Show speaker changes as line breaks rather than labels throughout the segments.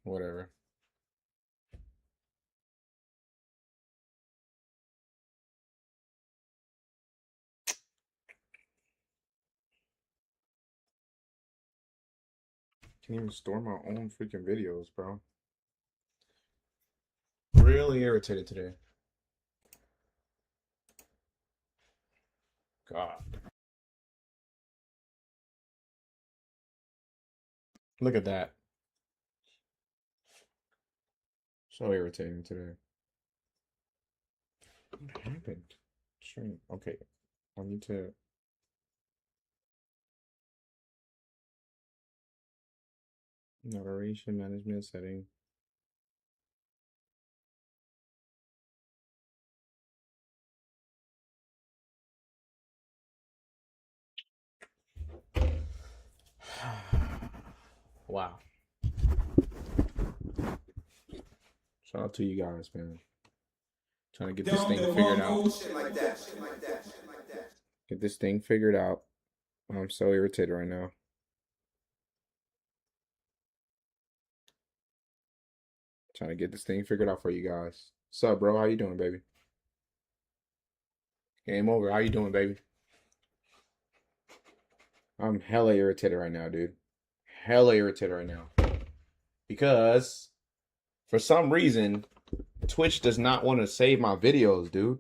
Whatever. Can't even store my own freaking videos, bro. Really irritated today. God. Look at that. So irritating today. What happened? Stream. Okay. I need to. Moderation management setting. Wow. Shout out to you guys, man. Trying to get this thing figured out. Get this thing figured out. I'm so irritated right now. Trying to get this thing figured out for you guys. What's up, bro? How you doing, baby? Game over. How you doing, baby? I'm hella irritated right now, dude. Hella irritated right now. Because for some reason, Twitch does not want to save my videos, dude.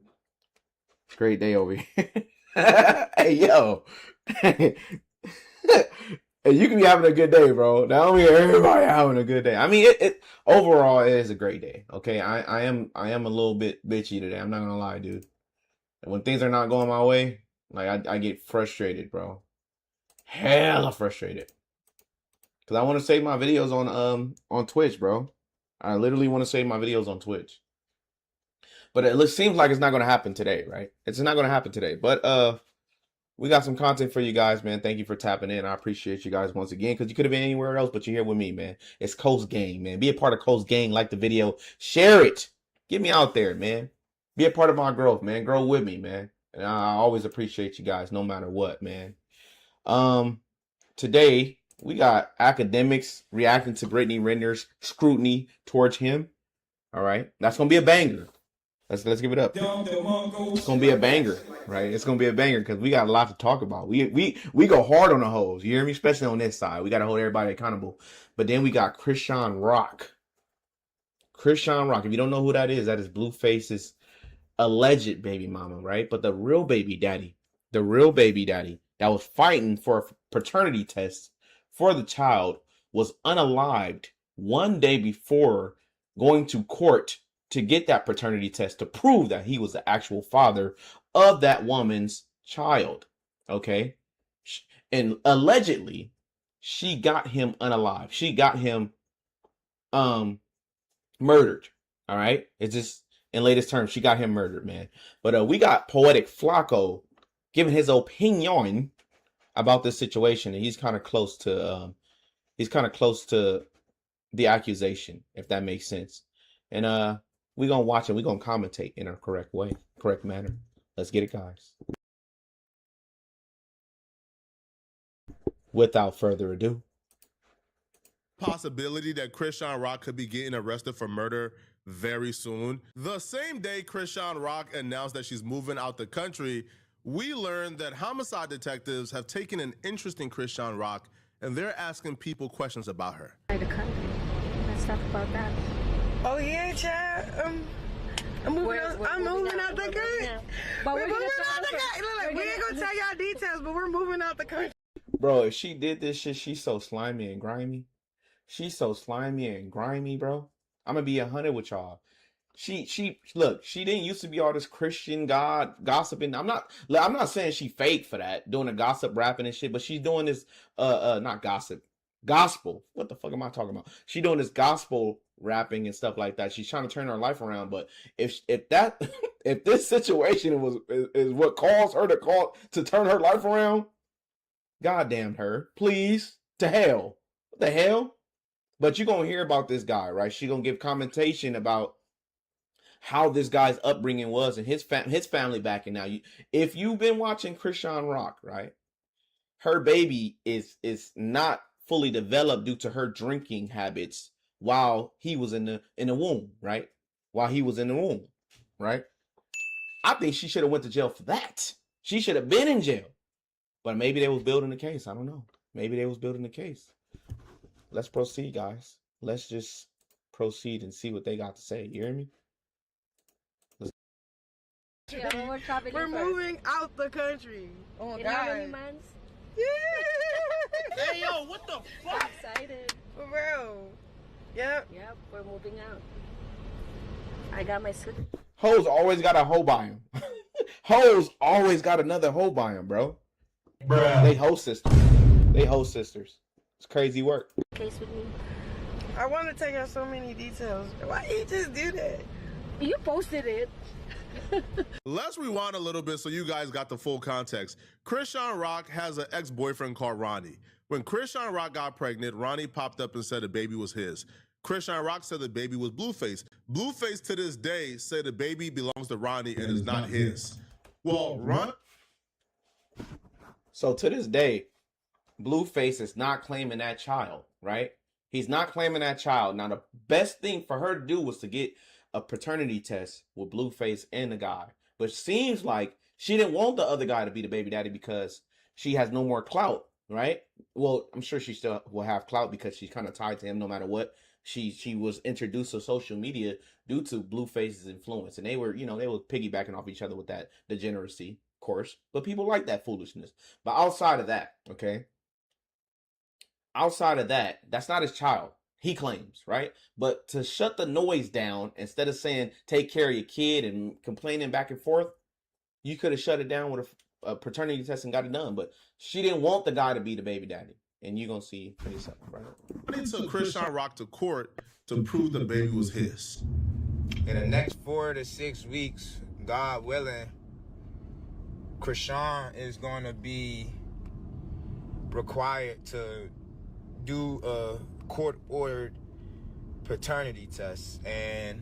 Great day over here. Hey, yo. Hey, you can be having a good day, bro. Not only everybody having a good day. I mean, it overall it is a great day. Okay, I am a little bit bitchy today. I'm not gonna lie, dude. When things are not going my way, like I get frustrated, bro. Hella frustrated. Cause I want to save my videos on Twitch, bro. I literally want to save my videos on Twitch. But it seems like it's not gonna happen today, right? It's not gonna happen today. But we got some content for you guys, man. Thank you for tapping in. I appreciate you guys once again, because you could have been anywhere else, but you're here with me, man. It's Coast Gang, man. Be a part of Coast Gang. Like the video. Share it. Get me out there, man. Be a part of my growth, man. Grow with me, man. And I always appreciate you guys, no matter what, man. Today, we got Akedemiks reacting to Brittany Renner's scrutiny towards him. All right. That's going to be a banger. Let's give it up. It's gonna be a banger, right? It's gonna be a banger because we got a lot to talk about. We go hard on the hoes, you hear me? Especially on this side, we gotta hold everybody accountable. But then we got Chrisean Rock. Chrisean Rock. If you don't know who that is Blueface's alleged baby mama, right? But the real baby daddy that was fighting for a paternity test for the child was unalived one day before going to court to get that paternity test to prove that he was the actual father of that woman's child. Okay. And allegedly, she got him unalive. She got him murdered. All right. It's just in latest terms, she got him murdered, man. But we got Poetic Flacco giving his opinion about this situation, and he's kind of close to the accusation, if that makes sense. And we're going to watch it. We're going to commentate in a correct way, correct manner. Let's get it, guys. Without further ado.
Possibility that Chrisean Rock could be getting arrested for murder very soon. The same day Chrisean Rock announced that she's moving out the country, we learned that homicide detectives have taken an interest in Chrisean Rock, and they're asking people questions about her.
The country. Let's talk about that.
Oh yeah, child. I'm moving out the country. We're moving out the country. Look, we ain't gonna tell y'all details, but we're moving out the country.
Bro, if she did this shit, she's so slimy and grimy. She's so slimy and grimy, bro. I'm gonna be 100 with y'all. Look, she didn't used to be all this Christian God gossiping. I'm not saying she fake for that, doing the gossip rapping and shit, but she's doing this not gossip. Gospel. What the fuck am I talking about? She doing this gospel rapping and stuff like that. She's trying to turn her life around. But if this situation is what caused her to turn her life around, goddamn her, please, to hell. What the hell? But you're gonna hear about this guy, right? She's gonna give commentation about how this guy's upbringing was and his family backing. Now, if you've been watching Chrisean Rock, right, her baby is not fully developed due to her drinking habits while he was in the womb, right? While he was in the womb, right? I think she should have went to jail for that. She should have been in jail. But maybe they was building the case. I don't know. Maybe they was building the case. Let's proceed, guys. Let's just proceed and see what they got to say. You hear me?
Yeah, but we're traveling
We're
first.
moving out the country. Oh my
In how many
God.
months?
Yeah.
Hey, yo, what the fuck?
Excited.
For real. Yep.
Yep, we're moving out. I got my suit.
Hoes always got a hoe by him. Hoes always got another hoe by him, bro.
Bruh.
They hoe sisters. They hoe sisters. It's crazy work.
Case with me.
I want to take out so many details. Why you just do that?
You posted it.
Let's rewind a little bit so you guys got the full context. Chrisean Rock has an ex-boyfriend called Ronnie. When Chrisean Rock got pregnant, Ronnie popped up and said the baby was his. Chrisean Rock said the baby was Blueface. Blueface to this day said the baby belongs to Ronnie and is not his. Well,
So to this day, Blueface is not claiming that child, right? He's not claiming that child. Now, the best thing for her to do was to get a paternity test with Blueface and the guy. But it seems like she didn't want the other guy to be the baby daddy because she has no more clout, right? Well, I'm sure she still will have clout because she's kind of tied to him no matter what. She was introduced to social media due to Blueface's influence. And they were piggybacking off each other with that degeneracy, of course. But people like that foolishness. But outside of that, okay? Outside of that, that's not his child. He claims, right? But to shut the noise down, instead of saying, take care of your kid and complaining back and forth, you could have shut it down with a paternity test and got it done. But she didn't want the guy to be the baby daddy. And you're going to see for yourself, right?
Ronnie took Chrisean Rock to court to prove the baby was his.
In the next 4 to 6 weeks, God willing, Chrisean is going to be required to do a court-ordered paternity test. And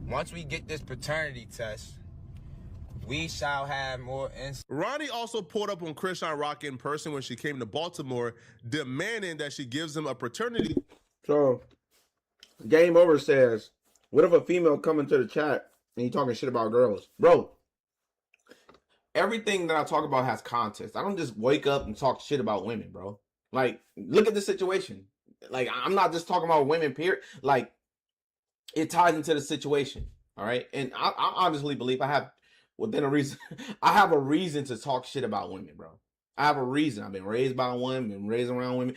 once we get this paternity test, we shall have more
Ronnie also pulled up on Chrisean Rock in person when she came to Baltimore, demanding that she gives him a paternity.
So, Game Over says, what if a female come into the chat and you talking shit about girls? Bro, everything that I talk about has context. I don't just wake up and talk shit about women, bro. Like, look at the situation. Like, I'm not just talking about women, period. Like, it ties into the situation, all right? And I honestly believe I have a reason to talk shit about women, bro. I have a reason. I've been raised by women, been raised around women.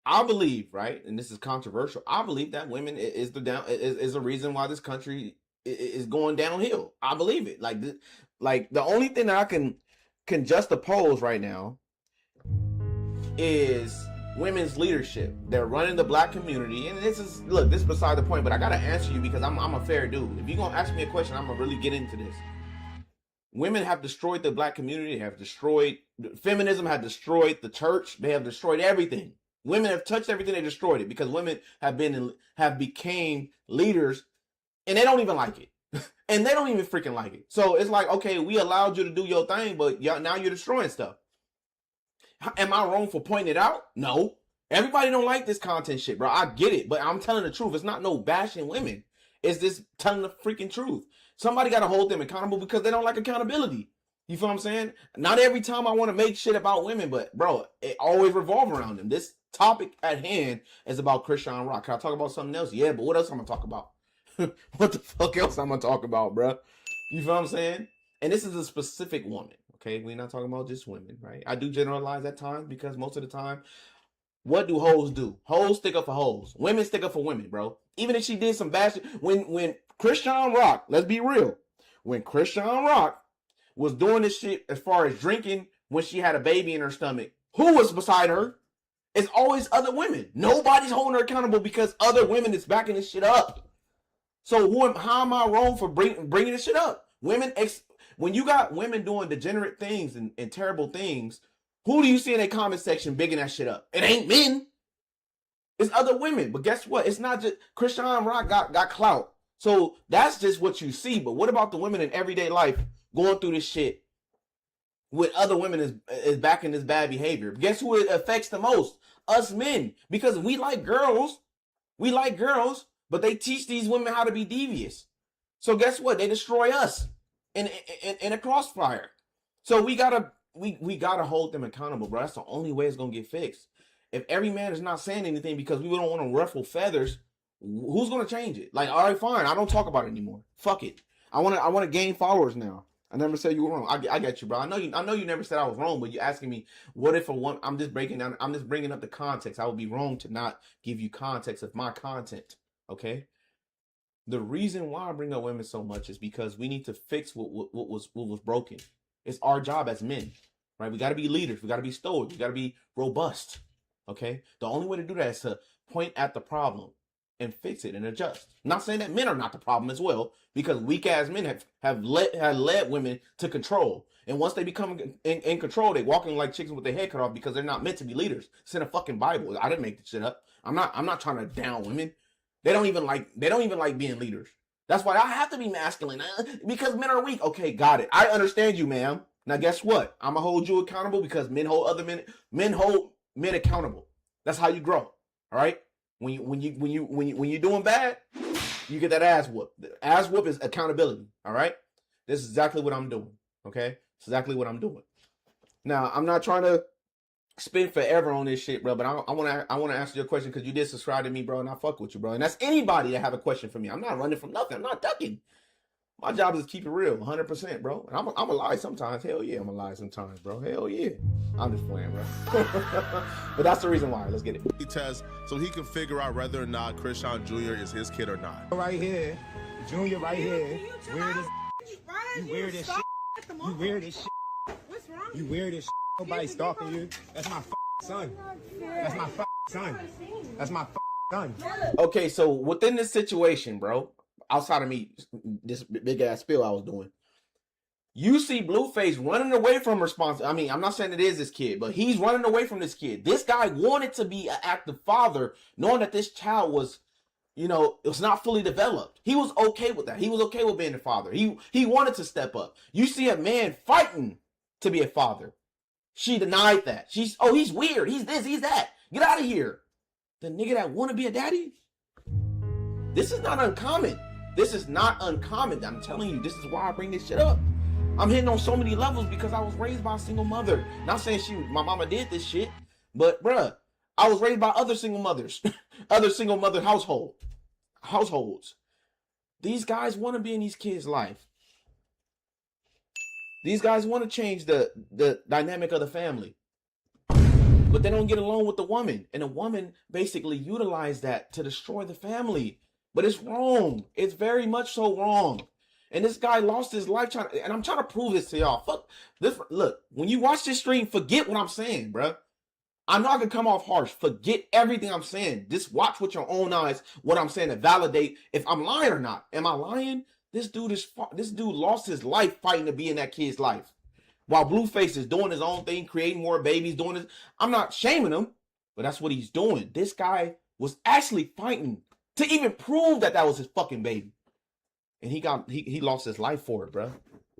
I believe, right, and this is controversial, I believe that women is the reason why this country is going downhill. I believe it. Like the only thing that I can juxtapose right now is women's leadership. They're running the black community, and this is beside the point, but I gotta answer you because I'm a fair dude. If you're gonna ask me a question, I'm gonna really get into this. Women have destroyed the black community. They have destroyed feminism. Have destroyed the church. They have destroyed everything. Women have touched everything. They destroyed it because women have became leaders, and they don't even like it. And they don't even freaking like it. So it's like, okay, we allowed you to do your thing, but now you're destroying stuff. Am I wrong for pointing it out? No. Everybody don't like this content shit, bro. I get it, but I'm telling the truth. It's not no bashing women. It's just telling the freaking truth. Somebody got to hold them accountable because they don't like accountability. You feel what I'm saying? Not every time I want to make shit about women, but bro, it always revolves around them. This topic at hand is about Chrisean Rock. Can I talk about something else? Yeah, but what else I'm going to talk about? What the fuck else I'm going to talk about, bro? You feel what I'm saying? And this is a specific woman. Okay, we're not talking about just women, right? I do generalize at times because most of the time, what do hoes do? Hoes stick up for hoes. Women stick up for women, bro. Even if she did some bad shit. When Chrisean Rock, let's be real. When Chrisean Rock was doing this shit as far as drinking when she had a baby in her stomach, who was beside her? It's always other women. Nobody's holding her accountable because other women is backing this shit up. So how am I wrong for bringing this shit up? When you got women doing degenerate things and terrible things, who do you see in a comment section bigging that shit up? It ain't men. It's other women. But guess what? It's not just Chrisean Rock got clout. So that's just what you see. But what about the women in everyday life going through this shit with other women is backing this bad behavior? Guess who it affects the most? Us men. Because we like girls. We like girls, but they teach these women how to be devious. So guess what? They destroy us in a crossfire. So we gotta hold them accountable, bro. That's the only way it's gonna get fixed. If every man is not saying anything because we don't want to ruffle feathers, who's gonna change it? Like, all right, fine, I don't talk about it anymore. Fuck it. I wanna gain followers now. I never said you were wrong. I get you, bro. I know you never said I was wrong, but you're asking me what if I'm just bringing up the context. I would be wrong to not give you context of my content. Okay? The reason why I bring up women so much is because we need to fix what was broken. It's our job as men, right? We got to be leaders. We got to be stoic. We got to be robust. Okay? The only way to do that is to point at the problem and fix it and adjust. I'm not saying that men are not the problem as well, because weak ass men have led women to control. And once they become in control, they walking like chickens with their head cut off because they're not meant to be leaders. It's in a fucking Bible. I didn't make this shit up. I'm not trying to down women. They don't even like being leaders. That's why I have to be masculine because men are weak. Okay, got it. I understand you, ma'am. Now guess what? I'm gonna hold you accountable because men hold men accountable. That's how you grow. All right. When you're doing bad, you get that ass whoop. The ass whoop is accountability. All right. This is exactly what I'm doing. Okay. It's exactly what I'm doing. Now I'm not trying to spend forever on this shit, bro. But I want to answer your question because you did subscribe to me, bro, and I fuck with you, bro. And that's anybody that have a question for me. I'm not running from nothing. I'm not ducking. My job is to keep it real, 100%, bro. And I'm a lie sometimes. Hell yeah, I'm a lie sometimes, bro. Hell yeah. I'm just playing, bro. But that's the reason why. Let's get it.
Test so he can figure out whether or not Krishan Jr. is his kid or not.
Right here, Junior right here. Weird as you weird as shit. You weird as shit.
What's wrong?
You weird as shit. Nobody stalking you. That's my son. That's my son. That's my son.
Okay, so within this situation, bro, outside of me, this big ass spill I was doing, you see Blueface running away from responsibility. I mean, I'm not saying it is this kid, but he's running away from this kid. This guy wanted to be an active father, knowing that this child was, it was not fully developed. He was okay with that. He was okay with being a father. He wanted to step up. You see a man fighting to be a father. She denied that. He's weird. He's this, he's that. Get out of here. The nigga that want to be a daddy? This is not uncommon. This is not uncommon. I'm telling you, this is why I bring this shit up. I'm hitting on so many levels because I was raised by a single mother. Not saying my mama did this shit, but bruh, I was raised by other single mothers, other single mother households. These guys want to be in these kids' life. These guys want to change the dynamic of the family, but they don't get along with the woman, and the woman basically utilized that to destroy the family. But it's wrong. It's very much so wrong. And this guy lost his life and I'm trying to prove this to y'all. Fuck this. Look, when you watch this stream, forget what I'm saying, bro. I know I can come off harsh. Forget everything I'm saying. Just watch with your own eyes what I'm saying to validate if I'm lying or not. Am I lying? This dude lost his life fighting to be in that kid's life. While Blueface is doing his own thing, creating more babies, doing this. I'm not shaming him, but that's what he's doing. This guy was actually fighting to even prove that was his fucking baby. And he lost his life for it, bro.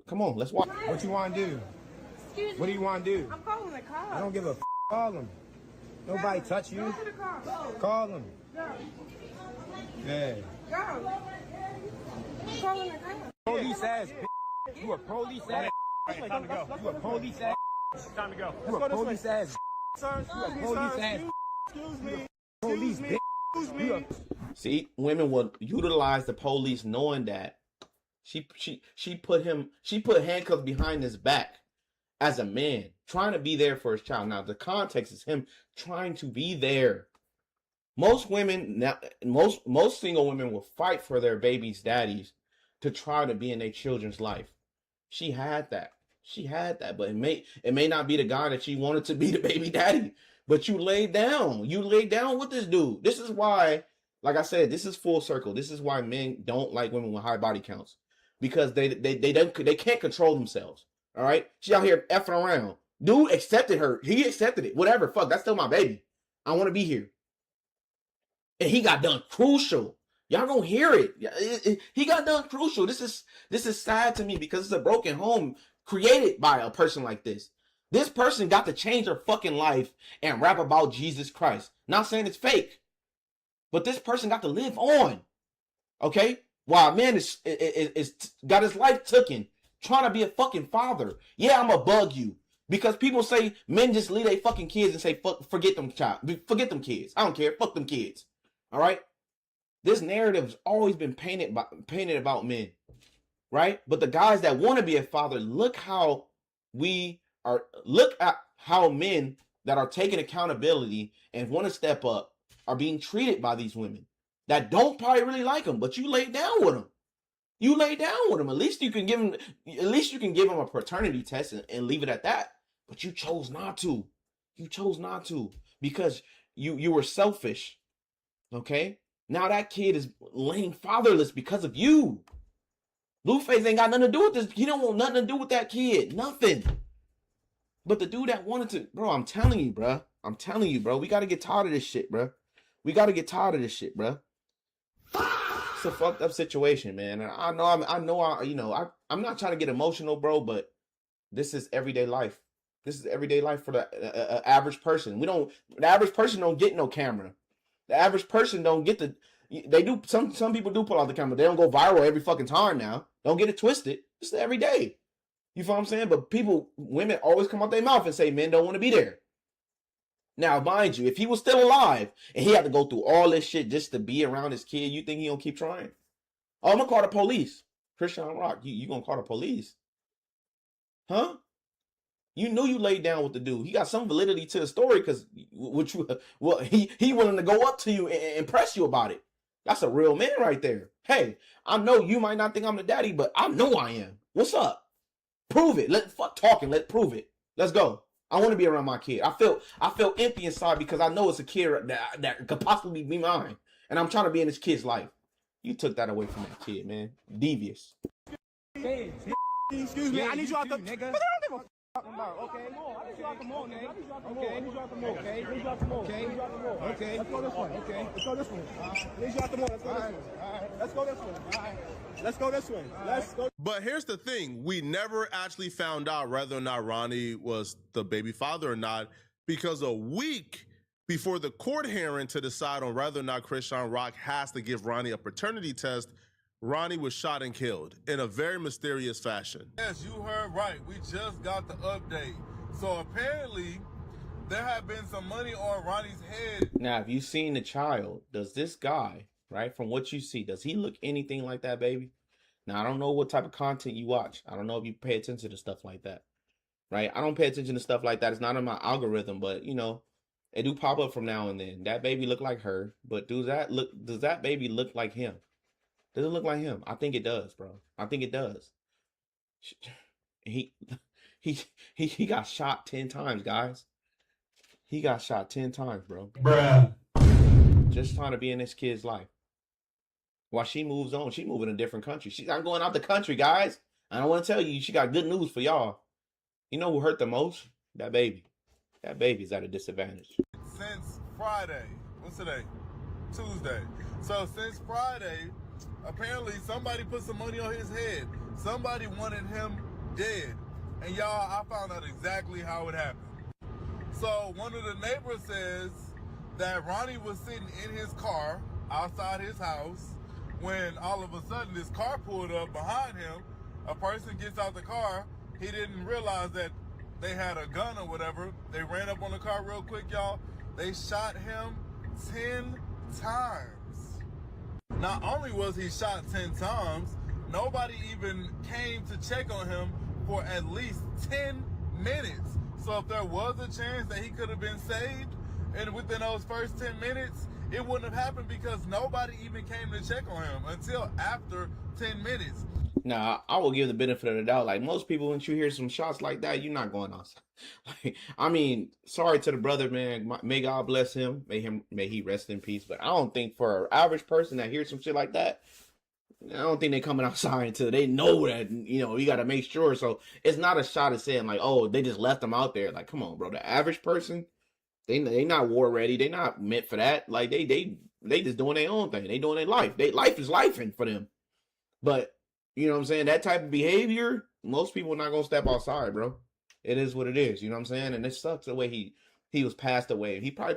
Come on, let's watch.
What you want to do?
Excuse me.
What do you want to do?
I'm calling the cops.
I don't give a f. Call him. Nobody touch you.
Go to the cops.
Call him.
Go.
Yeah.
Go. I'm calling the cops.
Police ass. You a police ass.
Time to go.
You a police ass.
Time to go.
You a police ass.
Sir,
You a police ass.
excuse me.
Police bitch. You a
See, women will utilize the police knowing that she put handcuffs behind his back as a man, trying to be there for his child. Now, the context is him trying to be there. Most women now, most single women will fight for their baby's daddies to try to be in their children's life. She had that, but it may not be the guy that she wanted to be the baby daddy. But you laid down with this dude. This is why, like I said, this is full circle. This is why men don't like women with high body counts, because they can't control themselves. All right, she out here effing around. Dude accepted her. He accepted it. Whatever. Fuck, that's still my baby. I want to be here. And he got done crucial. Y'all gonna hear it. He got done crucial. This is sad to me because it's a broken home created by a person like this. This person got to change her fucking life and rap about Jesus Christ. Not saying it's fake, But this person got to live on. Okay? While a man is got his life taken trying to be a fucking father. Yeah, I'm gonna bug you. Because people say men just leave their fucking kids and say, forget them forget them kids. I don't care. Fuck them kids. All right? This narrative has always been painted about men. Right? But the guys that want to be a father, look at how men that are taking accountability and want to step up are being treated by these women that don't probably really like them, but you lay down with them. You lay down with them. At least you can give them a paternity test and leave it at that. But you chose not to. You chose not to because you were selfish. Okay? Now that kid is laying fatherless because of you. Blueface ain't got nothing to do with this. He don't want nothing to do with that kid. Nothing. But the dude that wanted to, bro, I'm telling you, bro. We got to get tired of this shit, bro. It's a fucked up situation, man. And I'm not trying to get emotional, bro, but this is everyday life. This is everyday life for the average person. The average person don't get no camera. The average person don't get they do, some people do pull out the camera. They don't go viral every fucking time now. Don't get it twisted. It's every day. You feel what I'm saying? But women always come out their mouth and say men don't want to be there. Now, mind you, if he was still alive and he had to go through all this shit just to be around his kid, you think he gonna keep trying? Oh, I'm gonna call the police. Krishan Rock, you gonna call the police? Huh? You knew you laid down with the dude. He got some validity to the story because he willing to go up to you and press you about it. That's a real man right there. Hey, I know you might not think I'm the daddy, but I know I am. What's up? Prove it. Fuck talking. Let's prove it. Let's go. I want to be around my kid. I feel empty inside because I know it's a kid that could possibly be mine, and I'm trying to be in this kid's life. You took that away from that kid, man. Devious.
Excuse me, I need you out the nigga. But I don't give a fuck about. Okay, I need you out the mall, nigga. Okay, I need you out the mall. Okay, I need you out the mall. Okay, okay, let's go this way. Okay, let's go this way. I need you out the mall. Let's go this way. All right, let's go this way. Let's go.
But here's the thing. We never actually found out whether or not Ronnie was the baby father or not, because a week before the court hearing to decide on whether or not Krishan Rock has to give Ronnie a paternity test, Ronnie was shot and killed in a very mysterious fashion.
Yes, you heard right. We just got the update. So apparently, there had been some money on Ronnie's head.
Now, if you've seen the child, does this guy, right, from what you see, does he look anything like that baby? Now, I don't know what type of content you watch. I don't know if you pay attention to stuff like that, right? I don't pay attention to stuff like that. It's not in my algorithm, but, it do pop up from now and then. That baby look like her, but does that baby look like him? Does it look like him? I think it does, bro. I think it does. He got shot 10 times, guys. He got shot 10 times, bro.
Bruh.
Just trying to be in this kid's life. While she moves on, she moving to a different country. She's not going out the country, guys. I don't want to tell you, she got good news for y'all. You know who hurt the most? That baby. That baby's at a disadvantage.
Since Friday. What's today? Tuesday. So since Friday, apparently somebody put some money on his head. Somebody wanted him dead. And y'all, I found out exactly how it happened. So one of the neighbors says that Ronnie was sitting in his car outside his house when all of a sudden this car pulled up behind him. A person gets out the car. He didn't realize that they had a gun or whatever. They ran up on the car real quick, y'all. They shot him 10 times. Not only was he shot 10 times, nobody even came to check on him for at least 10 minutes. So if there was a chance that he could have been saved, and within those first 10 minutes, it wouldn't have happened because nobody even came to check on him until after 10 minutes.
Now, I will give the benefit of the doubt. Like most people, once you hear some shots like that, you're not going outside. Like, I mean, sorry to the brother, man. May God bless him. May he rest in peace. But I don't think for an average person that hears some shit like that, I don't think they coming outside until they know that, you got to make sure. So it's not a shot at saying like, oh, they just left them out there. Like, come on, bro. The average person, they not war ready. They not meant for that. Like they just doing their own thing. They doing their life. Life is lifing for them. But you know what I'm saying? That type of behavior, most people are not gonna step outside, bro. It is what it is. You know what I'm saying? And it sucks the way he was passed away. He probably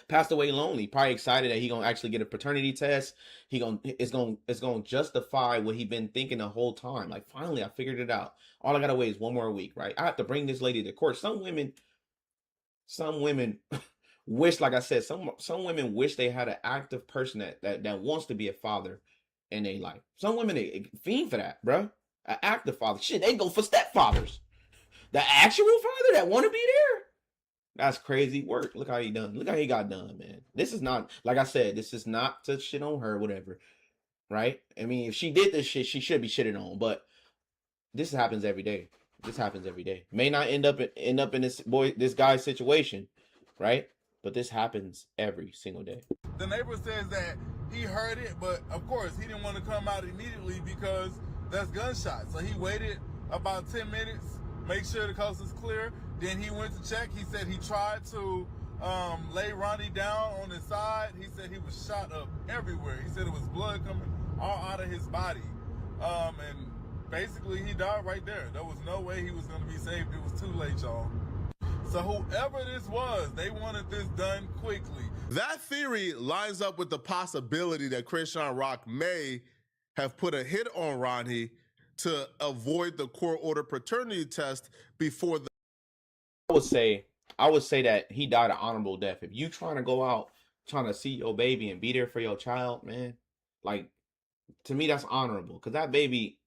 Passed away lonely. Probably excited that he gonna actually get a paternity test. It's gonna justify what he been thinking the whole time. Like, finally, I figured it out. All I gotta wait is one more week, right? I have to bring this lady to court. Some women wish, like I said, some women wish they had an active person that wants to be a father in their life. Some women they fiend for that, bro. An active father. Shit, they go for stepfathers. The actual father that want to be there. That's crazy work. Look how he done. Look how he got done, man. This is not, like I said, this is not to shit on her, whatever. Right? I mean, if she did this shit, she should be shitted on. But this happens every day. This happens every day. May not end up in this guy's situation, right? But this happens every single day.
The neighbor says that he heard it, but of course he didn't want to come out immediately because that's gunshots. So he waited about 10 minutes, make sure the coast is clear. Then he went to check. He said he tried to lay Ronnie down on his side. He said he was shot up everywhere. He said it was blood coming all out of his body. And basically he died right there. There was no way he was going to be saved. It was too late, y'all. So whoever this was, they wanted this done quickly.
That theory lines up with the possibility that Chrisean Rock may have put a hit on Ronnie to avoid the court-ordered paternity test before the...
I would say that he died an honorable death. If you trying to go out, trying to see your baby and be there for your child, man, like, to me, that's honorable. Because that baby,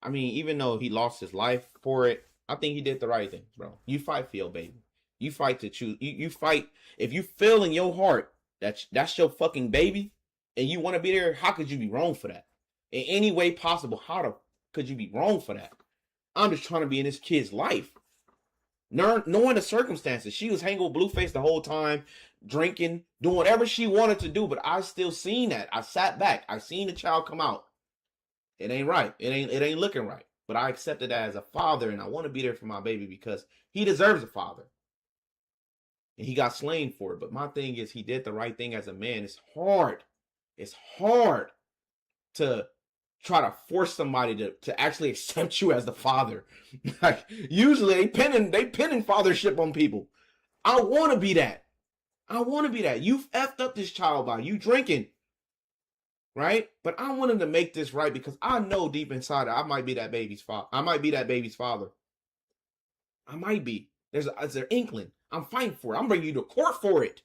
I mean, even though he lost his life for it, I think he did the right thing, bro. You fight for your baby. You fight to choose. You fight. If you feel in your heart that that's your fucking baby and you want to be there, how could you be wrong for that? In any way possible, could you be wrong for that? I'm just trying to be in this kid's life. Knowing the circumstances. She was hanging with Blueface the whole time, drinking, doing whatever she wanted to do, but I still seen that. I sat back. I seen the child come out. It ain't right. It ain't looking right. But I accepted that as a father, and I want to be there for my baby because he deserves a father. And he got slain for it. But my thing is, he did the right thing as a man. It's hard. It's hard to try to force somebody to actually accept you as the father. Like, usually they pinning fathership on people. I want to be that. I want to be that. You've effed up this child by you drinking. Right? But I wanted to make this right because I know deep inside I might be that baby's father. I might be that baby's father. I might be. There's an inkling. I'm fighting for it. I'm bringing you to court for it.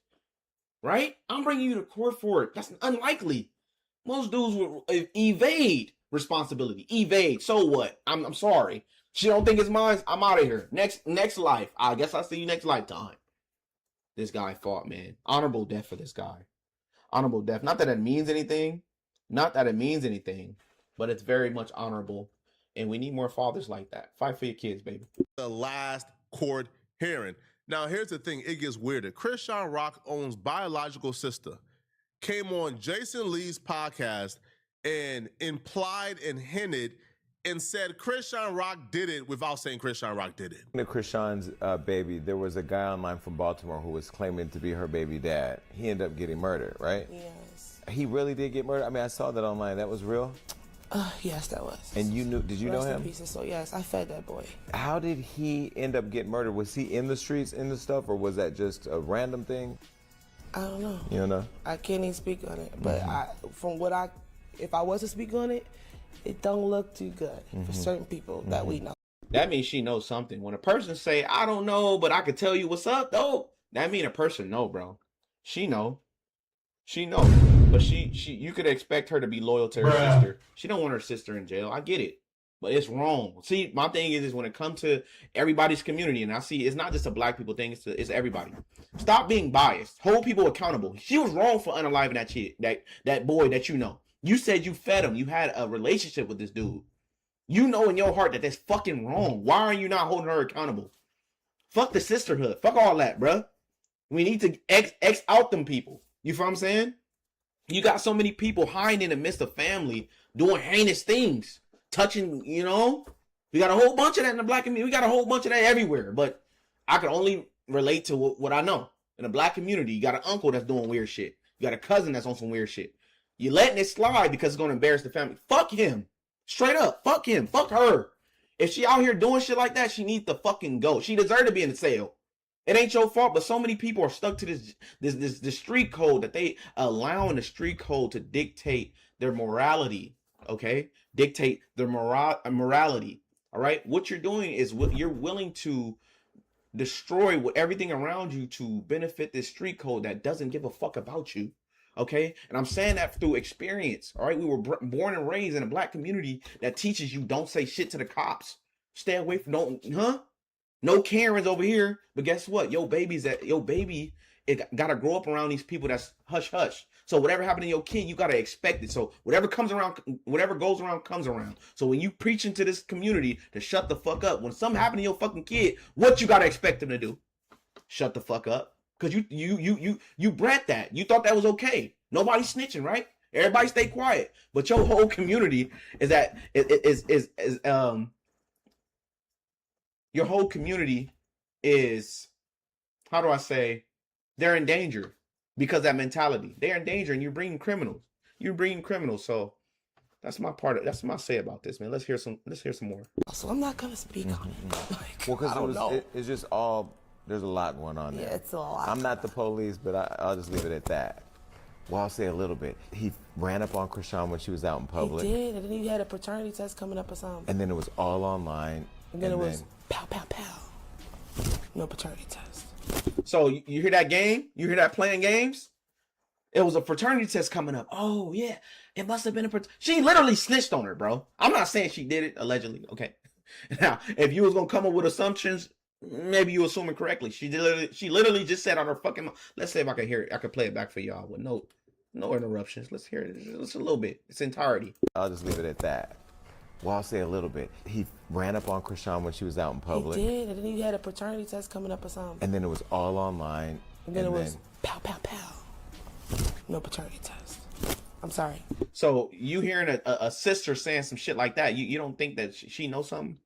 Right? I'm bringing you to court for it. That's unlikely. Most dudes will evade responsibility. Evade. So what? I'm sorry. She don't think it's mine. I'm out of here. Next life. I guess I'll see you next lifetime. This guy fought, man. Honorable death for this guy. Honorable death. Not that it means anything. Not that it means anything. But it's very much honorable. And we need more fathers like that. Fight for your kids, baby.
The last court hearing. Now, here's the thing. It gets weirder. Chrisean Rock owns biological sister. Came on Jason Lee's podcast and implied and hinted and said Chrisean Rock did it without saying Chrisean Rock did it.
To Chrisean's baby, there was a guy online from Baltimore who was claiming to be her baby dad. He ended up getting murdered, right?
Yes.
He really did get murdered? I mean, I saw that online. That was real?
Yes, that was.
And you knew, did you know him?
So yes, I fed that boy.
How did he end up getting murdered? Was he in the streets, in the stuff, or was that just a random thing?
I don't know.
You don't know?
I can't even speak on it. But if I was to speak on it, it don't look too good for certain people that we know.
That means she knows something. When a person say, I don't know, but I could tell you what's up, though, that mean a person know, bro. She know. She know. But you could expect her to be loyal to her sister. She don't want her sister in jail. I get it. But it's wrong. See, my thing is when it comes to everybody's community, and I see it's not just a black people thing, it's everybody. Stop being biased. Hold people accountable. She was wrong for unaliving that kid, that boy that you know. You said you fed him. You had a relationship with this dude. You know in your heart that that's fucking wrong. Why are you not holding her accountable? Fuck the sisterhood. Fuck all that, bruh. We need to X out them people. You feel what I'm saying? You got so many people hiding in the midst of family doing heinous things. Touching, you know? We got a whole bunch of that in the black community. We got a whole bunch of that everywhere. But I can only relate to what I know. In the black community, you got an uncle that's doing weird shit. You got a cousin that's on some weird shit. You're letting it slide because it's going to embarrass the family. Fuck him. Straight up. Fuck him. Fuck her. If she out here doing shit like that, she needs to fucking go. She deserves to be in the cell. It ain't your fault, but so many people are stuck to this street code that they allowing the street code to dictate their morality. Okay, dictate their morality. All right, what you're doing is you're willing to destroy everything around you to benefit this street code that doesn't give a fuck about you. Okay, and I'm saying that through experience. All right, we were born and raised in a black community that teaches you don't say shit to the cops, stay away from no Karens over here. But guess what? Your baby it gotta grow up around these people that's hush hush. So whatever happened to your kid, you gotta expect it. So whatever goes around comes around. So when you preach into this community to shut the fuck up, when something happened to your fucking kid, what you gotta expect them to do? Shut the fuck up. Cause you bred that. You thought that was okay. Nobody snitching, right? Everybody stay quiet. But your whole community your whole community is, how do I say, they're in danger because of that mentality. They're in danger, and you're bringing criminals. So that's my part. That's my say about this, man. Let's hear some more.
So I'm not gonna speak on it. Like,
Well, because it's just all. There's a lot going on there.
Yeah, it's a lot.
I'm not the police, but I'll just leave it at that. Well, I'll say a little bit. He ran up on Krishan when she was out in public.
He did, and then he had a paternity test coming up or something.
And then it was all online.
And then it was pow, pow, pow. No paternity test.
So you hear that game? You hear that playing games? It was a fraternity test coming up. Oh, yeah. It must have been she literally snitched on her, bro. I'm not saying she did it, allegedly. Okay. Now, if you was going to come up with assumptions, maybe you assume it correctly. She literally just said on her fucking. Let's see if I can hear it. I can play it back for y'all with no interruptions. Let's hear it just a little bit. Its entirety.
I'll just leave it at that. Well, I'll say a little bit. He ran up on Krishan when she was out in public.
He did, and then he had a paternity test coming up or something.
And then it was all online.
And then it was pow, pow, pow. No paternity test. I'm sorry.
So you hearing a sister saying some shit like that, you don't think that she knows something?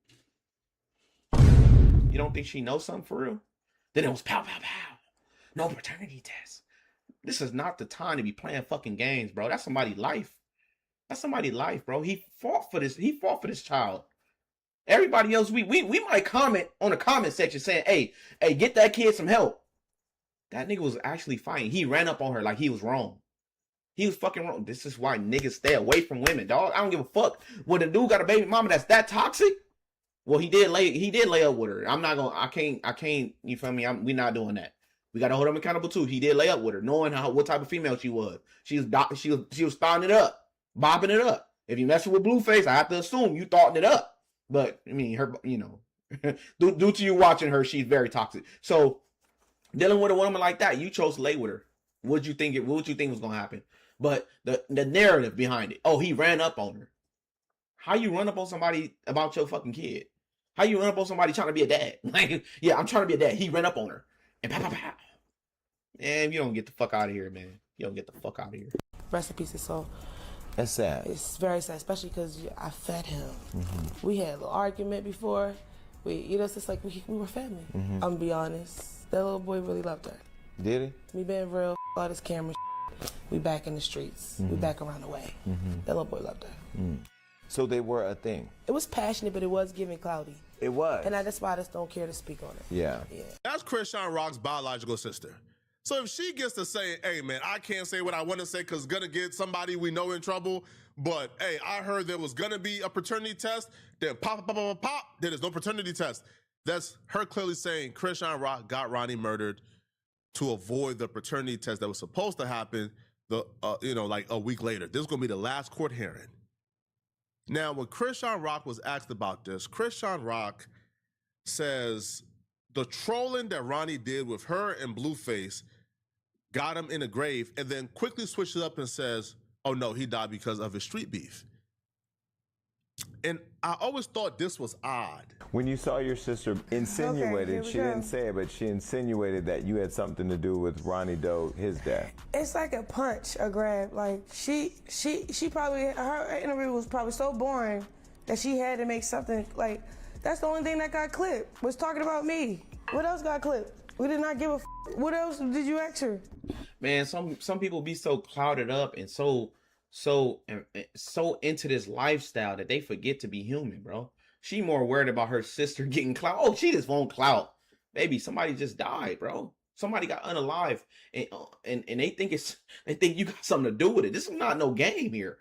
You don't think she knows something for real? Then it was pow, pow, pow. No paternity test. This is not the time to be playing fucking games, bro. That's somebody's life. That's somebody's life, bro. He fought for this. He fought for this child. Everybody else, we might comment on the comment section saying, hey, get that kid some help. That nigga was actually fighting. He ran up on her like he was wrong. He was fucking wrong. This is why niggas stay away from women, dog. I don't give a fuck. When a dude got a baby mama that's that toxic, well, he did lay up with her. I can't, you feel me? We not doing that. We gotta hold him accountable too. He did lay up with her, knowing what type of female she was. She was starting it up, bopping it up. If you messing with Blueface, I have to assume you thought it up. But I mean, her, due to you watching her, she's very toxic. So dealing with a woman like that, you chose to lay with her. What you think was gonna happen? But the narrative behind it. Oh, he ran up on her. How you run up on somebody about your fucking kid? How you run up on somebody trying to be a dad? Like, yeah, I'm trying to be a dad. He ran up on her. And pow, pow, pow. Man, you don't get the fuck out of here, man. You don't get the fuck out of here. Rest in peace, his soul.
That's sad.
It's very sad, especially because I fed him. Mm-hmm. We had a little argument before. It's just like we were family. Mm-hmm. I'm gonna be honest. That little boy really loved her.
Did he?
Me being real, all this camera. We back in the streets. Mm-hmm. We back around the way. Mm-hmm. That little boy loved her.
Mm. So they were a thing.
It was passionate, but it was giving cloudy.
It was.
And that's why I just don't care to speak on it.
Yeah.
That's Krishan Rock's biological sister. So if she gets to say, hey, man, I can't say what I want to say because it's going to get somebody we know in trouble, but, hey, I heard there was going to be a paternity test, then pop, then there's no paternity test. That's her clearly saying Krishan Rock got Ronnie murdered to avoid the paternity test that was supposed to happen, like a week later. This is going to be the last court hearing. Now, when Krishan Rock was asked about this, Krishan Rock says the trolling that Ronnie did with her and Blueface got him in a grave, and then quickly switches up and says, oh no, he died because of his street beef. And I always thought this was odd.
When you saw your sister insinuated, she didn't say it, but she insinuated that you had something to do with Ronnie Doe, his death.
It's like a punch, a grab. Like she probably, her interview was probably so boring that she had to make something like, that's the only thing that got clipped, was talking about me. What else got clipped? We did not give a What else did you ask her?
Man, some people be so clouded up and so into this lifestyle that they forget to be human, bro. She more worried about her sister getting clout. Oh, she just won't clout. Baby, somebody just died, bro. Somebody got unalive, and they think you got something to do with it. This is not no game here.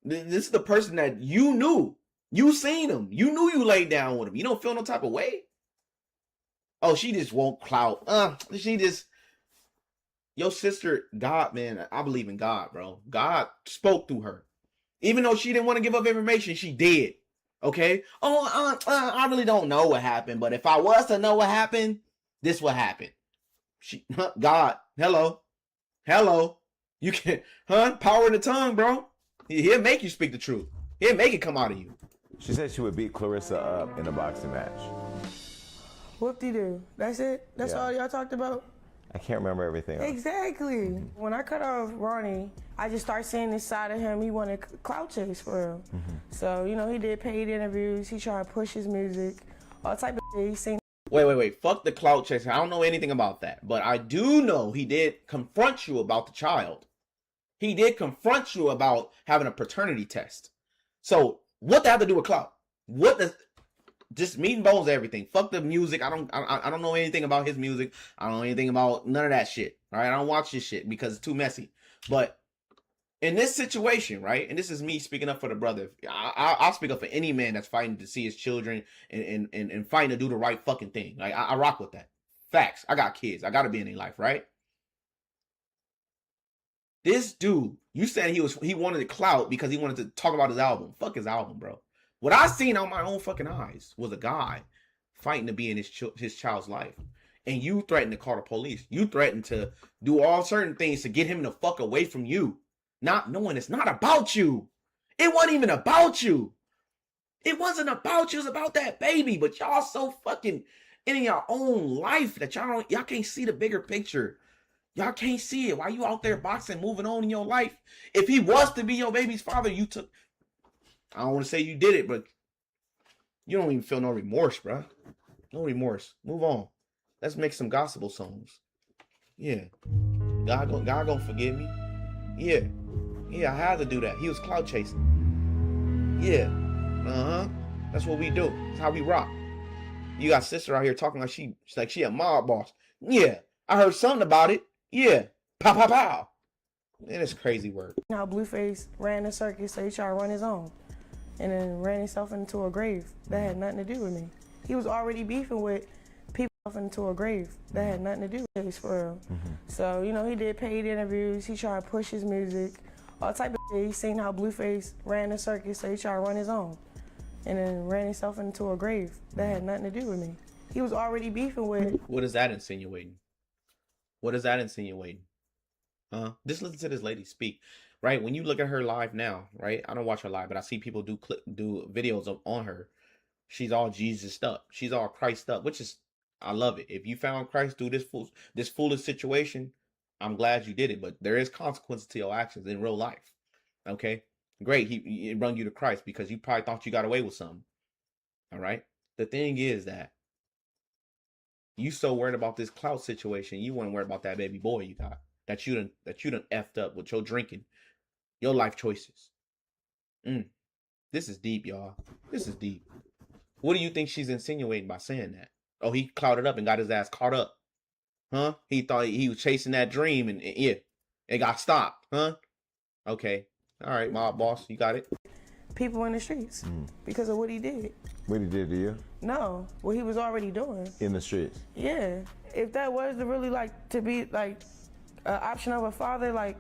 This is the person that you knew. You seen him. You knew you laid down with him. You don't feel no type of way. Oh, she just won't clout. Your sister, God, man, I believe in God, bro. God spoke through her. Even though she didn't want to give up information, she did. Okay? Oh, I really don't know what happened, but if I was to know what happened, this would happen. God, hello. You can, power in the tongue, bro. He'll make you speak the truth. He'll make it come out of you.
She said she would beat Clarissa up in a boxing match.
Whoop-de-doo. That's it? That's all y'all talked about?
I can't remember everything else.
Exactly. When I cut off Ronnie, I just started seeing this side of him. He wanted clout chase for real. So, you know, he did paid interviews. He tried to push his music, all type of shit. He seen.
Wait. Fuck the clout chasing. I don't know anything about that. But I do know he did confront you about the child. He did confront you about having a paternity test. So, what that have to do with clout? What does... Just meat and bones, everything. Fuck the music. I don't know anything about his music. I don't know anything about none of that shit. All right, I don't watch this shit because it's too messy. But in this situation, right, and this is me speaking up for the brother. I'll speak up for any man that's fighting to see his children and fighting to do the right fucking thing. Like I rock with that. Facts. I got kids. I gotta be in their life, right? This dude, you said he wanted to clout because he wanted to talk about his album. Fuck his album, bro. What I seen on my own fucking eyes was a guy fighting to be in his child's life. And you threatened to call the police. You threatened to do all certain things to get him the fuck away from you. Not knowing it's not about you. It wasn't even about you. It wasn't about you. It was about that baby. But y'all so fucking in your own life that y'all can't see the bigger picture. Y'all can't see it. Why you out there boxing, moving on in your life? If he was to be your baby's father, you took... I don't want to say you did it, but you don't even feel no remorse, bro. No remorse. Move on. Let's make some gospel songs. Yeah. God gonna forgive me. Yeah, I had to do that. He was clout chasing. Yeah. That's what we do. That's how we rock. You got sister out here talking like she a mob boss. Yeah. I heard something about it. Yeah. Pow, pow, pow. Man, it's crazy work.
How Blueface ran the circus, so he tried to run his own. And then ran himself into a grave that had nothing to do with me. He was already beefing with people into a grave that had nothing to do with this for real. So, you know, he did paid interviews. He tried to push his music, all type of shit. He seen how Blueface ran the circus, so he tried to run his own. And then ran himself into a grave that had nothing to do with me. He was already beefing with...
What is that insinuating? What is that insinuating? Just listen to this lady speak. Right, when you look at her live now, right? I don't watch her live, but I see people do videos on her. She's all Jesus up. She's all Christ up, which is, I love it. If you found Christ through this foolish situation, I'm glad you did it. But there is consequences to your actions in real life. Okay, great. He brought you to Christ because you probably thought you got away with something. All right. The thing is that you so worried about this clout situation, you weren't worried about that baby boy you got that you done effed up with your drinking. Your life choices. This is deep, y'all. This is deep. What do you think she's insinuating by saying that? Oh, he clouded up and got his ass caught up. He thought he was chasing that dream and yeah, it got stopped. Okay. All right, mob boss, you got it.
People in the streets because of what he did.
What he did to you?
No, what he was already doing.
In the streets?
Yeah. If that was to really to be an option of a father,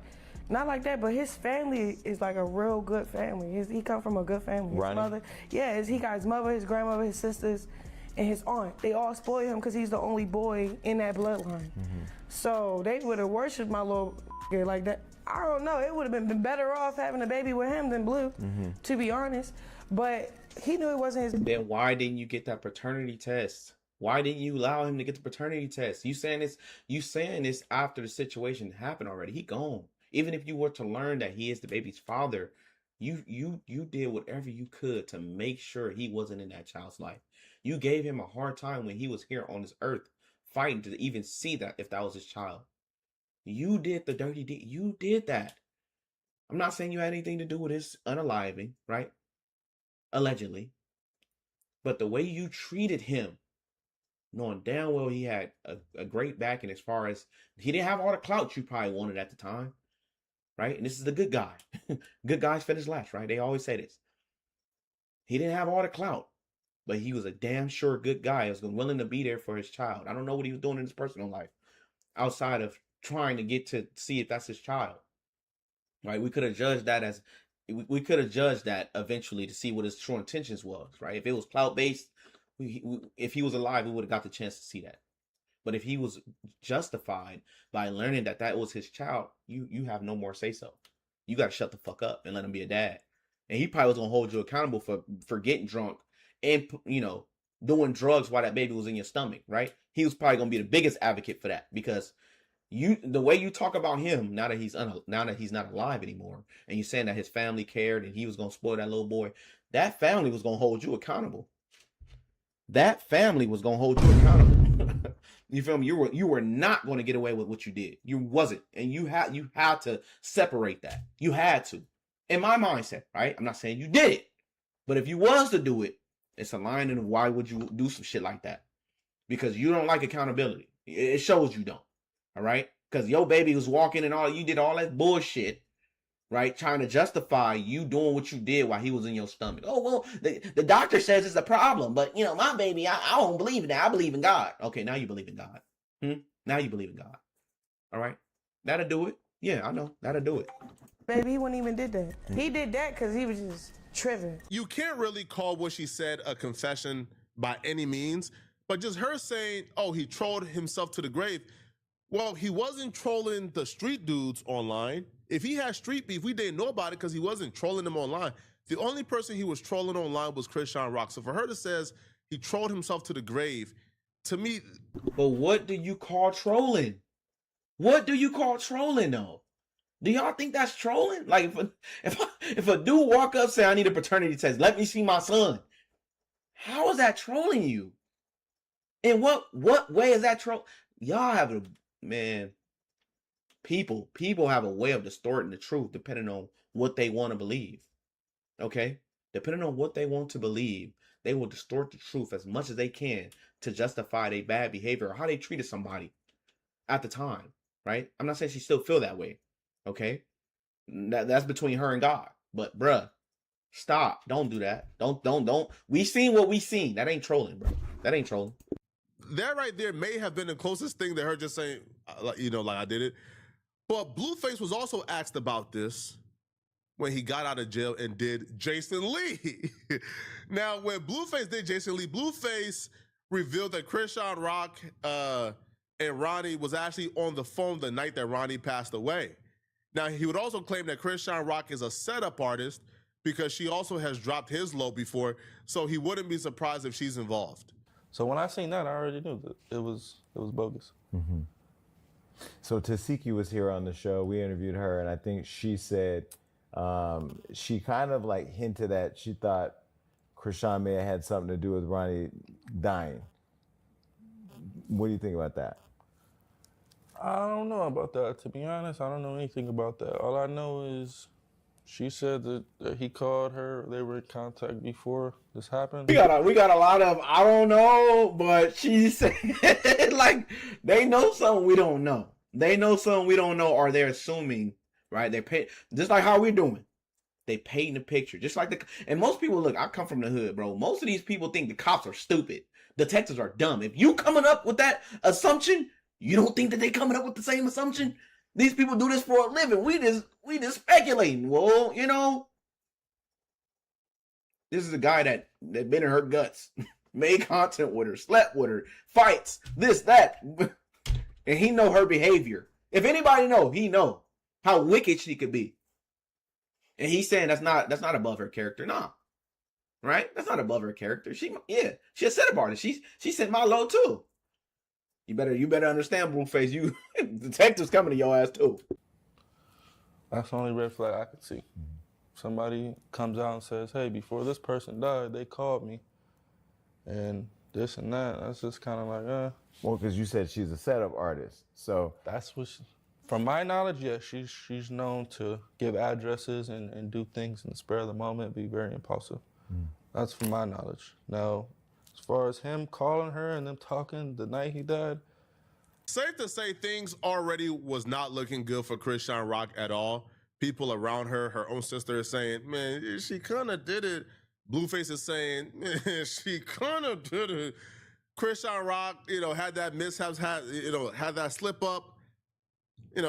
not like that, but his family is like a real good family. He come from a good family. His mother, he got his mother, his grandmother, his sisters, and his aunt. They all spoil him because he's the only boy in that bloodline. So they would have worshipped my little like that. I don't know. It would have been better off having a baby with him than Blue, to be honest. But he knew it wasn't his.
Then why didn't you get that paternity test? Why didn't you allow him to get the paternity test? You saying this after the situation happened already. He gone. Even if you were to learn that he is the baby's father, you did whatever you could to make sure he wasn't in that child's life. You gave him a hard time when he was here on this earth, fighting to even see that if that was his child. You did the dirty deed. You did that. I'm not saying you had anything to do with his unaliving, right? Allegedly. But the way you treated him knowing damn well he had a great backing as far as he didn't have all the clout you probably wanted at the time, right? And this is the good guy. Good guys finish last, right? They always say this. He didn't have all the clout, but he was a damn sure good guy. He was willing to be there for his child. I don't know what he was doing in his personal life outside of trying to get to see if that's his child, right? We could have judged that as we could have judged that eventually to see what his true intentions was, right? If it was clout based, if he was alive, we would have got the chance to see that. But if he was justified by learning that that was his child, you have no more say so. You got to shut the fuck up and let him be a dad. And he probably was gonna hold you accountable for getting drunk and doing drugs while that baby was in your stomach, right? He was probably gonna be the biggest advocate for that because the way you talk about him now that he's not alive anymore, and you're saying that his family cared and he was gonna spoil that little boy, that family was gonna hold you accountable. That family was gonna hold you accountable. You feel me? You were not going to get away with what you did. You wasn't, and you had to separate that. You had to, in my mindset, right? I'm not saying you did it, but if you was to do it, it's a line in why would you do some shit like that? Because you don't like accountability. It shows you don't. All right, because your baby was walking and you did all that bullshit, right? Trying to justify you doing what you did while he was in your stomach. Oh, well, the doctor says it's a problem, but my baby, I don't believe in that. I believe in God. Okay, now you believe in God. Now you believe in God. All right, that'll do it. Yeah, I know, that'll do it.
Baby, he wouldn't even did that. He did that because he was just tripping.
You can't really call what she said a confession by any means, but just her saying, oh, he trolled himself to the grave. Well, he wasn't trolling the street dudes online. If he had street beef, we didn't know about it because he wasn't trolling them online. The only person he was trolling online was Chrisean Rock. So for her to say he trolled himself to the grave, to me...
But what do you call trolling? What do you call trolling, though? Do y'all think that's trolling? Like, if a dude walk up say, I need a paternity test, let me see my son. How is that trolling you? In what way is that troll? Y'all have a... Man, people have a way of distorting the truth depending on what they want to believe. Okay? Depending on what they want to believe, they will distort the truth as much as they can to justify their bad behavior or how they treated somebody at the time, right? I'm not saying she still feel that way. Okay? That's between her and God. But bruh, stop. Don't do that. Don't. We seen what we seen. That ain't trolling, bro. That ain't trolling.
That right there may have been the closest thing to her just saying, like I did it. But Blueface was also asked about this when he got out of jail and did Jason Lee. Now, when Blueface did Jason Lee, Blueface revealed that Chrisean Rock and Ronnie was actually on the phone the night that Ronnie passed away. Now, he would also claim that Chrisean Rock is a setup artist because she also has dropped his low before, so he wouldn't be surprised if she's involved.
So when I seen that, I already knew that it was bogus.
Mm-hmm. So Tasiki was here on the show. We interviewed her, and I think she said she kind of like hinted that she thought Chrisean may have had something to do with Ronnie dying. What do you think about that?
I don't know about that. To be honest, I don't know anything about that. All I know is she said that he called her. They were in contact before this happened.
We got a lot of I don't know, but she said like they know something we don't know. They know something we don't know, or they're assuming, right? They pay just like how we're doing. They paint the picture, just like and most people look. I come from the hood, bro. Most of these people think the cops are stupid. Detectives are dumb. If you coming up with that assumption, you don't think that they coming up with the same assumption. These people do this for a living. We just speculating. Well, this is a guy that been in her guts, made content with her, slept with her, fights, this, that, and he know her behavior. If anybody know, he know how wicked she could be. And he's saying that's not above her character, nah. Right? That's not above her character. She a setup artist. She sent my low too. You better understand, Blueface. You detectives coming to your ass too.
That's the only red flag I could see. Somebody comes out and says, hey, before this person died, they called me. And this and that. That's just kind of like,
Well, because you said she's a setup artist. So
that's what from my knowledge, yes, she's known to give addresses and do things in the spur of the moment, be very impulsive. That's from my knowledge. Now, As far as him calling her and them talking the night he died,
Safe to say things already was not looking good for Chrisean Rock at all. People around her, her own sister is saying, man, she kind of did it. Blueface is saying, man, she kind of did it. Chrisean Rock, had that mishaps, had that slip up.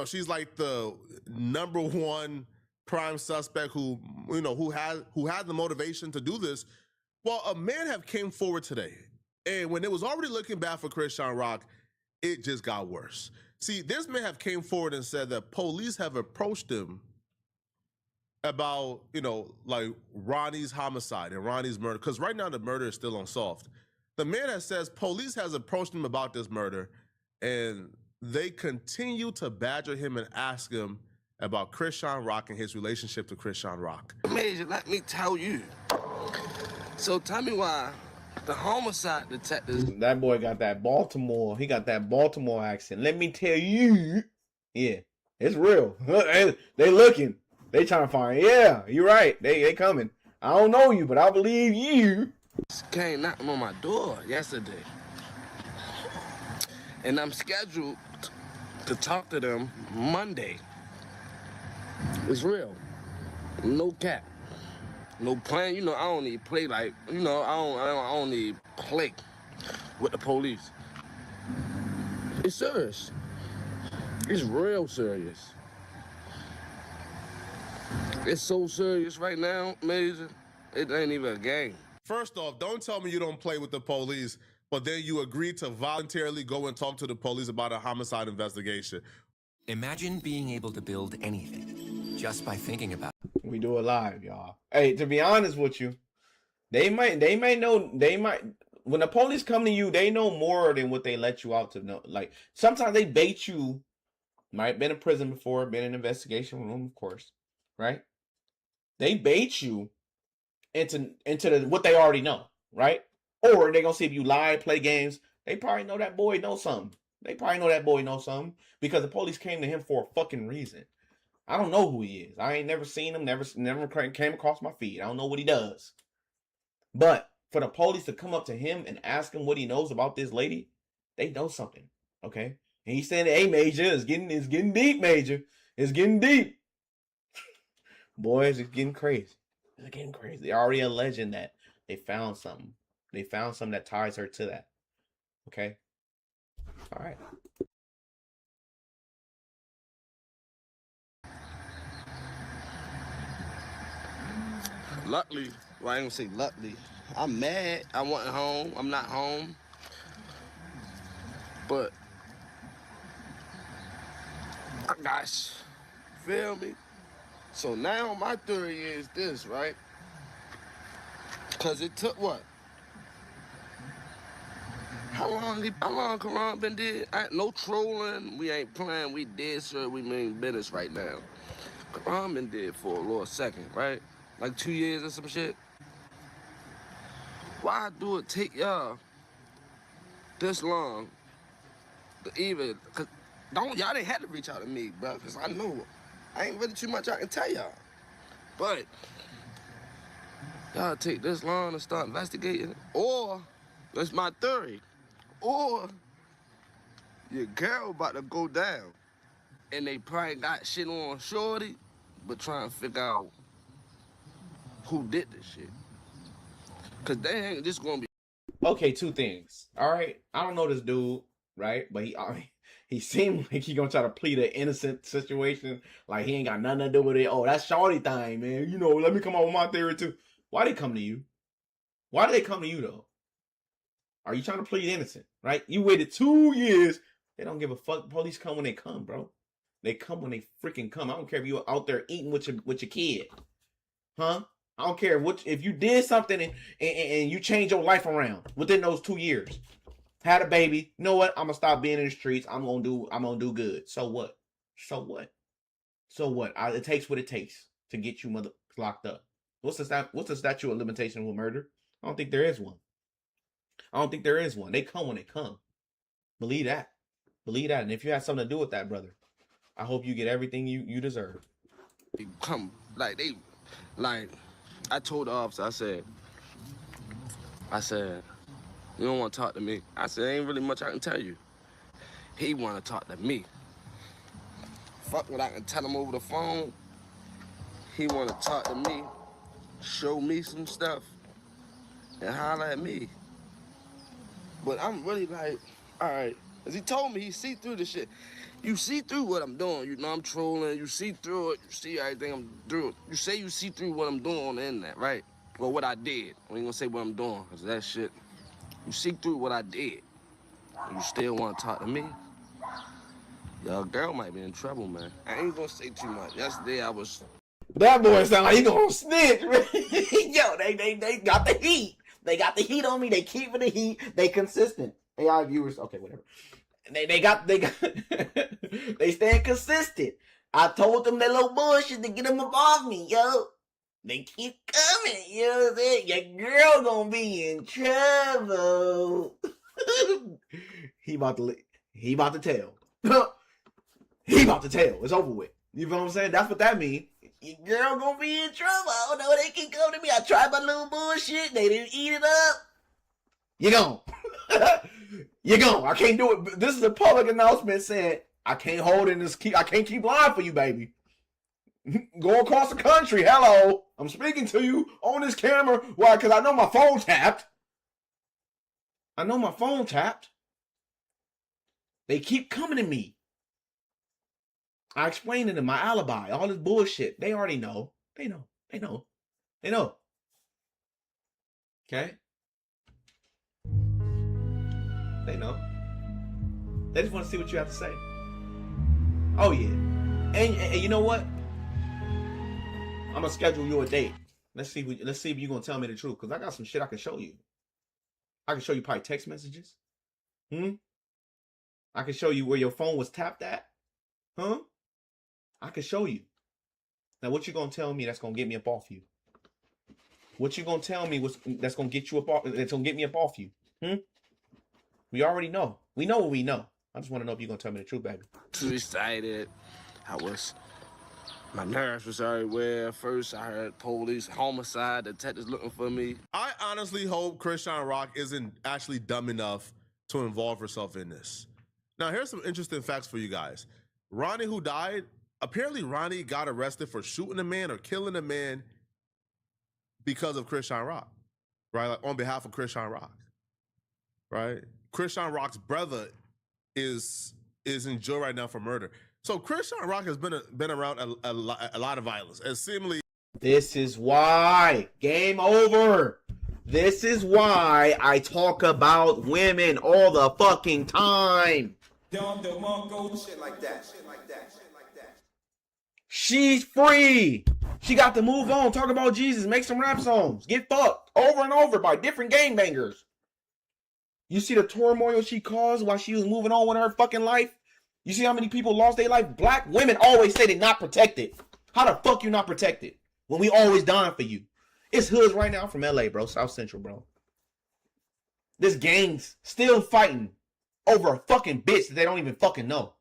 She's like the number one prime suspect who had the motivation to do this. Well, a man have came forward today, and when it was already looking bad for Chrisean Rock, it just got worse. See, this man have came forward and said that police have approached him about, like Ronnie's homicide and Ronnie's murder, because right now the murder is still unsolved. The man that says police has approached him about this murder, and they continue to badger him and ask him about Chrisean Rock and his relationship to Chrisean Rock.
Major, let me tell you. So tell me why the homicide detectives...
That boy got that Baltimore. He got that Baltimore accent. Let me tell you. Yeah, it's real. They looking. They trying to find. Yeah, you're right. They coming. I don't know you, but I believe you.
Came knocking on my door yesterday. And I'm scheduled to talk to them Monday. It's real. No cap. No plan. I don't need play like, I don't need play with the police. It's serious. It's real serious. It's so serious right now, Major. It ain't even a game.
First off, don't tell me you don't play with the police, but then you agreed to voluntarily go and talk to the police about a homicide investigation.
Imagine being able to build anything just by thinking about it.
We do it live, y'all. Hey, to be honest with you, they might when the police come to you, they know more than what they let you out to know. Like, sometimes they bait you. Might have been in prison before, been in an investigation room, of course, right? They bait you into what they already know, right? Or they gonna see if you lie, play games. They probably know that boy knows something. Because the police came to him for a fucking reason. I don't know who he is. I ain't never seen him, never came across my feed. I don't know what he does. But for the police to come up to him and ask him what he knows about this lady, they know something, okay? And he said, "Hey, Major, it's getting deep, Major. It's getting deep." Boys, it's getting crazy. It's getting crazy. They're already alleging that they found something. They found something that ties her to that. Okay? All right.
Luckily, well, I ain't gonna say luckily. I'm mad. I wasn't home. I'm not home. But, gosh, feel me? So now my theory is this, right? Because it took what? How long Karan been dead? No trolling. We ain't playing. We dead, sir. We mean business right now. Karan been dead for a little second, right? Like 2 years or some shit. Why do it take y'all this long to even? Cause y'all didn't have to reach out to me, bro. Cause I know I ain't really too much I can tell y'all. But y'all take this long to start investigating, or that's my theory, or your girl about to go down, and they probably got shit on shorty, but trying to figure out who did this shit. Cause they ain't just gonna be.
Okay, two things. All right, I don't know this dude, right? But he seemed like he gonna try to plead an innocent situation, like he ain't got nothing to do with it. Oh, that's shorty thing, man. Let me come up with my theory too. Why they come to you? Why do they come to you though? Are you trying to plead innocent, right? You waited 2 years. They don't give a fuck. Police come when they come, bro. They come when they freaking come. I don't care if you're out there eating with your kid, huh? I don't care if you did something and you changed your life around within those 2 years. Had a baby. You know what? I'm gonna stop being in the streets. I'm gonna do good. So what? It takes what it takes to get you mother locked up. What's the statute of limitation with murder? I don't think there is one. They come when they come. Believe that. And if you have something to do with that, brother, I hope you get everything you deserve.
Come I told the officer, I said, You don't want to talk to me. I said, ain't really much I can tell you. He want to talk to me. Fuck what I can tell him over the phone. He want to talk to me, show me some stuff, and holler at me. But I'm really like, all right. Because he told me he see through the shit. You see through what I'm doing. You know I'm trolling. You see through it. You see everything I'm doing. You say you see through what I'm doing on the internet, right? Well, what I did. I ain't gonna say what I'm doing, because that shit, you see through what I did. And you still want to talk to me? Your girl might be in trouble, man. I ain't gonna say too much. Yesterday I was...
That boy sound like he gonna snitch, man. Yo, they got the heat. They got the heat on me. They keeping the heat. They consistent. AI viewers, okay, whatever. They got they staying consistent. I told them that little bullshit to get them above me, yo. They keep coming, you know what I'm saying? Your girl gonna be in trouble. he about to tell. He about to tell. It's over with. You know what I'm saying? That's what that means. Your girl gonna be in trouble. Oh no, they can come to me. I tried my little bullshit. They didn't eat it up. You gone. You gone. I can't do it. This is a public announcement saying I can't hold in this key. I can't keep lying for you, baby. Go across the country. Hello. I'm speaking to you on this camera. Why? Because I know my phone tapped. I know my phone tapped. They keep coming to me. I explained to them my alibi, all this bullshit. They already know. They know. They know. They know. Okay? They know. They just want to see what you have to say. Oh, yeah. And you know what? I'm going to schedule you a date. Let's see if you're going to tell me the truth. Because I got some shit I can show you. I can show you probably text messages. I can show you where your phone was tapped at. I can show you. Now, what you gonna tell me that's gonna get me up off you? What you gonna tell me that's gonna get you up off? That's gonna get me up off you? We already know. We know what we know. I just want to know if you're gonna tell me the truth, baby.
Too excited. My nerves was everywhere. First, I heard police, homicide, detectives looking for me.
I honestly hope Chrisean Rock isn't actually dumb enough to involve herself in this. Now, here's some interesting facts for you guys. Ronnie, who died, apparently Ronnie got arrested for shooting a man or killing a man because of Chrisean Rock, right? Like on behalf of Chrisean Rock, right? Chrisean Rock's brother is in jail right now for murder. So Chrisean Rock has been around a lot of violence, and seemingly.
This is why. Game over. This is why I talk about women all the fucking time.
Shit like that.
She's free. She got to move on, talk about Jesus, make some rap songs, get fucked over and over by different gangbangers. You see the turmoil she caused while she was moving on with her fucking life? You see how many people lost their life? Black women always say they're not protected. How the fuck you not protected when we always dying for you? It's hoods right now from LA, bro. South Central, bro. This gang's still fighting over a fucking bitch that they don't even fucking know.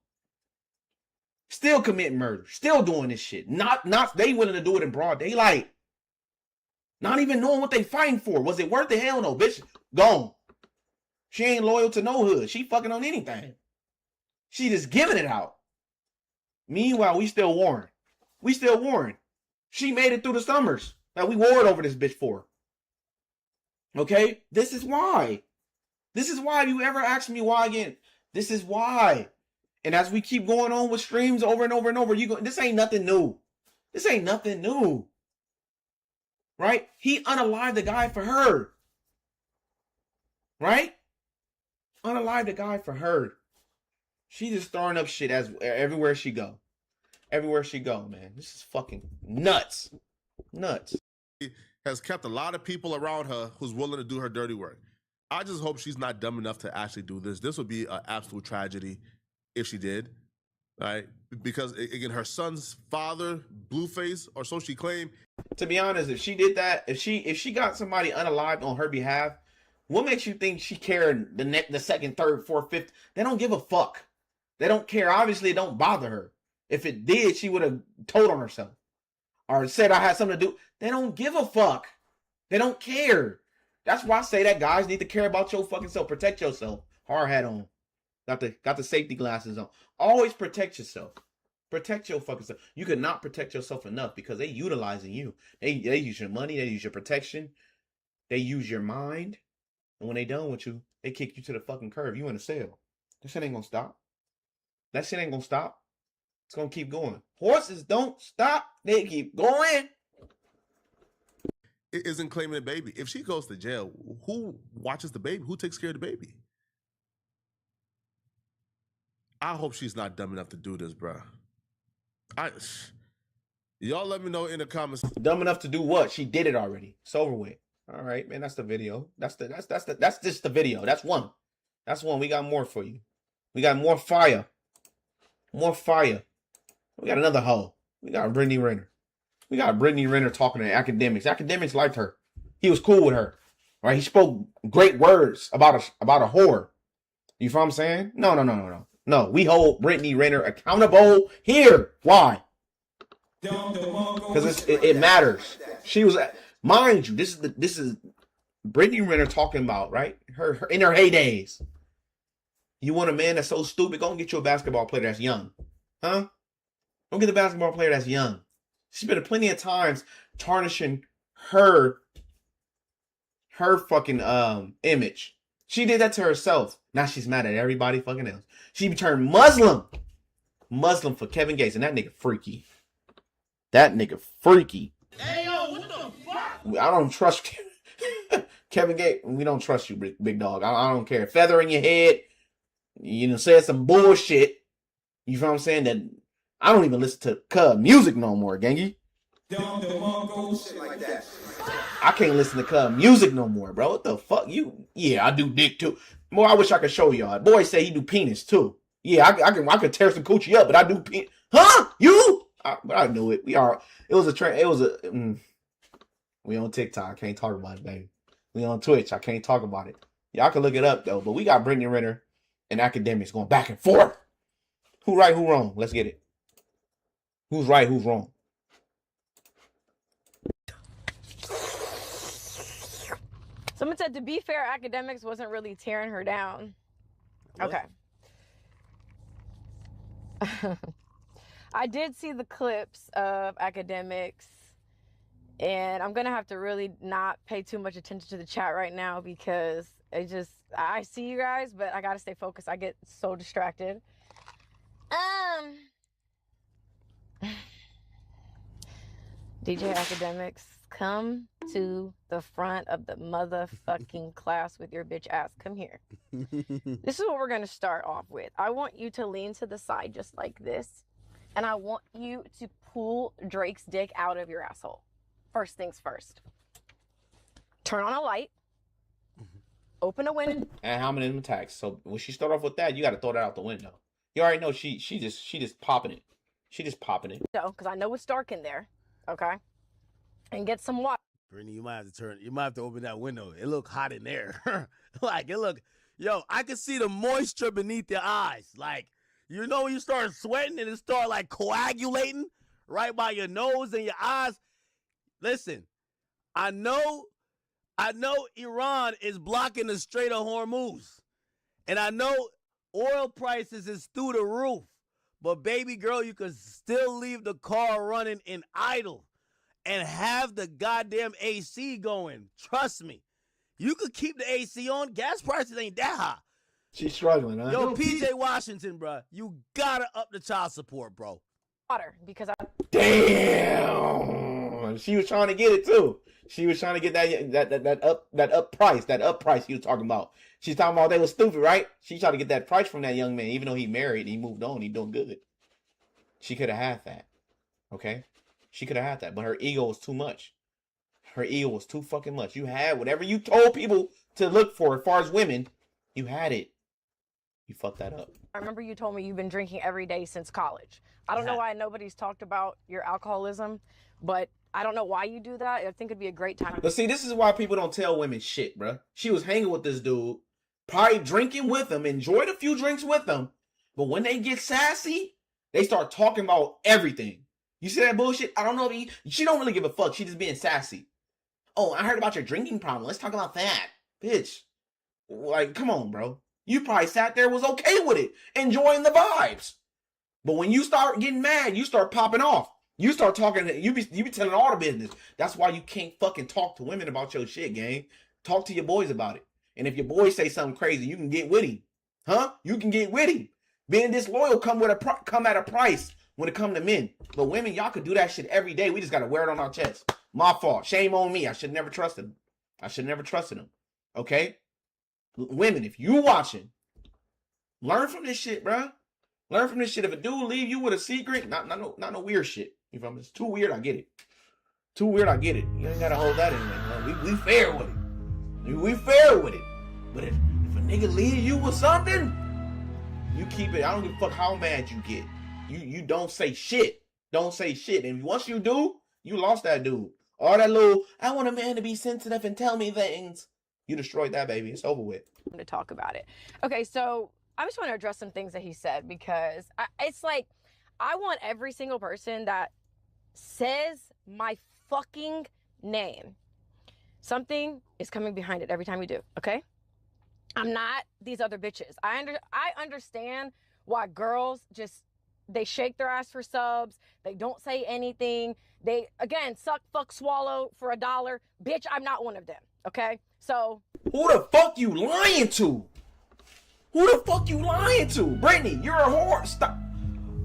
Still committing murder. Still doing this shit. Not they willing to do it in broad daylight. Not even knowing what they fighting for. Was it worth it? Hell no, bitch. Gone. She ain't loyal to no hood. She fucking on anything. She just giving it out. Meanwhile, we still warring. We still warring. She made it through the summers that we warred over this bitch for. Okay? This is why. This is why. If you ever ask me why again, this is why. And as we keep going on with streams over and over and over, this ain't nothing new. This ain't nothing new. Right? He unalived the guy for her. Right? Unalived the guy for her. She just throwing up shit everywhere she go. Everywhere she go, man. This is fucking nuts. Nuts.
Has kept a lot of people around her who's willing to do her dirty work. I just hope she's not dumb enough to actually do this. This would be an absolute tragedy if she did, right? Because, again, her son's father, Blueface, or so she claimed.
To be honest, if she did that, if she got somebody unalived on her behalf, what makes you think she cared the second, third, fourth, fifth? They don't give a fuck. They don't care. Obviously, it don't bother her. If it did, she would have told on herself or said I had something to do. They don't give a fuck. They don't care. That's why I say that guys need to care about your fucking self. Protect yourself. Hard hat on. Got the safety glasses on. Always protect yourself. Protect your fucking self. You cannot protect yourself enough because they utilizing you. They use your money. They use your protection. They use your mind. And when they done with you, they kick you to the fucking curb. You in a cell. That shit ain't gonna stop. That shit ain't gonna stop. It's gonna keep going. Horses don't stop. They keep going.
It isn't claiming the baby. If she goes to jail, who watches the baby? Who takes care of the baby? I hope she's not dumb enough to do this, bro. Y'all let me know in the comments.
Dumb enough to do what? She did it already. It's over with. All right, man. That's the video. That's just the video. That's one. That's one. We got more for you. We got more fire. More fire. We got another hoe. We got Brittany Renner. We got Brittany Renner talking to Akedemiks. Akedemiks liked her. He was cool with her. Right? He spoke great words about a whore. You feel what I'm saying? No. No, we hold Brittany Renner accountable here. Why? Because it matters. She was, mind you, this is Brittany Renner talking about, right? Her in her heydays. You want a man that's so stupid? Go and get you a basketball player that's young, huh? Go get a basketball player that's young. She's been plenty of times tarnishing her fucking image. She did that to herself. Now she's mad at everybody fucking else. She turned Muslim for Kevin Gates, and that nigga freaky. That nigga freaky.
Hey, yo, what the fuck?
I don't trust Kevin Gates. We don't trust you, big dog. I don't care. Feather in your head. You know, said some bullshit. You feel what I'm saying? That I don't even listen to Cub music no more, gangy.
Like that.
I can't listen to Cub music no more, bro. What the fuck? Yeah, I do dick too. More, I wish I could show y'all. Boy say he do penis too. Yeah, I can tear some coochie up, but I do penis. Huh? You? I knew it. We on TikTok. I can't talk about it, baby. We on Twitch. I can't talk about it. Y'all can look it up though. But we got Brittany Renner and Akedemiks going back and forth. Who right? Who wrong? Let's get it. Who's right? Who's wrong?
Someone said, to be fair, Akedemiks wasn't really tearing her down.
What?
Okay. I did see the clips of Akedemiks, and I'm gonna have to really not pay too much attention to the chat right now because I see you guys, but I gotta stay focused. I get so distracted. DJ Akedemiks, come to the front of the motherfucking class with your bitch ass. Come here. This is what we're gonna start off with. I want you to lean to the side just like this, and I want you to pull Drake's dick out of your asshole. First things first. Turn on a light. Open a window.
And how many attacks? So when she start off with that, you got to throw that out the window. You already know she just popping it. She just popping it.
Because I know it's dark in there. Okay. And get some water.
Brittany, you might have to open that window. It look hot in there. Yo, I can see the moisture beneath your eyes. Like, you know when you start sweating and it start like coagulating right by your nose and your eyes? Listen, I know Iran is blocking the Strait of Hormuz. And I know oil prices is through the roof. But baby girl, you can still leave the car running in idle and have the goddamn AC going. Trust me. You could keep the AC on. Gas prices ain't that high.
She's struggling, huh?
Yo, PJ Washington, bro, you gotta up the child support, bro.
Water, because
Damn. She was trying to get it too. She was trying to get that up price he was talking about. She's talking about they was stupid, right? She tried to get that price from that young man, even though he married, he moved on, he doing good. She could have had that. Okay? She could have had that, but her ego was too much. Her ego was too fucking much. You had whatever you told people to look for as far as women, you had it. You fucked that up.
I remember you told me you've been drinking every day since college. I don't know why nobody's talked about your alcoholism, but I don't know why you do that. I think it'd be a great time.
But see, this is why people don't tell women shit, bruh. She was hanging with this dude, probably drinking with him, enjoyed a few drinks with him, but when they get sassy, they start talking about everything. You see that bullshit? I don't know. She don't really give a fuck. She just being sassy. Oh, I heard about your drinking problem. Let's talk about that. Bitch. Like, come on, bro. You probably sat there, was okay with it, enjoying the vibes. But when you start getting mad, you start popping off. You start talking, you be telling all the business. That's why you can't fucking talk to women about your shit, gang. Talk to your boys about it. And if your boys say something crazy, you can get with him. Huh? You can get with him. Being disloyal come at a price when it come to men. But women, y'all could do that shit every day. We just got to wear it on our chest. My fault. Shame on me. I should never trusted him. I should never trusted him. Okay? Women, if you watching, learn from this shit, bruh. Learn from this shit. If a dude leave you with a secret, not no weird shit. If it's too weird, I get it. Too weird, I get it. You ain't gotta hold that in there. We fair with it. We fair with it. But if a nigga leave you with something, you keep it. I don't give a fuck how mad you get. You don't say shit. Don't say shit. And once you do, you lost that dude. All that little, I want a man to be sensitive and tell me things. You destroyed that, baby. It's over with.
To talk about it. Okay, so I just want to address some things that he said, because it's like, I want every single person that says my fucking name, something is coming behind it every time you do, okay? I'm not these other bitches. I understand why girls just, they shake their ass for subs. They don't say anything. They, again, suck, fuck, swallow for $1. Bitch, I'm not one of them, okay? So.
Who the fuck you lying to? Who the fuck you lying to? Brittany, you're a whore. Stop.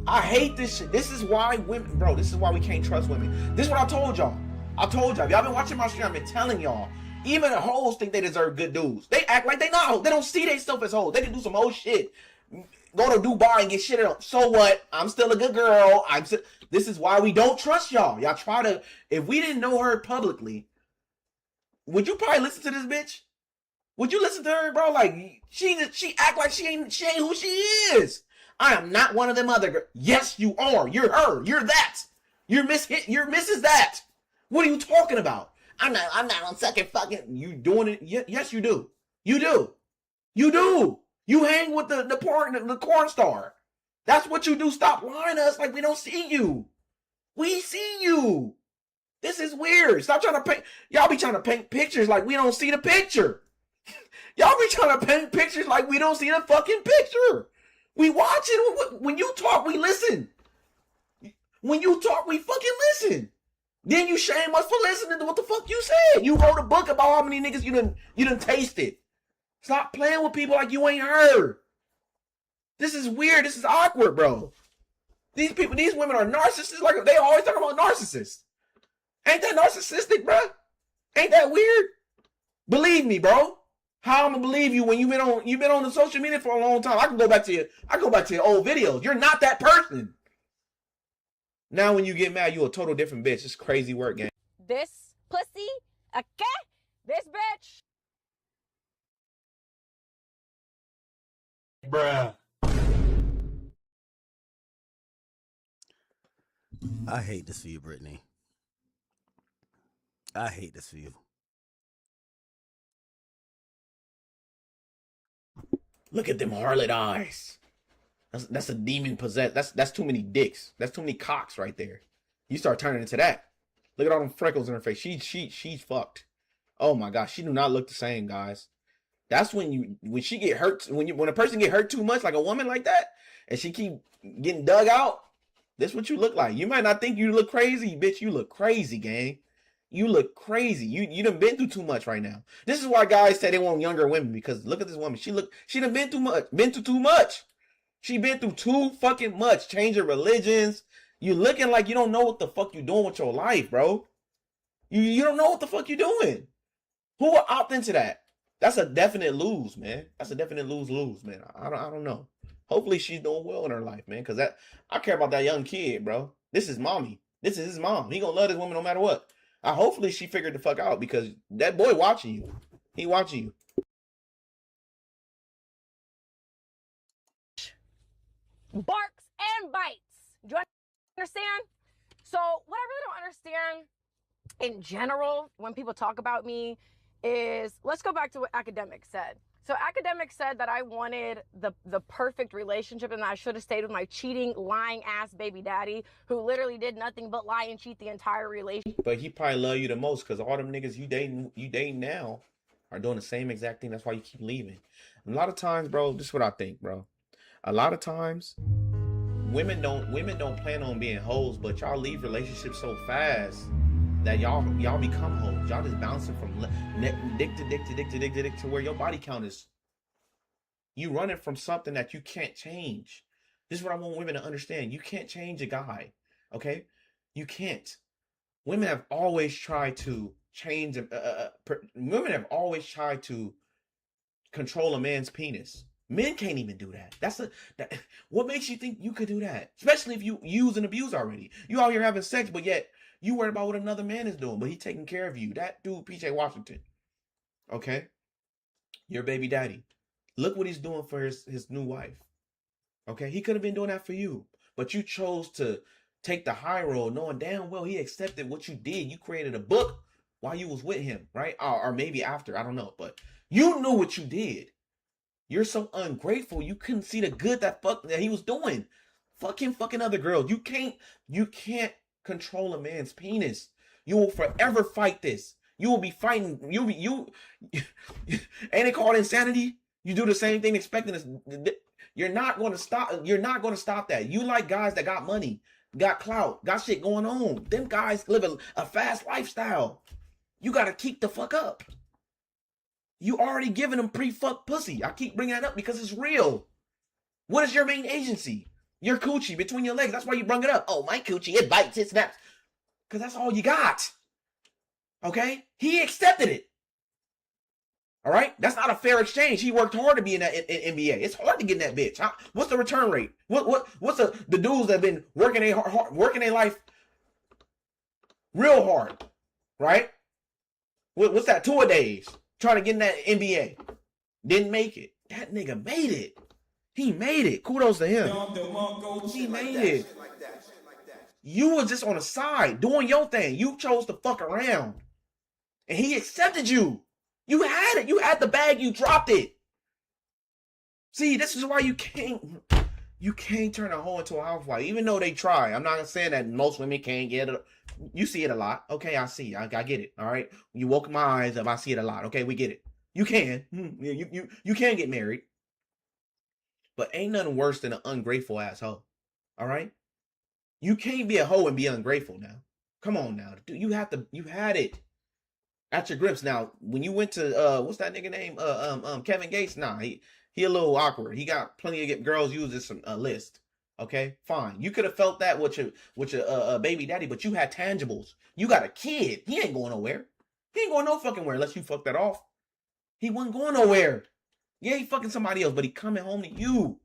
I hate this shit. This is why women, bro, this is why we can't trust women. This is what I told y'all. I told y'all. If y'all been watching my stream, I've been telling y'all. Even the hoes think they deserve good dudes. They act like they not. They don't see themselves as hoes. They can do some old shit. Go to Dubai and get shit on. So what? I'm still a good girl. This is why we don't trust y'all. Y'all try to, if we didn't know her publicly, would you probably listen to this bitch? Would you listen to her, bro? Like, she act like she ain't who she is. I am not one of them other girls. Yes, you are. You're her. You're that. You're Mrs. That. What are you talking about? I'm not on second fucking. You doing it? Yes, you do. You do. You do. You hang with the porn star. That's what you do. Stop lying to us like we don't see you. We see you. This is weird. Stop trying to paint. Y'all be trying to paint pictures like we don't see the picture. Y'all be trying to paint pictures like we don't see the fucking picture. We watch it. When you talk, we listen. When you talk, we fucking listen. Then you shame us for listening to what the fuck you said. You wrote a book about how many niggas you done tasted. Stop playing with people like you ain't heard. This is weird. This is awkward, bro. These women are narcissists. Like they always talk about narcissists. Ain't that narcissistic, bro? Ain't that weird? Believe me, bro. How I'm gonna believe you when you've been on the social media for a long time? I can go back to your old videos. You're not that person. Now when you get mad, you a total different bitch. It's crazy work, gang.
This pussy, okay? This bitch.
Bruh.
I hate this for you, Brittany. I hate this for you.
Look at them harlot eyes. That's a demon possessed. That's too many dicks. That's too many cocks right there. You start turning into that. Look at all them freckles in her face. She's fucked. Oh my gosh, she do not look the same, guys. That's when she get hurt. When a person get hurt too much, like a woman like that, and she keep getting dug out. That's what you look like. You might not think you look crazy, bitch. You look crazy, gang. You look crazy. You done been through too much right now. This is why guys say they want younger women, because look at this woman. She done been through too much. She been through too fucking much. Changing religions. You looking like you don't know what the fuck you doing with your life, bro. You don't know what the fuck you doing. Who will opt into that? That's a definite lose, man. That's a definite lose, man. I don't know. Hopefully she's doing well in her life, man. Cause I care about that young kid, bro. This is mommy. This is his mom. He gonna love this woman no matter what. Hopefully she figured the fuck out, because that boy watching you. He watching you.
Barks and bites. Do you understand? So what I really don't understand in general when people talk about me is, let's go back to what Akedemiks said. So Akedemiks said that I wanted the perfect relationship and that I should have stayed with my cheating, lying ass baby daddy who literally did nothing but lie and cheat the entire relationship.
But he probably love you the most because all them niggas you dating now are doing the same exact thing. That's why you keep leaving. A lot of times, bro, this is what I think, bro. A lot of times, women don't plan on being hoes, but y'all leave relationships so fast that y'all become hoes. Y'all just bouncing from dick to dick to where your body count is. You running from something that you can't change. This is what I want women to understand. You can't change a guy, okay? You can't. Women have always tried to change. Women have always tried to control a man's penis. Men can't even do that. What makes you think you could do that? Especially if you use and abuse already. You out here having sex, but yet you worried about what another man is doing, but he taking care of you. That dude, PJ Washington. Okay? Your baby daddy. Look what he's doing for his new wife. Okay? He could have been doing that for you, but you chose to take the high road knowing damn well he accepted what you did. You created a book while you was with him, right? Or maybe after, I don't know, but you knew what you did. You're so ungrateful. You couldn't see the good that he was doing. Fucking other girls. You can't control a man's penis. You will forever fight this. You will be fighting. Ain't it called insanity? You do the same thing expecting this. You're not going to stop. You're not going to stop that. You like guys that got money, got clout, got shit going on. Them guys live a fast lifestyle. You got to keep the fuck up. You already giving them pre-fuck pussy. I keep bringing that up because it's real. What is your main agency? Your coochie between your legs. That's why you brung it up. Oh, my coochie, it bites, it snaps. Because that's all you got. Okay? He accepted it. All right? That's not a fair exchange. He worked hard to be in that NBA. It's hard to get in that bitch. What's the return rate? What's the dudes that have been working their life real hard, right? What's that? 2 days trying to get in that NBA. Didn't make it. That nigga made it. He made it. Kudos to him. He made it. You were just on the side doing your thing. You chose to fuck around. And he accepted you. You had it. You had the bag. You dropped it. See, this is why you can't turn a hoe into a housewife, even though they try. I'm not saying that most women can't get it. You see it a lot. Okay, I see. I get it. All right. You woke my eyes up. I see it a lot. Okay, we get it. You can. You can get married. But ain't nothing worse than an ungrateful ass hoe. All right? You can't be a hoe and be ungrateful now. Come on now. Dude, you had it at your grips. Now, when you went to what's that nigga name? Kevin Gates, nah, he a little awkward. He got plenty of girls use this list. Okay, fine. You could have felt that with your baby daddy, but you had tangibles. You got a kid. He ain't going nowhere. He ain't going no fucking where unless you fuck that off. He wasn't going nowhere. Yeah, he fucking somebody else, but he coming home to you.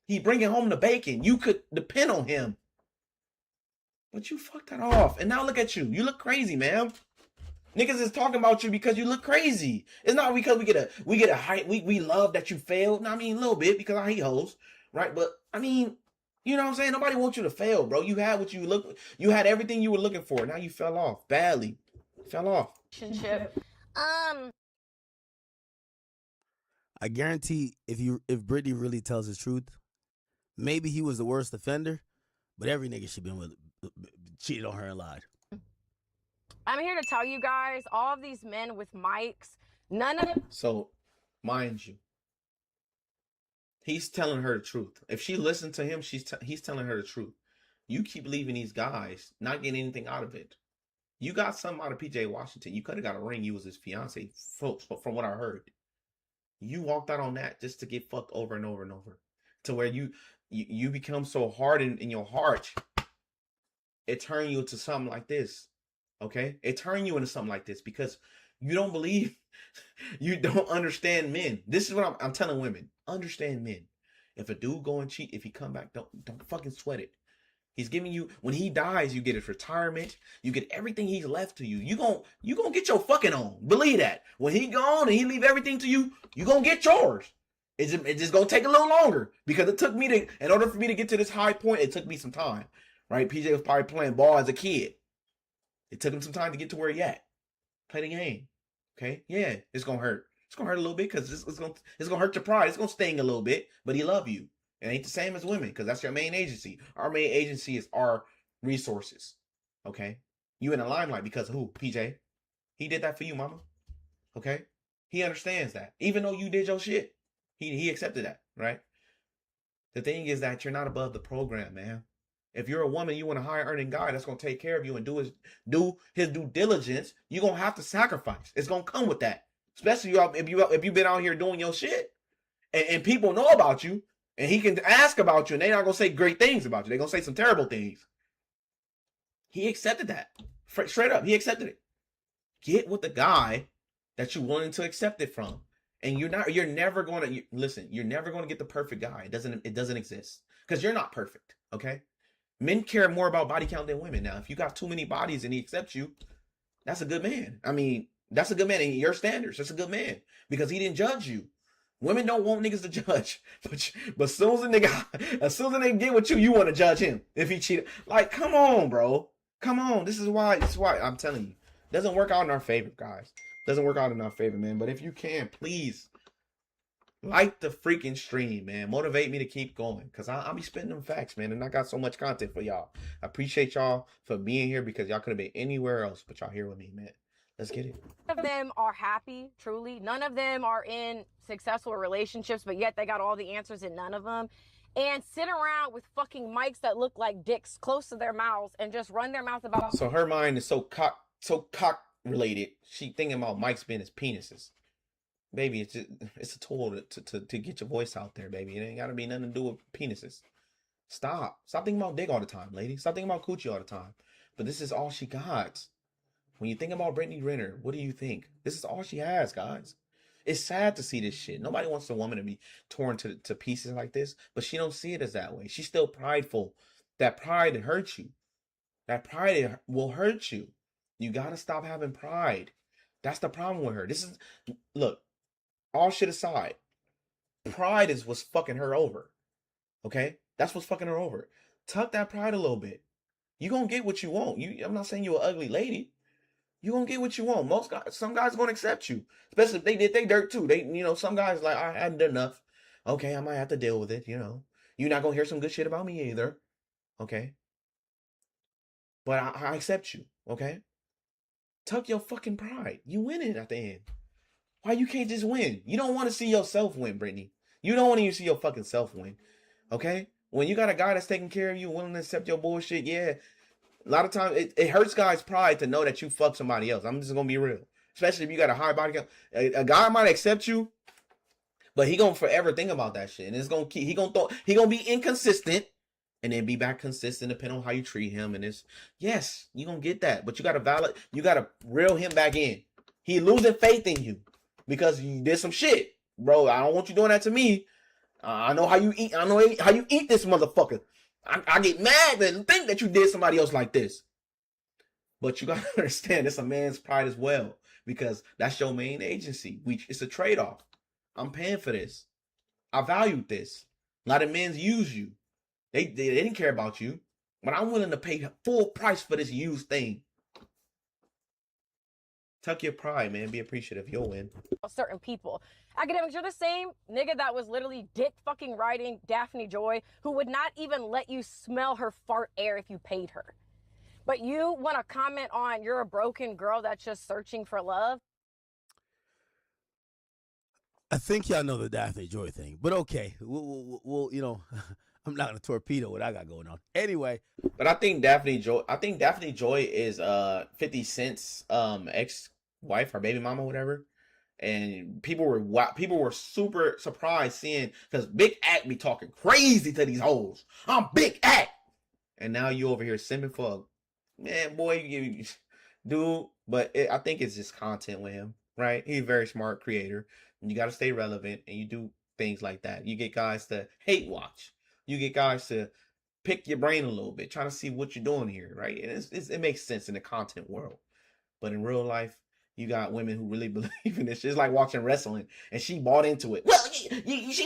He bringing home the bacon. You could depend on him. But you fucked that off. And now look at you. You look crazy, man. Niggas is talking about you because you look crazy. It's not because we get a height. We love that you failed. No, I mean, a little bit because I hate hoes. Right? But I mean, you know what I'm saying? Nobody wants you to fail, bro. You had you had everything you were looking for. Now you fell off badly. Fell off.
Relationship.
I guarantee if Brittany really tells the truth, maybe he was the worst offender, but every nigga she been with cheated on her and lied.
I'm here to tell you guys, all of these men with mics, none of them.
So, mind you, he's telling her the truth. If she listened to him, he's telling her the truth. You keep leaving these guys, not getting anything out of it. You got something out of PJ Washington. You could have got a ring. You was his fiance, from what I heard. You walked out on that just to get fucked over and over and over, to where you become so hardened in your heart. It turned you into something like this. Okay, it turned you into something like this because you don't believe, you don't understand men. This is what I'm telling women. Understand men. If a dude go and cheat, if he come back, don't fucking sweat it. He's giving you, when he dies, you get his retirement. You get everything he's left to you. You gonna get your fucking on. Believe that. When he gone and he leave everything to you, you gonna get yours. It's just gonna take a little longer because it took me in order for me to get to this high point, it took me some time. Right? PJ was probably playing ball as a kid. It took him some time to get to where he at. Play the game. Okay? Yeah, it's gonna hurt. It's gonna hurt a little bit because it's gonna hurt your pride. It's gonna sting a little bit, but he love you. It ain't the same as women because that's your main agency. Our main agency is our resources. Okay, you in the limelight because of who? PJ. He did that for you, mama. Okay, he understands that. Even though you did your shit, he accepted that, right? The thing is that you're not above the program, man. If you're a woman, you want a higher earning guy that's gonna take care of you and do his due diligence, you're gonna have to sacrifice. It's gonna come with that. Especially if you've been out here doing your shit and people know about you and he can ask about you and they're not gonna say great things about you. They're gonna say some terrible things. He accepted that. Straight up, he accepted it. Get with the guy that you're willing to accept it from. And you're never gonna listen, you're never gonna get the perfect guy. It doesn't exist. Because you're not perfect, okay? Men care more about body count than women. Now, if you got too many bodies and he accepts you, that's a good man. I mean, that's a good man in your standards. That's a good man because he didn't judge you. Women don't want niggas to judge, but as soon as a they get with you, you want to judge him if he cheated. Like, come on, bro, come on. This is why I'm telling you, it doesn't work out in our favor, guys. It doesn't work out in our favor, man. But if you can, please like the freaking stream, man. Motivate me to keep going because I'll be spitting them facts, man. And I got so much content for y'all. I appreciate y'all for being here because y'all could have been anywhere else, but y'all here with me, man. Let's get it.
None of them are happy, truly. None of them are in successful relationships, but yet they got all the answers in none of them. And sit around with fucking mics that look like dicks close to their mouths and just run their mouth about.
So her mind is so cock related. She thinking about mics being his penises. Baby, it's a tool to get your voice out there, baby. It ain't got to be nothing to do with penises. Stop thinking about dick all the time, lady. Stop thinking about coochie all the time. But this is all she got. When you think about Brittany Renner, what do you think? This is all she has, guys. It's sad to see this shit. Nobody wants a woman to be torn to pieces like this, but she don't see it as that way. She's still prideful. That pride hurts you. That pride will hurt you. You got to stop having pride. That's the problem with her. Look, all shit aside, pride is what's fucking her over. Okay? That's what's fucking her over. Tuck that pride a little bit. You gonna get what you want. I'm not saying you're an ugly lady. You gonna get what you want. Some guys gonna accept you, especially if they did they dirt too. Some guys like, I hadn't done enough. Okay, I might have to deal with it. You're not gonna hear some good shit about me either. Okay, but I accept you. Okay, tuck your fucking pride. You winning at the end. Why you can't just win? You don't want to see yourself win, Brittany. You don't want to see your fucking self win. Okay, when you got a guy that's taking care of you, willing to accept your bullshit, yeah. A lot of times, it hurts guys' pride to know that you fuck somebody else. I'm just gonna be real, especially if you got a high body count. A guy might accept you, but he gonna forever think about that shit, and it's gonna keep. He gonna be inconsistent, and then be back consistent depending on how you treat him. And yes, you gonna get that, but you gotta reel him back in. He losing faith in you because you did some shit, bro. I don't want you doing that to me. I know how you eat. I know how you eat this motherfucker. I get mad and think that you did somebody else like this. But you gotta understand, it's a man's pride as well. Because that's your main agency. It's a trade-off. I'm paying for this. I valued this. A lot of men use you. They didn't care about you. But I'm willing to pay full price for this used thing. Tuck your pride, man. Be appreciative. You'll win.
Certain people. Akedemiks, you're the same nigga that was literally dick fucking riding Daphne Joy, who would not even let you smell her fart air if you paid her. But you want to comment on you're a broken girl that's just searching for love?
I think y'all know the Daphne Joy thing, but okay. We'll I'm not gonna torpedo what I got going on. Anyway,
but I think Daphne Joy is 50 Cent's ex-wife, her baby mama, whatever. And people were super surprised seeing, because Big Act be talking crazy to these hoes. I'm Big Act, and now you over here simping for man, boy, dude. But I think it's just content with him, right? He's a very smart creator, and you got to stay relevant, and you do things like that. You get guys to hate watch. You get guys to pick your brain a little bit, trying to see what you're doing here, right? And it makes sense in the content world, but in real life, you got women who really believe in this. It's like watching wrestling, and she bought into it. Well, she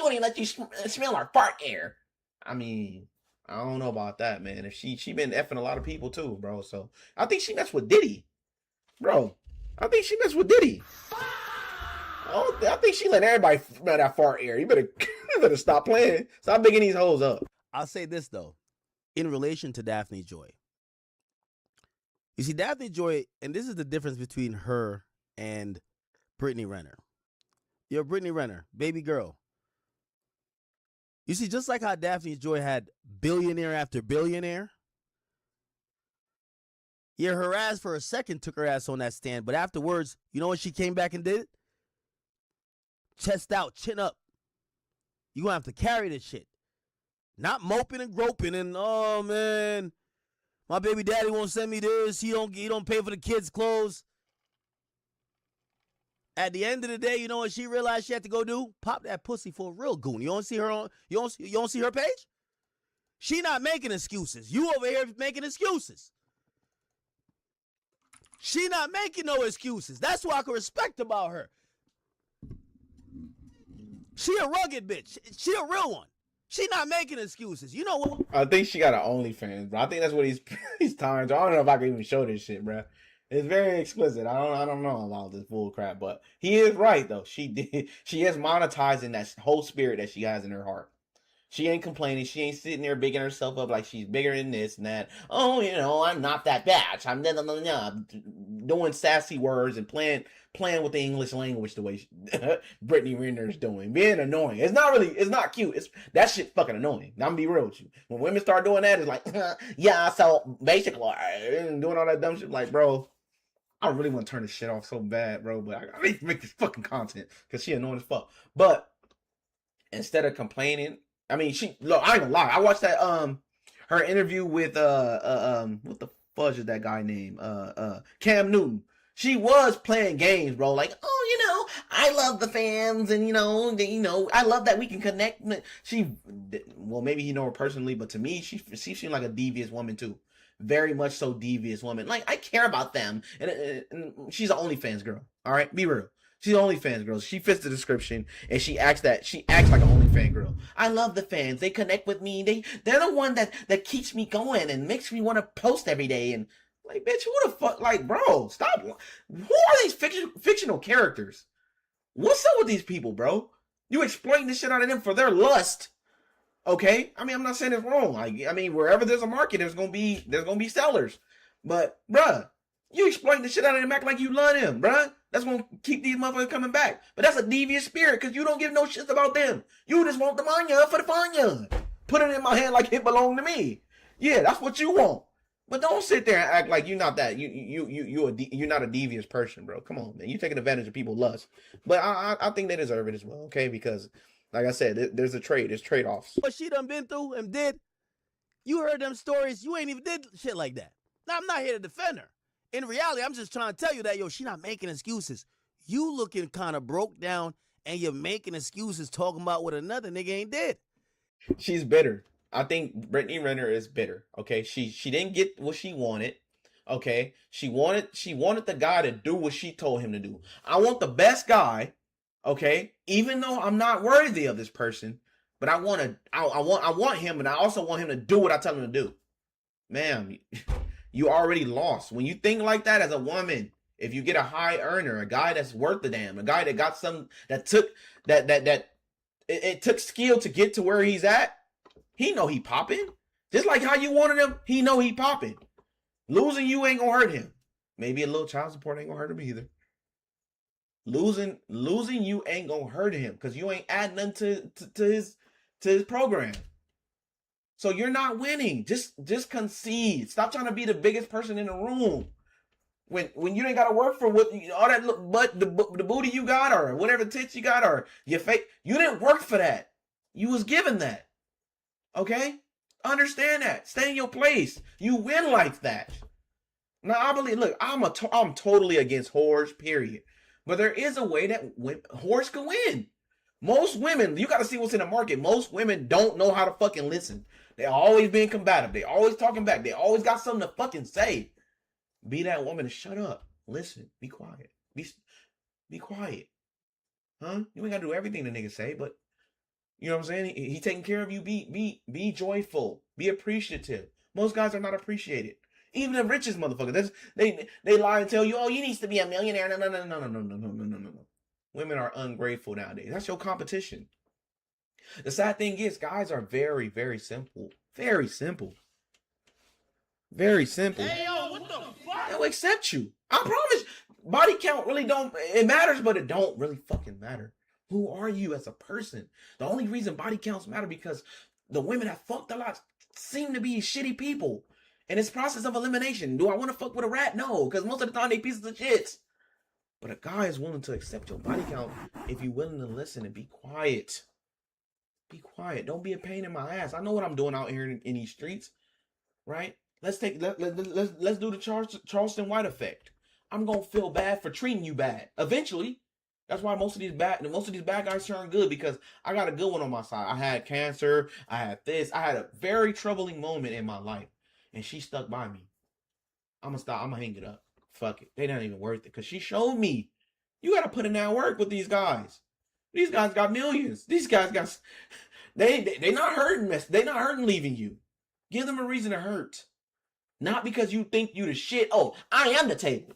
won't even let you smell our fart air. I mean, I don't know about that, man. If she been effing a lot of people too, bro. So I think she messed with Diddy, bro. I think she messed with Diddy. I think she let everybody smell that fart air. You better stop playing. Stop bigging these hoes up.
I'll say this though, in relation to Daphne Joy. You see, Daphne Joy, and this is the difference between her and Brittany Renner. Yo, Brittany Renner, baby girl. You see, just like how Daphne Joy had billionaire after billionaire, yeah, her ass for a second took her ass on that stand, but afterwards, you know what she came back and did? Chest out, chin up. You gonna have to carry this shit. Not moping and groping and, oh man, my baby daddy won't send me this. He don't pay for the kids' clothes. At the end of the day, you know what she realized she had to go do? Pop that pussy for a real goon. You don't see her on you don't see her page? She not making excuses. You over here making excuses. She not making no excuses. That's what I can respect about her. She a rugged bitch. She a real one. She not making excuses. You know what?
I think she got an OnlyFans, bro. I think that's what he's tying to. I don't know if I can even show this shit, bro. It's very explicit. I don't know about this bull crap, but he is right though. She is monetizing that whole spirit that she has in her heart. She ain't complaining. She ain't sitting there bigging herself up like she's bigger than this and that. Oh, you know, I'm not that bitch. I'm doing sassy words and playing with the English language the way Brittany Renner is doing. Being annoying. It's not cute. That shit fucking annoying. I'm gonna be real with you. When women start doing that, it's like, yeah, so basically, doing all that dumb shit, like, bro, I really want to turn this shit off so bad, bro, but I need to make this fucking content because she annoying as fuck. But instead of complaining, I mean, look, I ain't gonna lie. I watched that her interview with what the fudge is that guy named Cam Newton. She was playing games, bro. Like, oh, you know, I love the fans, and you know, I love that we can connect. Well, maybe he know her personally, but to me, she seemed like a devious woman too. Very much so devious woman. Like, I care about them, and she's an OnlyFans girl. All right, be real. She's an OnlyFans girl. She fits the description, and she acts like an OnlyFans girl. I love the fans. They connect with me. They're the one that keeps me going and makes me want to post every day. And like, bitch, who the fuck? Like, bro, stop. Who are these fictional characters? What's up with these people, bro? You exploiting the shit out of them for their lust. Okay, I mean, I'm not saying it's wrong. Like, I mean, wherever there's a market, there's gonna be sellers. But, bruh, you exploiting the shit out of them, act like you love them, bruh. That's gonna keep these motherfuckers coming back. But that's a devious spirit, because you don't give no shit about them. You just want the manya for the fanya. Put it in my hand like it belonged to me. Yeah, that's what you want. But don't sit there and act like you're not that. You're not a devious person, bro. Come on, man. You're taking advantage of people's lust. But I think they deserve it as well, okay? Because, like I said, there's trade-offs.
What she done been through and did, you heard them stories. You ain't even did shit like that. Now, I'm not here to defend her. In reality, I'm just trying to tell you that, yo, she not making excuses. You looking kind of broke down, and you're making excuses talking about what another nigga ain't did.
She's bitter. I think Brittany Renner is bitter. Okay, she didn't get what she wanted. Okay, she wanted the guy to do what she told him to do. I want the best guy. Okay, even though I'm not worthy of this person, but I want him, and I also want him to do what I tell him to do. Ma'am, you already lost. When you think like that as a woman, if you get a high earner, a guy that's worth the damn, a guy that got some that took it took skill to get to where he's at, he know he popping. Just like how you wanted him, he know he popping. Losing you ain't gonna hurt him. Maybe a little child support ain't gonna hurt him either. Losing you ain't gonna hurt him because you ain't adding nothing to his program. So you're not winning. Just concede. Stop trying to be the biggest person in the room. When you ain't gotta work for what all that but the booty you got or whatever tits you got or your fake. You didn't work for that. You was given that. Okay? Understand that. Stay in your place. You win like that. Now I believe. Look, I'm totally against whores. Period. But there is a way that whores can win. Most women, you got to see what's in the market. Most women don't know how to fucking listen. They're always being combative. They always talking back. They always got something to fucking say. Be that woman and shut up. Listen. Be quiet. Be quiet. Huh? You ain't got to do everything the nigga say, but you know what I'm saying? He taking care of you. Be joyful. Be appreciative. Most guys are not appreciated. Even the richest motherfuckers. They lie and tell you, oh, you need to be a millionaire. No. Women are ungrateful nowadays. That's your competition. The sad thing is, guys are very, very simple. Very simple. Very simple.
Hey, yo, what the fuck?
They'll accept you. I promise. Body count really don't, it matters, but it don't really fucking matter. Who are you as a person? The only reason body counts matter because the women that fucked a lot seem to be shitty people. And it's process of elimination. Do I want to fuck with a rat? No, because most of the time they pieces of shit. But a guy is willing to accept your body count if you're willing to listen and be quiet. Be quiet. Don't be a pain in my ass. I know what I'm doing out here in these streets, right? Let's do the Charleston White effect. I'm gonna feel bad for treating you bad. Eventually, that's why most of these bad guys turn good, because I got a good one on my side. I had cancer. I had this. I had a very troubling moment in my life, and she stuck by me. I'm gonna stop. I'm gonna hang it up. Fuck it. They not even worth it, because she showed me you gotta put in that work with these guys. These guys got millions. These guys got. They not hurting. They not hurting leaving you. Give them a reason to hurt. Not because you think you the shit. Oh, I am the table.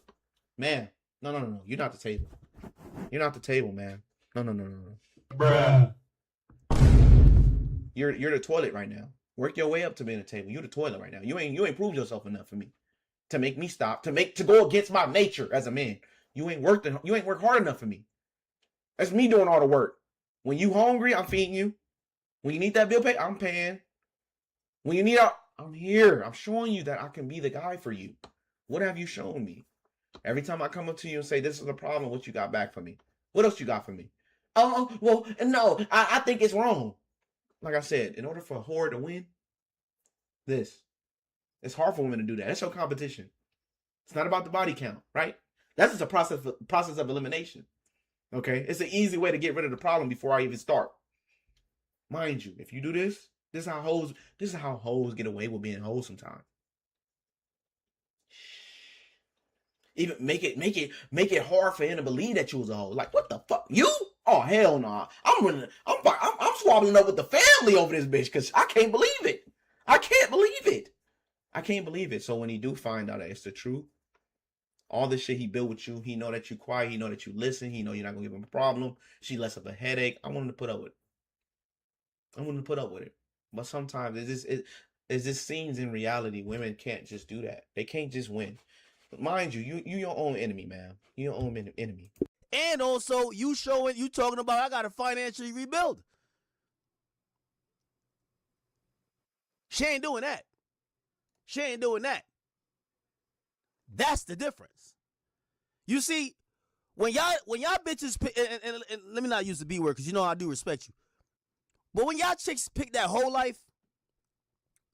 Man, no. You're not the table. You're not the table, man. No.
Bruh.
You're the toilet right now. Work your way up to being a table. You're the toilet right now. You ain't proved yourself enough for me to make me stop, to go against my nature as a man. You ain't worked hard enough for me. That's me doing all the work. When you hungry, I'm feeding you. When you need that bill paid, I'm paying. When you need I'm here. I'm showing you that I can be the guy for you. What have you shown me? Every time I come up to you and say, this is a problem, what you got back for me? What else you got for me? Oh, well, no, I think it's wrong. Like I said, in order for a whore to win, it's hard for women to do that. That's your competition. It's not about the body count, right? That's just a process of elimination. Okay? It's an easy way to get rid of the problem before I even start. Mind you, if you do this, this is how hoes get away with being hoes sometimes. Even make it hard for him to believe that you was a hoe. Like, what the fuck? You? Oh, hell no. Nah. I'm swabbling up with the family over this bitch because I can't believe it. I can't believe it. So when he do find out that it's the truth, all this shit he built with you, he know that you quiet, he know that you listen, he know you're not gonna give him a problem. She less of a headache. I want him to put up with it. But sometimes it's just scenes in reality. Women can't just do that. They can't just win. But mind you your own enemy, man. You your own enemy.
And also, you talking about I gotta financially rebuild. She ain't doing that. That's the difference. You see, when y'all bitches pick, and let me not use the B word because you know I do respect you. But when y'all chicks pick that whole life,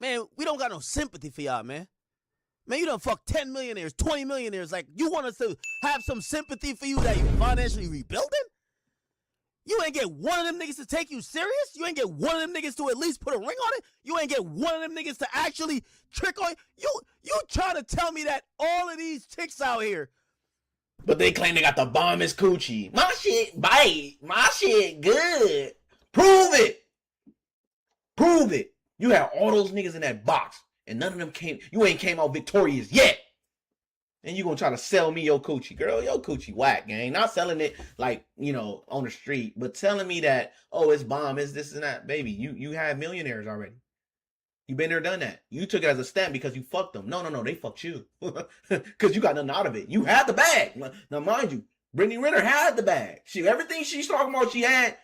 man, we don't got no sympathy for y'all, man. Man, you done fuck 10 millionaires, 20 millionaires. Like, you want us to have some sympathy for you that you financially rebuilding? You ain't get one of them niggas to take you serious? You ain't get one of them niggas to at least put a ring on it? You ain't get one of them niggas to actually trick on you? You trying to tell me that all of these chicks out here,
but they claim they got the bombest coochie. My shit bite. My shit good. Prove it. You have all those niggas in that box, and none of them you ain't came out victorious yet. And you gonna try to sell me your coochie. Girl, your coochie whack, gang. Not selling it like, on the street, but telling me that, oh, it's bomb, it's this and that. Baby, you have millionaires already. You been there, done that. You took it as a stamp because you fucked them. No, they fucked you. Because you got nothing out of it. You had the bag. Now, mind you, Brittany Renner had the bag. Everything she's talking about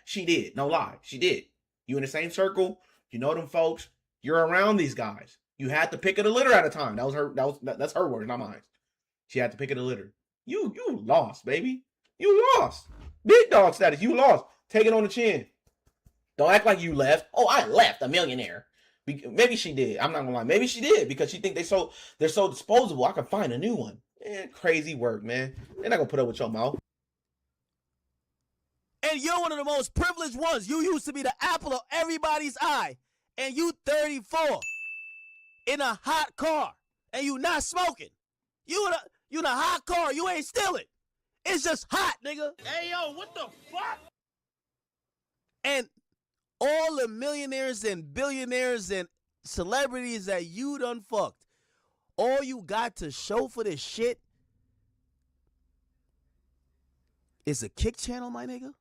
she did. No lie, she did. You in the same circle. You know them folks. You're around these guys. You had to pick of the litter at a time. That's her word, not mine. She had to pick of the litter. You lost, baby. You lost. Big dog status. You lost. Take it on the chin. Don't act like you left. Oh, I left a millionaire. Maybe she did. I'm not gonna lie. Maybe she did because she think they're so disposable. I can find a new one. Crazy work, man. They're not gonna put up with your mouth.
and you're one of the most privileged ones. You used to be the apple of everybody's eye, and you 34 in a hot car, and you not smoking. You in a hot car. You ain't stealing. It's just hot, nigga.
Hey, yo, what the fuck?
And all the millionaires and billionaires and celebrities that you done fucked, all you got to show for this shit is a kick channel, my nigga.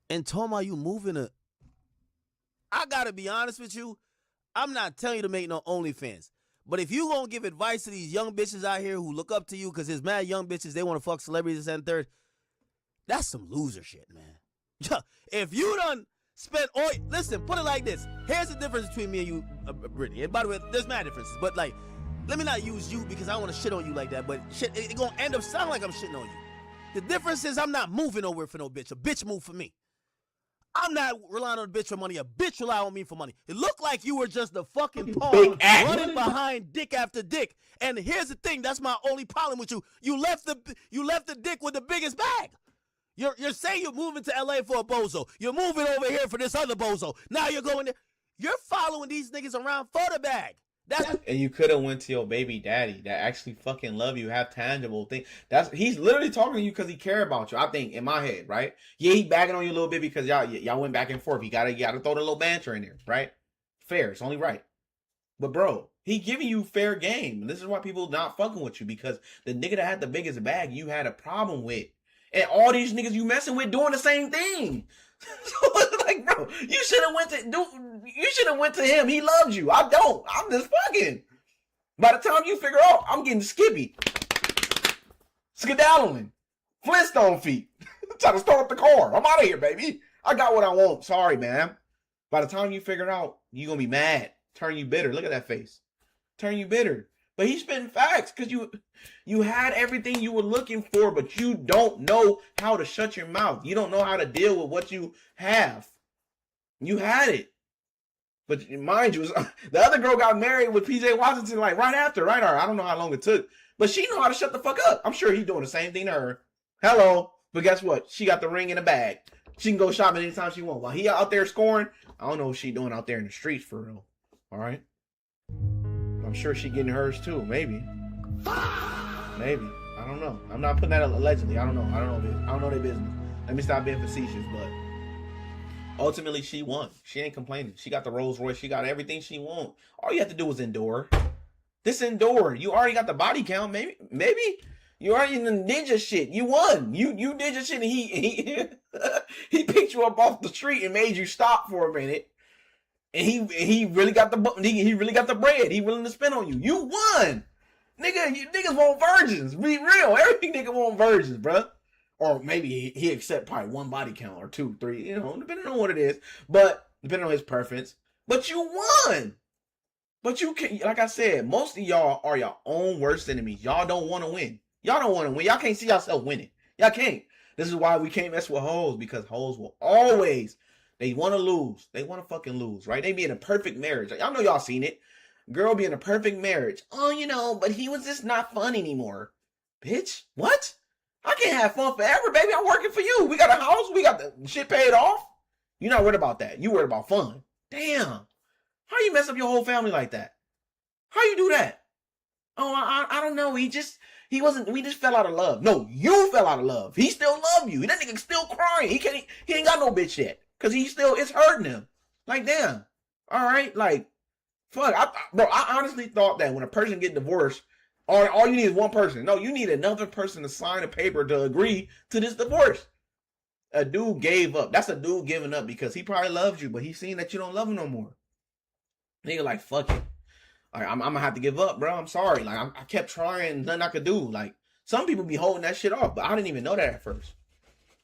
And talking about you moving a... I gotta be honest with you. I'm not telling you to make no OnlyFans. But if you gonna give advice to these young bitches out here who look up to you because there's mad young bitches, they want to fuck celebrities and third, that's some loser shit, man. If you done spent all... Listen, put it like this. Here's the difference between me and you, Brittany. And by the way, there's mad differences. But, like, let me not use you because I don't want to shit on you like that. But shit, it gonna end up sounding like I'm shitting on you. The difference is I'm not moving nowhere for no bitch. A bitch move for me. I'm not relying on a bitch for money. A bitch rely on me for money. It looked like you were just the fucking pawn running behind dick after dick. And here's the thing. That's my only problem with you. You left the dick with the biggest bag. You're saying you're moving to LA for a bozo. You're moving over here for this other bozo. Now you're going there. You're following these niggas around for the bag.
And you could have went to your baby daddy that actually fucking love you, have tangible things. He's literally talking to you because he care about you. I think in my head, right? Yeah, he bagging on you a little bit because y'all went back and forth. You gotta throw the little banter in there, right? Fair, it's only right. But bro, he giving you fair game. And this is why people not fucking with you, because the nigga that had the biggest bag you had a problem with. And all these niggas you messing with doing the same thing. So it's like, bro, you should have went to him. He loved you. I don't. I'm just fucking. By the time you figure out, I'm getting skippy. Skedaddling. Flintstone feet. Trying to start up the car. I'm out of here, baby. I got what I want. Sorry, man. By the time you figure it out, you're going to be mad. Turn you bitter. Look at that face. Turn you bitter. But he's spitting facts because you had everything you were looking for, but you don't know how to shut your mouth. You don't know how to deal with what you have. You had it. But mind you, the other girl got married with PJ Washington like right after, right? Or I don't know how long it took. But she know how to shut the fuck up. I'm sure he's doing the same thing to her. Hello. But guess what? She got the ring in the bag. She can go shopping anytime she wants. While he out there scoring, I don't know what she doing out there in the streets for real. All right? I'm sure she getting hers too. Maybe. Maybe. I don't know. I'm not putting that allegedly. I don't know. I don't know their business. Let me stop being facetious, but ultimately she won. She ain't complaining. She got the Rolls Royce. She got everything she want. All you have to do is endure. This endure. You already got the body count. Maybe. You already in the ninja shit. You won. You did your shit and he picked you up off the street and made you stop for a minute. And he really got the bread. He willing to spend on you. You won. Nigga, you niggas want virgins. Be real. Every nigga want virgins, bruh. Or maybe he accept probably one body count or 2, 3, depending on what it is. But depending on his preference. But you won. But you can, like I said, most of y'all are your own worst enemies. Y'all don't want to win. Y'all don't want to win. Y'all can't see yourself winning. Y'all can't. This is why we can't mess with hoes, because hoes will always, they want to lose. They want to fucking lose, right? They be in a perfect marriage. Y'all know y'all seen it. Girl be in a perfect marriage. Oh, but he was just not fun anymore. Bitch, what? I can't have fun forever, baby. I'm working for you. We got a house. We got the shit paid off. You're not worried about that. You worried about fun. Damn. How you mess up your whole family like that? How you do that? Oh, I don't know. We just fell out of love. No, you fell out of love. He still love you. That nigga still crying. He ain't got no bitch yet. Cause it's hurting him. Like, damn. All right. Like, fuck. I honestly thought that when a person get divorced, all you need is one person. No, you need another person to sign a paper to agree to this divorce. A dude gave up. That's a dude giving up because he probably loves you, but he's seen that you don't love him no more. Nigga, like, fuck it. Like, I'm gonna have to give up, bro. I'm sorry. Like, I kept trying, nothing I could do. Like, some people be holding that shit off, but I didn't even know that at first.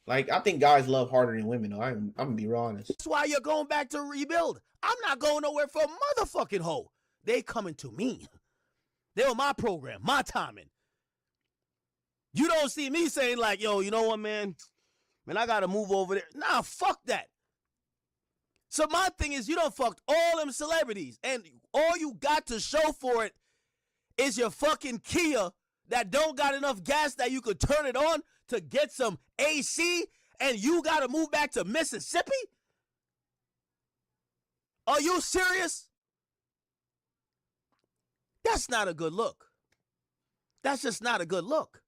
Like, I think guys love harder than women, though. I'm gonna be real honest.
That's why you're going back to rebuild. I'm not going nowhere for a motherfucking hoe. They coming to me. They on my program, my timing. You don't see me saying like, yo, you know what, man? Man, I gotta move over there. Nah, fuck that. So my thing is, you done fucked all them celebrities, and all you got to show for it is your fucking Kia that don't got enough gas that you could turn it on to get some AC, and you gotta move back to Mississippi? Are you serious? That's not a good look. That's just not a good look.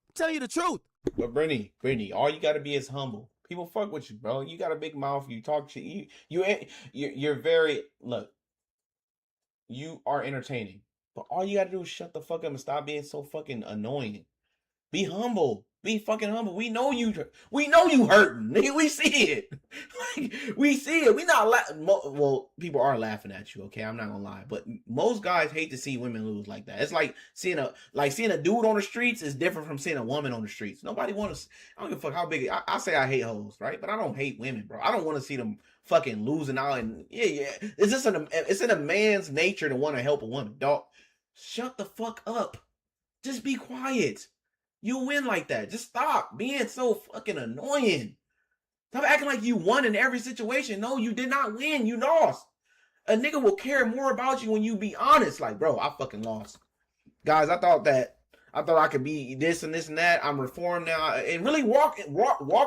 I'm telling you the truth.
But Brittany, all you gotta be is humble. People fuck with you, bro. You got a big mouth. You talk shit. You're very, look, you are entertaining. But all you gotta do is shut the fuck up and stop being so fucking annoying. Be humble. Be fucking humble. We know you hurting. Nigga, we see it. Like, we see it. We not well, people are laughing at you, okay? I'm not gonna lie. But most guys hate to see women lose like that. It's like seeing a dude on the streets is different from seeing a woman on the streets. Nobody wants. I don't give a fuck how big. I say I hate hoes, right? But I don't hate women, bro. I don't want to see them fucking losing out. And yeah. It's in a man's nature to want to help a woman, dog. Shut the fuck up. Just be quiet. You win like that. Just stop being so fucking annoying. Stop acting like you won in every situation. No, you did not win. You lost. A nigga will care more about you when you be honest. Like, bro, I fucking lost. Guys, I thought I could be this and this and that. I'm reformed now. And really walk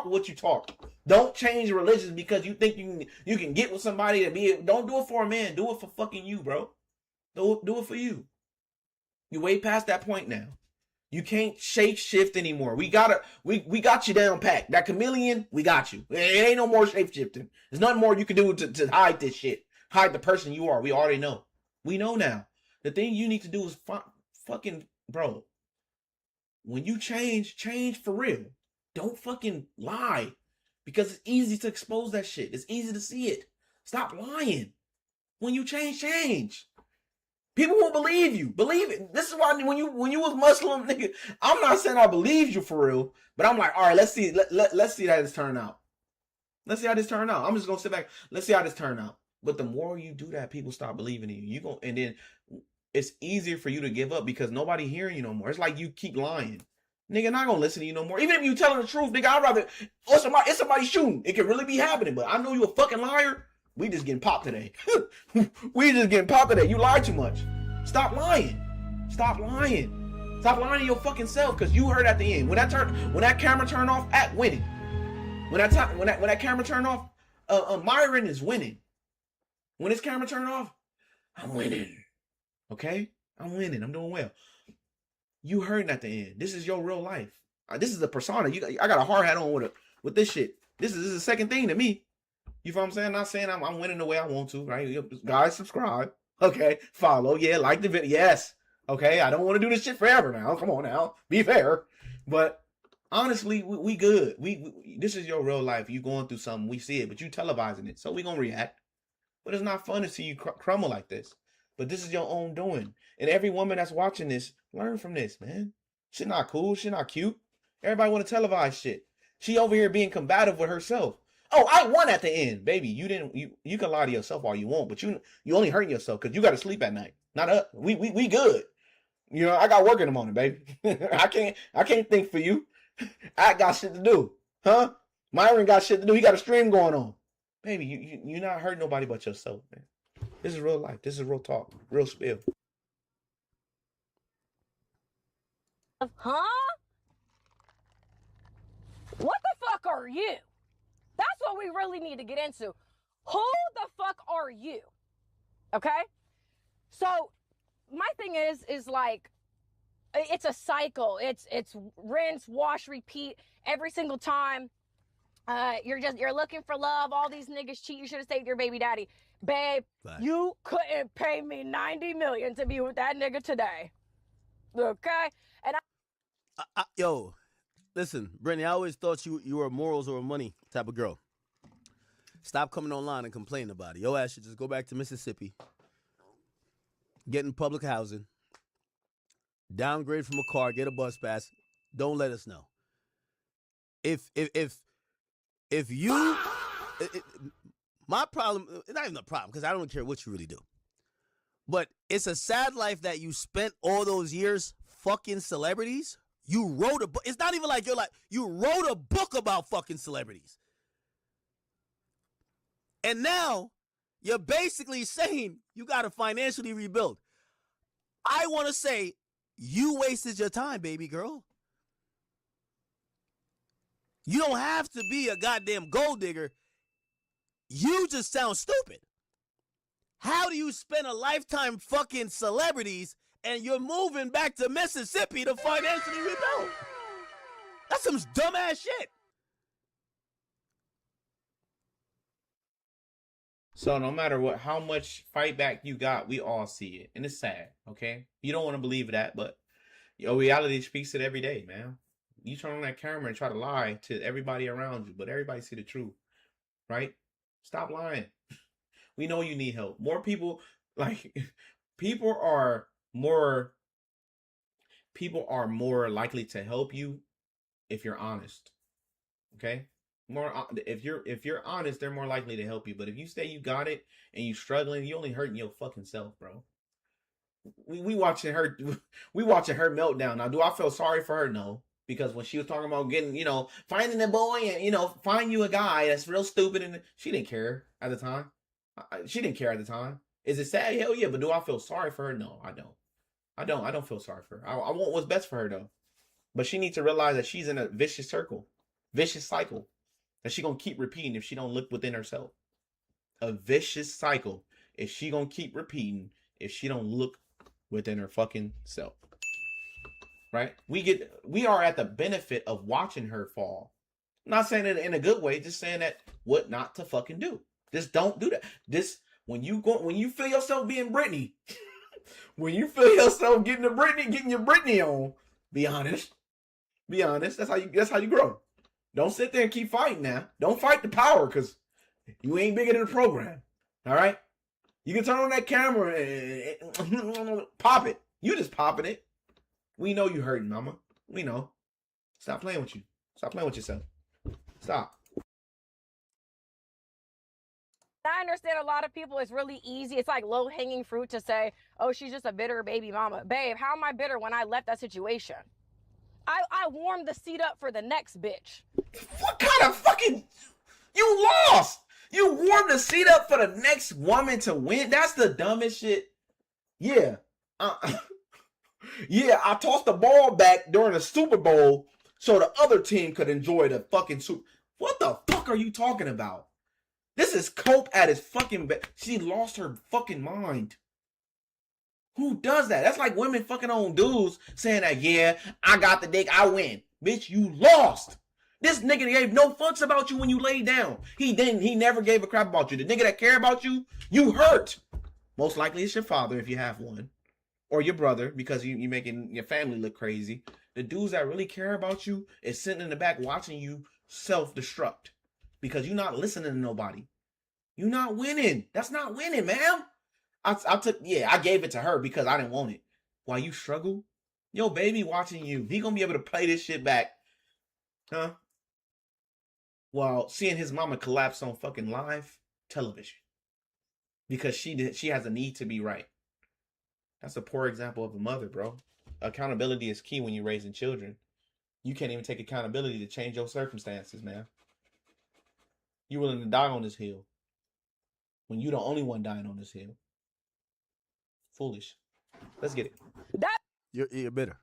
what you talk. Don't change religions because you think you can get with somebody to be. Don't do it for a man. Do it for fucking you, bro. Do it for you. You way past that point now. You can't shape shift anymore. We got you down packed. That chameleon, we got you. It ain't no more shape shifting. There's nothing more you can do to hide this shit. Hide the person you are. We already know. We know now. The thing you need to do is fucking, bro. When you change for real. Don't fucking lie. Because it's easy to expose that shit. It's easy to see it. Stop lying. When you change. People won't believe you. Believe it. This is why when you was Muslim, nigga, I'm not saying I believe you for real, but I'm like, all right, let's see how this turn out. Let's see how this turn out. I'm just gonna sit back. Let's see how this turn out. But the more you do that, people stop believing in you. And then it's easier for you to give up because nobody hearing you no more. It's like you keep lying. Nigga, not gonna listen to you no more. Even if you telling the truth, nigga, I'd rather it's somebody shooting. It could really be happening, but I know you a fucking liar. We just getting popped today. You lied too much. Stop lying. Stop lying to your fucking self because you heard at the end. When that camera turned off, act winning. When that camera turned off, Myron is winning. When his camera turned off, I'm winning. Okay? I'm winning. I'm doing well. You heard at the end. This is your real life. This is a persona. I got a hard hat on with this shit. This is the second thing to me. You feel what I'm saying? Not saying I'm winning the way I want to, right? Guys, subscribe. Okay. Follow. Yeah. Like the video. Yes. Okay. I don't want to do this shit forever now. Come on now. Be fair. But honestly, we good. This is your real life. You going through something. We see it, but you televising it. So we going to react. But it's not fun to see you crumble like this. But this is your own doing. And every woman that's watching this, learn from this, man. Shit not cool. Shit not cute. Everybody want to televise shit. She over here being combative with herself. Oh, I won at the end, baby. You didn't. You can lie to yourself all you want, but you only hurting yourself because you got to sleep at night. Not us. We good. You know, I got work in the morning, baby. I can't think for you. I got shit to do, huh? Myron got shit to do. He got a stream going on, baby. You're not hurting nobody but yourself, man. This is real life. This is real talk. Real spill.
Huh? What the fuck are you? That's what we really need to get into. Who the fuck are you? Okay? So my thing is like, it's a cycle. It's rinse, wash, repeat every single time. You're looking for love. All these niggas cheat. You should have saved your baby daddy. Babe, you couldn't pay me $90 million to be with that nigga today. Okay? And
yo, listen, Brittany, I always thought you were a morals over money type of girl. Stop coming online and complaining about it. Your ass should just go back to Mississippi, get in public housing, downgrade from a car, get a bus pass. Don't let us know. If you, my problem, it's not even a problem because I don't care what you really do. But it's a sad life that you spent all those years fucking celebrities. You wrote a book. It's not even like you wrote a book about fucking celebrities. And now you're basically saying you got to financially rebuild. I want to say you wasted your time, baby girl. You don't have to be a goddamn gold digger. You just sound stupid. How do you spend a lifetime fucking celebrities and you're moving back to Mississippi to financially rebuild? That's some dumbass shit.
So no matter how much fight back you got, we all see it. And it's sad, okay? You don't want to believe that, but your reality speaks it every day, man. you turn on that camera and try to lie to everybody around you, but everybody see the truth, right? Stop lying. We know you need help. More people, like, people are more likely to help you if you're honest. Okay? If you're honest, they're more likely to help you. But if you say you got it and you struggling, you only hurting your fucking self, bro. We watching her meltdown. Now, do I feel sorry for her? No. Because when she was talking about getting, finding a boy and, find you a guy that's real stupid, and she didn't care at the time. She didn't care at the time. Is it sad? Hell yeah. But do I feel sorry for her? No, I don't. I don't feel sorry for her. I want what's best for her, though. But she needs to realize that she's in a vicious cycle that she gonna keep repeating if she don't look within herself. A vicious cycle if she gonna keep repeating if she don't look within her fucking self. Right? We are at the benefit of watching her fall. I'm not saying it in a good way, just saying that what not to fucking do. Just don't do that. When you feel yourself being Brittany, when you feel yourself getting your Brittany on, be honest. Be honest. That's how you grow. Don't sit there and keep fighting now. Don't fight the power, because you ain't bigger than the program. All right? You can turn on that camera and pop it. You just popping it. We know you hurting, mama. We know. Stop playing with you. Stop playing with yourself. Stop.
I understand a lot of people, it's really easy. It's like low-hanging fruit to say, oh, she's just a bitter baby mama. Babe, how am I bitter when I left that situation? I warmed the seat up for the next bitch.
What kind of fucking... You lost! You warmed the seat up for the next woman to win? That's the dumbest shit. Yeah. Yeah, I tossed the ball back during the Super Bowl so the other team could enjoy the fucking Super... What the fuck are you talking about? This is cope at his fucking best. She lost her fucking mind. Who does that? That's like women fucking on dudes saying that, yeah, I got the dick, I win. Bitch, you lost. This nigga gave no fucks about you when you laid down. He never gave a crap about you. The nigga that care about you, you hurt. Most likely it's your father if you have one. Or your brother, because you making your family look crazy. The dudes that really care about you is sitting in the back watching you self-destruct. Because you're not listening to nobody. You're not winning. That's not winning, ma'am. I gave it to her because I didn't want it. While you struggle, your baby watching you. He gonna be able to play this shit back. Huh? While seeing his mama collapse on fucking live television. Because she has a need to be right. That's a poor example of a mother, bro. Accountability is key when you're raising children. You can't even take accountability to change your circumstances, man. You willing to die on this hill when you the only one dying on this hill. Foolish. Let's get it.
You're bitter.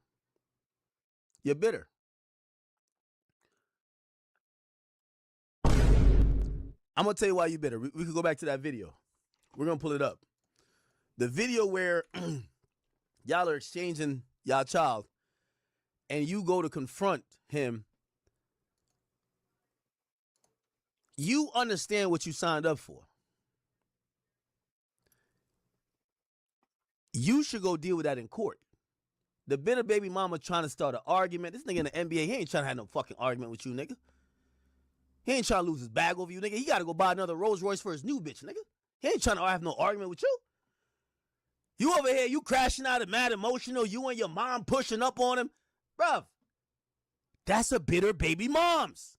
You're bitter. I'm gonna tell you why you're bitter. We could go back to that video. We're gonna pull it up. The video where y'all are exchanging y'all child, and you go to confront him. You understand what you signed up for. You should go deal with that in court. The bitter baby mama trying to start an argument. This nigga in the NBA, he ain't trying to have no fucking argument with you, nigga. He ain't trying to lose his bag over you, nigga. He got to go buy another Rolls Royce for his new bitch, nigga. He ain't trying to have no argument with you. You over here, you crashing out and mad emotional. You and your mom pushing up on him. Bruv, that's a bitter baby mom's.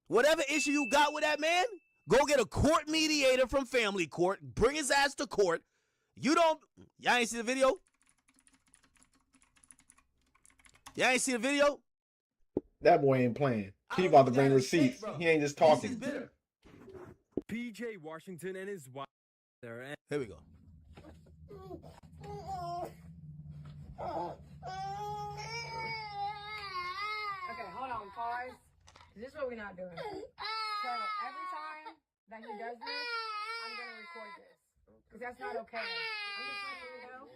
Whatever issue you got with that man, go get a court mediator from family court. Bring his ass to court. Y'all ain't see the video? Y'all ain't see the video?
That boy ain't playing. He about to bring receipts. He ain't just talking.
PJ Washington and his wife there.
Here we go.
Okay, hold on, pause. This is what we're not doing. So every time that he does this, I'm gonna record this. Because that's not okay. I'm just letting you know.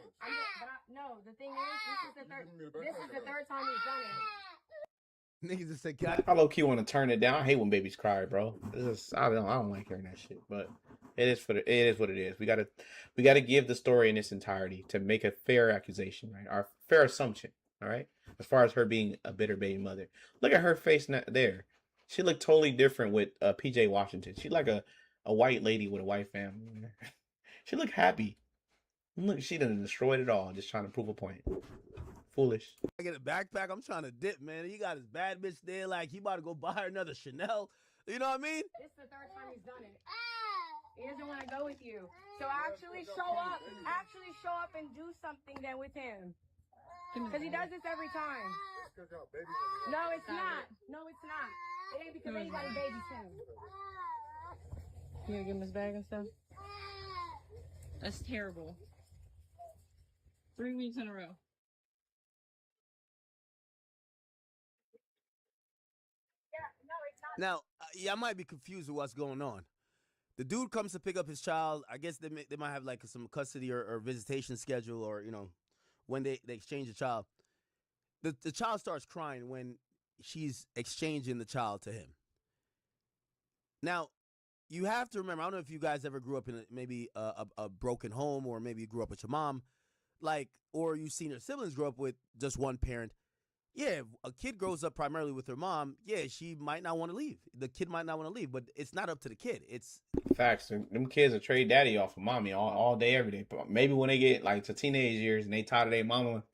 No, the thing is, this is the third time he's done it.
Niggas just say,
I low key want to turn it down. I hate when babies cry, bro. I don't like hearing that shit. But it is what it is. We gotta give the story in its entirety to make a fair accusation, right? Our fair assumption, All right. As far as her being a bitter baby mother, look at her face there. She looked totally different with PJ Washington. She like a white lady with a white family. She looked happy. Look, she done destroyed it all, just trying to prove a point. Foolish.
I get a backpack. I'm trying to dip, man. He got his bad bitch there, like he about to go buy her another Chanel. You know what I mean?
This is the third time he's done it. He doesn't want to go with you. So actually show up. Actually show up and do something then with him. Because he does this every time. No, it's not. No, it's not. It ain't because anybody babies him. You gonna give him his bag and stuff? That's terrible. 3 weeks in a row.
Now, I might be confused with what's going on. The dude comes to pick up his child. I guess they might have like some custody or visitation schedule, or when they exchange the child. The child starts crying when she's exchanging the child to him. Now, you have to remember, I don't know if you guys ever grew up in maybe a broken home, or maybe you grew up with your mom, or you've seen your siblings grow up with just one parent. Yeah, if a kid grows up primarily with her mom, yeah, she might not want to leave. The kid might not want to leave, but it's not up to the kid. It's
facts. Them kids will trade daddy off of mommy all day, every day. But maybe when they get like to teenage years and they tired of their mama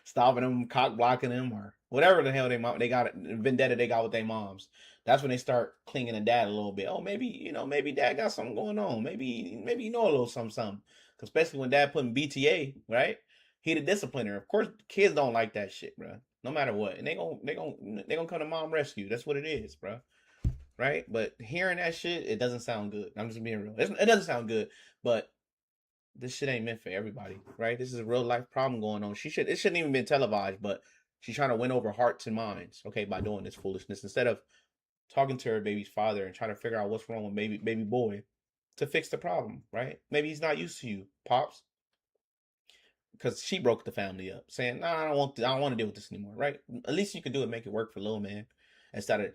stopping them, cock blocking them, or whatever the hell they got vendetta they got with their moms. That's when they start clinging to dad a little bit. Oh, maybe maybe dad got something going on. Maybe you know a little something. Especially when dad put in BTA, right? He the discipliner. Of course, kids don't like that shit, bro. No matter what, and they gonna come to mom rescue. That's what it is, bro. Right? But hearing that shit, it doesn't sound good. I'm just being real. It doesn't sound good. But this shit ain't meant for everybody, right? This is a real life problem going on. It shouldn't even been televised, but she's trying to win over hearts and minds, okay, by doing this foolishness instead of talking to her baby's father and trying to figure out what's wrong with baby boy to fix the problem, right? Maybe he's not used to you, pops. Because she broke the family up, saying, "Nah, I don't want to deal with this anymore." Right? At least you can do it, make it work for little man, instead of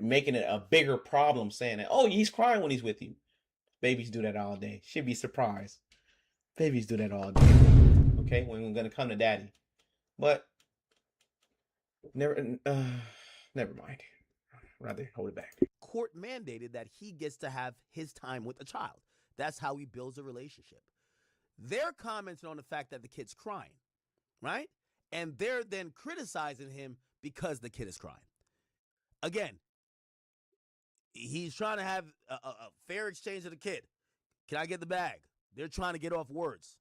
making it a bigger problem. Saying that, "Oh, he's crying when he's with you." Babies do that all day. She'd be surprised. Babies do that all day. Okay, when we're gonna come to daddy, but never mind. Rather hold it back.
Court mandated that he gets to have his time with the child. That's how he builds a relationship. They're commenting on the fact that the kid's crying, right? And they're then criticizing him because the kid is crying. Again, he's trying to have a fair exchange of the kid. Can I get the bag? They're trying to get off words.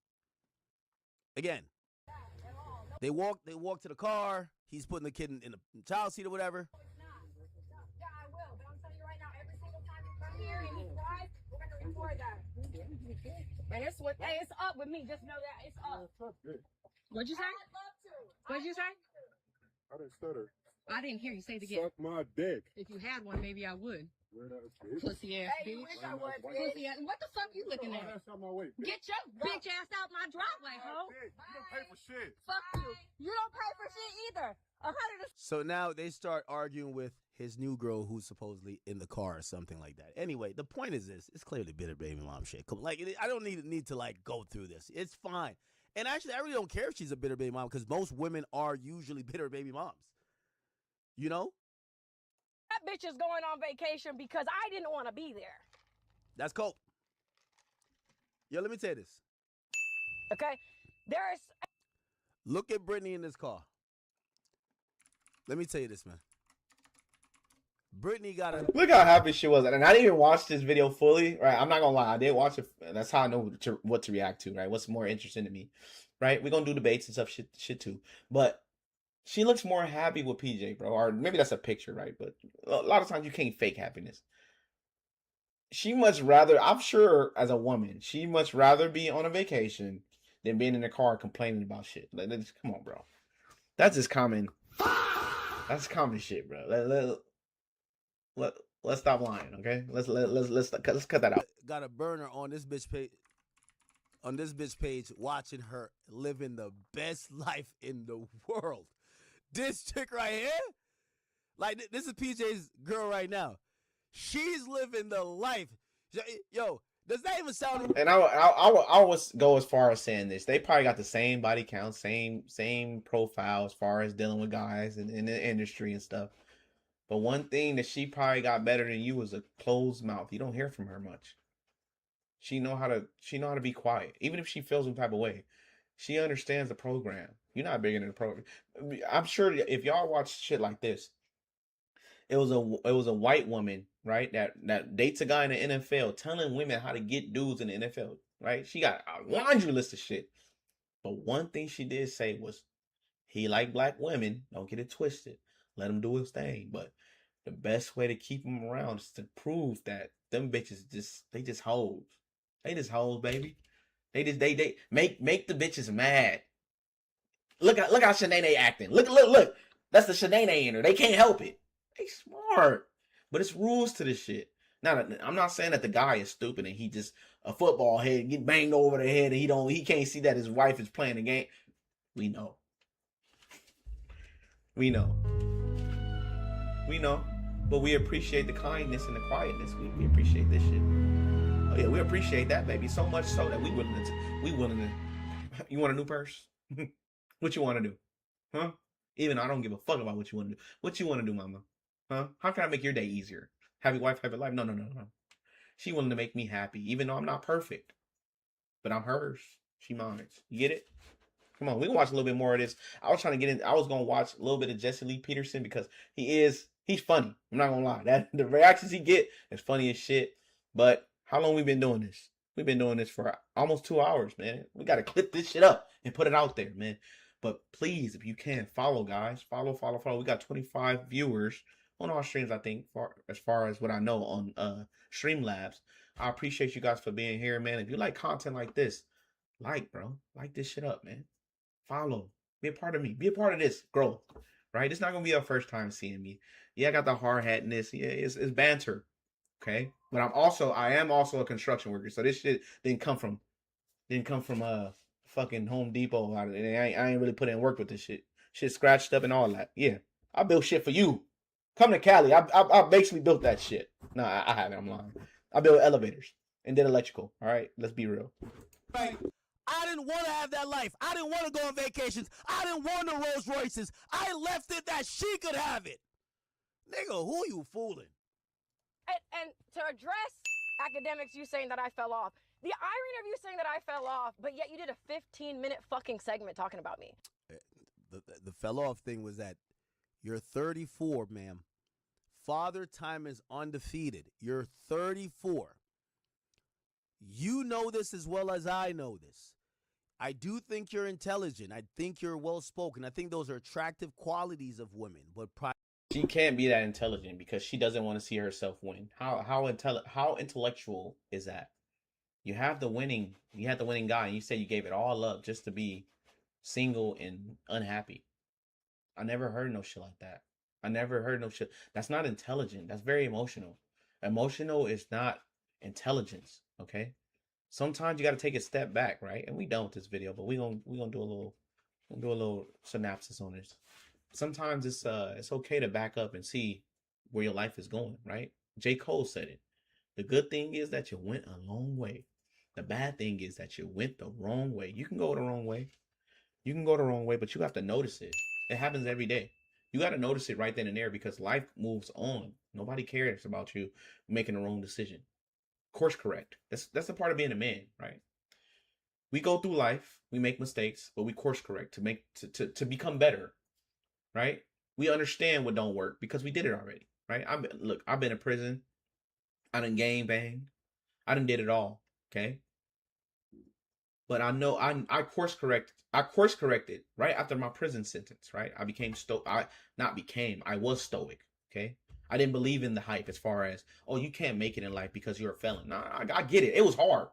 Again, they walk to the car. He's putting the kid in the child seat or whatever.
Yeah, I will, but I'm telling you right now, every single time you come here and he cries, we're going to record that. And it's up with me. Just know that it's up. What'd you say? I'd love to. What'd you say?
I didn't stutter.
I didn't hear you say it again.
Suck my dick.
If you had one, maybe I would.
Weird ass bitch.
Pussy ass bitch. You wish I would, pussy ass. What the fuck you looking at?
Ass out my way, bitch.
Get your bitch ass out my driveway, ho.
You don't pay for shit.
Fuck you. You don't pay for shit either. 100.
So now they start arguing with his new girl who's supposedly in the car or something like that. Anyway, the point is this. It's clearly bitter baby mom shit. I don't need to go through this. It's fine. And actually, I really don't care if she's a bitter baby mom because most women are usually bitter baby moms. You know?
That bitch is going on vacation because I didn't want to be there.
That's cool. Yo, let me tell you this.
Okay? There's...
Look at Brittany in this car. Let me tell you this, man. Brittany got a...
Look how happy she was. And I didn't even watch this video fully, right? I'm not going to lie. I did watch it. That's how I know what to react to, right? What's more interesting to me, right? We're going to do debates and stuff, shit too. But she looks more happy with PJ, bro. Or maybe that's a picture, right? But a lot of times you can't fake happiness. She much rather, I'm sure as a woman, she much rather be on a vacation than being in the car complaining about shit. Like, come on, bro. That's just common. That's common shit, bro. Let's stop lying, okay? Let's cut that out.
Got a burner on this bitch page. On this bitch page, watching her living the best life in the world. This chick right here, like this is PJ's girl right now. She's living the life. Yo, Does that even sound?
And I would go as far as saying this. They probably got the same body count, same profile as far as dealing with guys in the industry and stuff. But one thing that she probably got better than you is a closed mouth. You don't hear from her much. She know how to be quiet, even if she feels some type of way. She understands the program. You're not bigger than the program. I'm sure if y'all watch shit like this, it was a white woman, right? That dates a guy in the NFL, telling women how to get dudes in the NFL, right? She got a laundry list of shit. But one thing she did say was, he like black women. Don't get it twisted. Let him do his thing. But the best way to keep him around is to prove that them bitches just hoes. They just hoes, baby. They make the bitches mad. Look how Shanae acting. Look. That's the Shanae in her. They can't help it. They smart. But it's rules to this shit. Now, I'm not saying that the guy is stupid and he just a football head, get banged over the head, and he can't see that his wife is playing the game. We know. We know. But we appreciate the kindness and the quietness. We appreciate this shit. Oh yeah, we appreciate that, baby. So much so that we willing to. You want a new purse? What you want to do? Huh? Even I don't give a fuck about what you want to do. What you want to do, mama? Huh? How can I make your day easier? Happy wife, happy life? No. She willing to make me happy, even though I'm not perfect. But I'm hers. She mine. You get it? Come on, we can watch a little bit more of this. I was trying to get in. I was gonna watch a little bit of Jesse Lee Peterson because he's funny. I'm not gonna lie. That the reactions he get is funny as shit. But how long we been doing this? We've been doing this for almost 2 hours, man. We gotta clip this shit up and put it out there, man. But please, if you can, follow, guys. Follow. We got 25 viewers on our streams, I think, as far as what I know on Streamlabs. I appreciate you guys for being here, man. If you like content like this, bro. Like this shit up, man. Follow. Be a part of me. Be a part of this growth, right? It's not going to be your first time seeing me. Yeah, I got the hard hat in this. Yeah, it's banter, okay? But I am also a construction worker, so this shit didn't come from fucking Home Depot. I ain't really put in work with this shit. Shit scratched up and all that. Yeah, I built shit for you. Come to Cali. I basically built that shit. No, I haven't. I'm lying. I built elevators and did electrical. All right, let's be real.
Right. I didn't want to have that life. I didn't want to go on vacations. I didn't want the Rolls Royces. I left it that she could have it. Nigga, who you fooling?
And to address academics, you saying that I fell off. The irony of you saying that I fell off, but yet you did a 15-minute fucking segment talking about me.
The fell off thing was that you're 34, ma'am. Father Time is undefeated. You're 34. You know this as well as I know this. I do think you're intelligent. I think you're well-spoken. I think those are attractive qualities of women. But
she can't be that intelligent because she doesn't want to see herself win. How intellectual is that? You have the winning guy, and you say you gave it all up just to be single and unhappy. I never heard no shit like that. I never heard no shit. That's not intelligent. That's very emotional. Emotional is not intelligence, okay? Sometimes you got to take a step back, right? And we don't with this video, but we gonna do a little synopsis on this. Sometimes it's okay to back up and see where your life is going, right? J. Cole said it. The good thing is that you went a long way. The bad thing is that you went the wrong way. You can go the wrong way. You can go the wrong way, but you have to notice it. It happens every day. You got to notice it right then and there because life moves on. Nobody cares about you making the wrong decision. Course correct. That's the part of being a man, right? We go through life, we make mistakes, but we course correct to become better, right? We understand what don't work because we did it already, right? I've been in prison. I done gang banged. I done did it all, okay? But I know I course corrected right after my prison sentence, right? I was stoic, okay? I didn't believe in the hype as far as, oh, you can't make it in life because you're a felon. Nah, I get it. It was hard.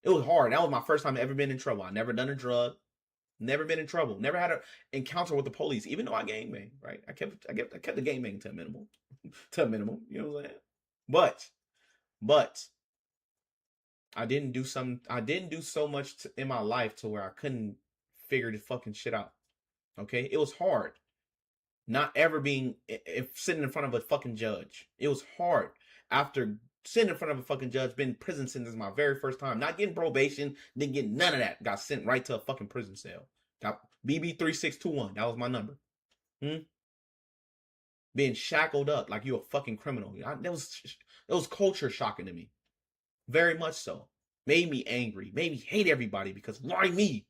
That was my first time ever been in trouble. I never done a drug. Never been in trouble. Never had an encounter with the police, even though I gangbang, right? I kept the gangbang to a minimum. To a minimum. You know what I'm saying? But I didn't do so much in my life to where I couldn't figure the fucking shit out. Okay? It was hard. Not ever being sitting in front of a fucking judge. It was hard after sitting in front of a fucking judge, been in prison sentence my very first time. Not getting probation, didn't get none of that. Got sent right to a fucking prison cell. Got BB3621. That was my number. Being shackled up like you a fucking criminal. That was culture shocking to me. Very much so. Made me angry. Made me hate everybody because why me?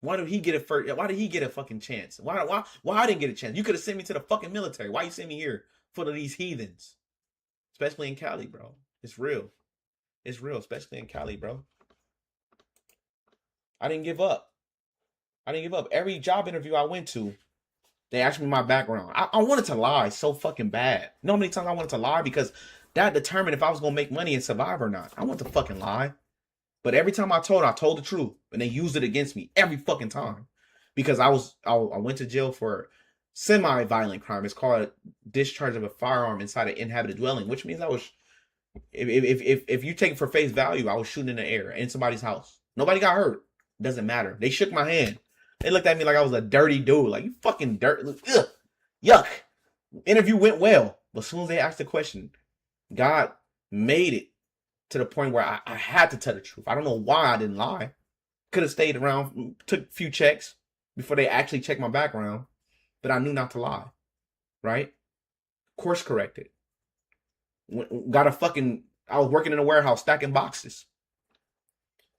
Why did he get it first? Why did he get a fucking chance? Why I didn't get a chance? You could have sent me to the fucking military. Why you send me here for these heathens? Especially in Cali, bro. It's real. It's real, especially in Cali, bro. I didn't give up. Every job interview I went to, they asked me my background. I wanted to lie so fucking bad. You know how many times I wanted to lie? Because that determined if I was going to make money and survive or not. I wanted to fucking lie. But every time I told the truth. And they used it against me every fucking time. Because I went to jail for semi-violent crime. It's called discharge of a firearm inside an inhabited dwelling. Which means I was, if you take it for face value, I was shooting in the air in somebody's house. Nobody got hurt. Doesn't matter. They shook my hand. They looked at me like I was a dirty dude. Like, you fucking dirt. Ugh, yuck. Interview went well. But as soon as they asked the question, God made it to the point where I had to tell the truth. I don't know why I didn't lie. Could have stayed around, took a few checks before they actually checked my background. But I knew not to lie. Right? Course corrected. I was working in a warehouse stacking boxes.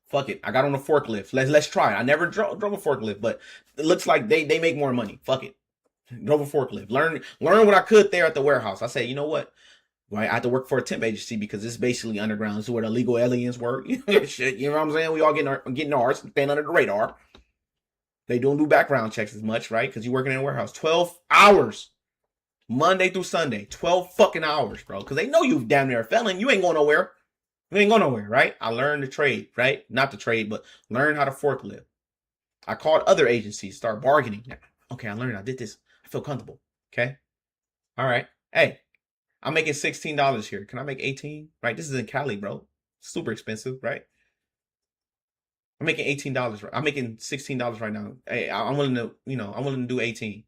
Fuck it. I got on a forklift. Let's try it. I never drove a forklift, but it looks like they make more money. Fuck it. Drove a forklift. Learn what I could there at the warehouse. I said, you know what? Right, I had to work for a temp agency because it's basically underground. This is where the illegal aliens work. Shit, you know what I'm saying? We all getting ours, staying under the radar. They don't do background checks as much, right? Because you're working in a warehouse. 12 hours. Monday through Sunday. 12 fucking hours, bro. Because they know you damn near a felon. You ain't going nowhere. You ain't going nowhere, right? I learned the trade, right? Not the trade, but learn how to forklift. I called other agencies, start bargaining. Okay, I learned. I did this. I feel comfortable. Okay? All right. Hey, I'm making $16 here. Can I make 18? Right? This is in Cali, bro. Super expensive, right? I'm making $18. I'm making $16 right now. Hey, I'm willing to do 18.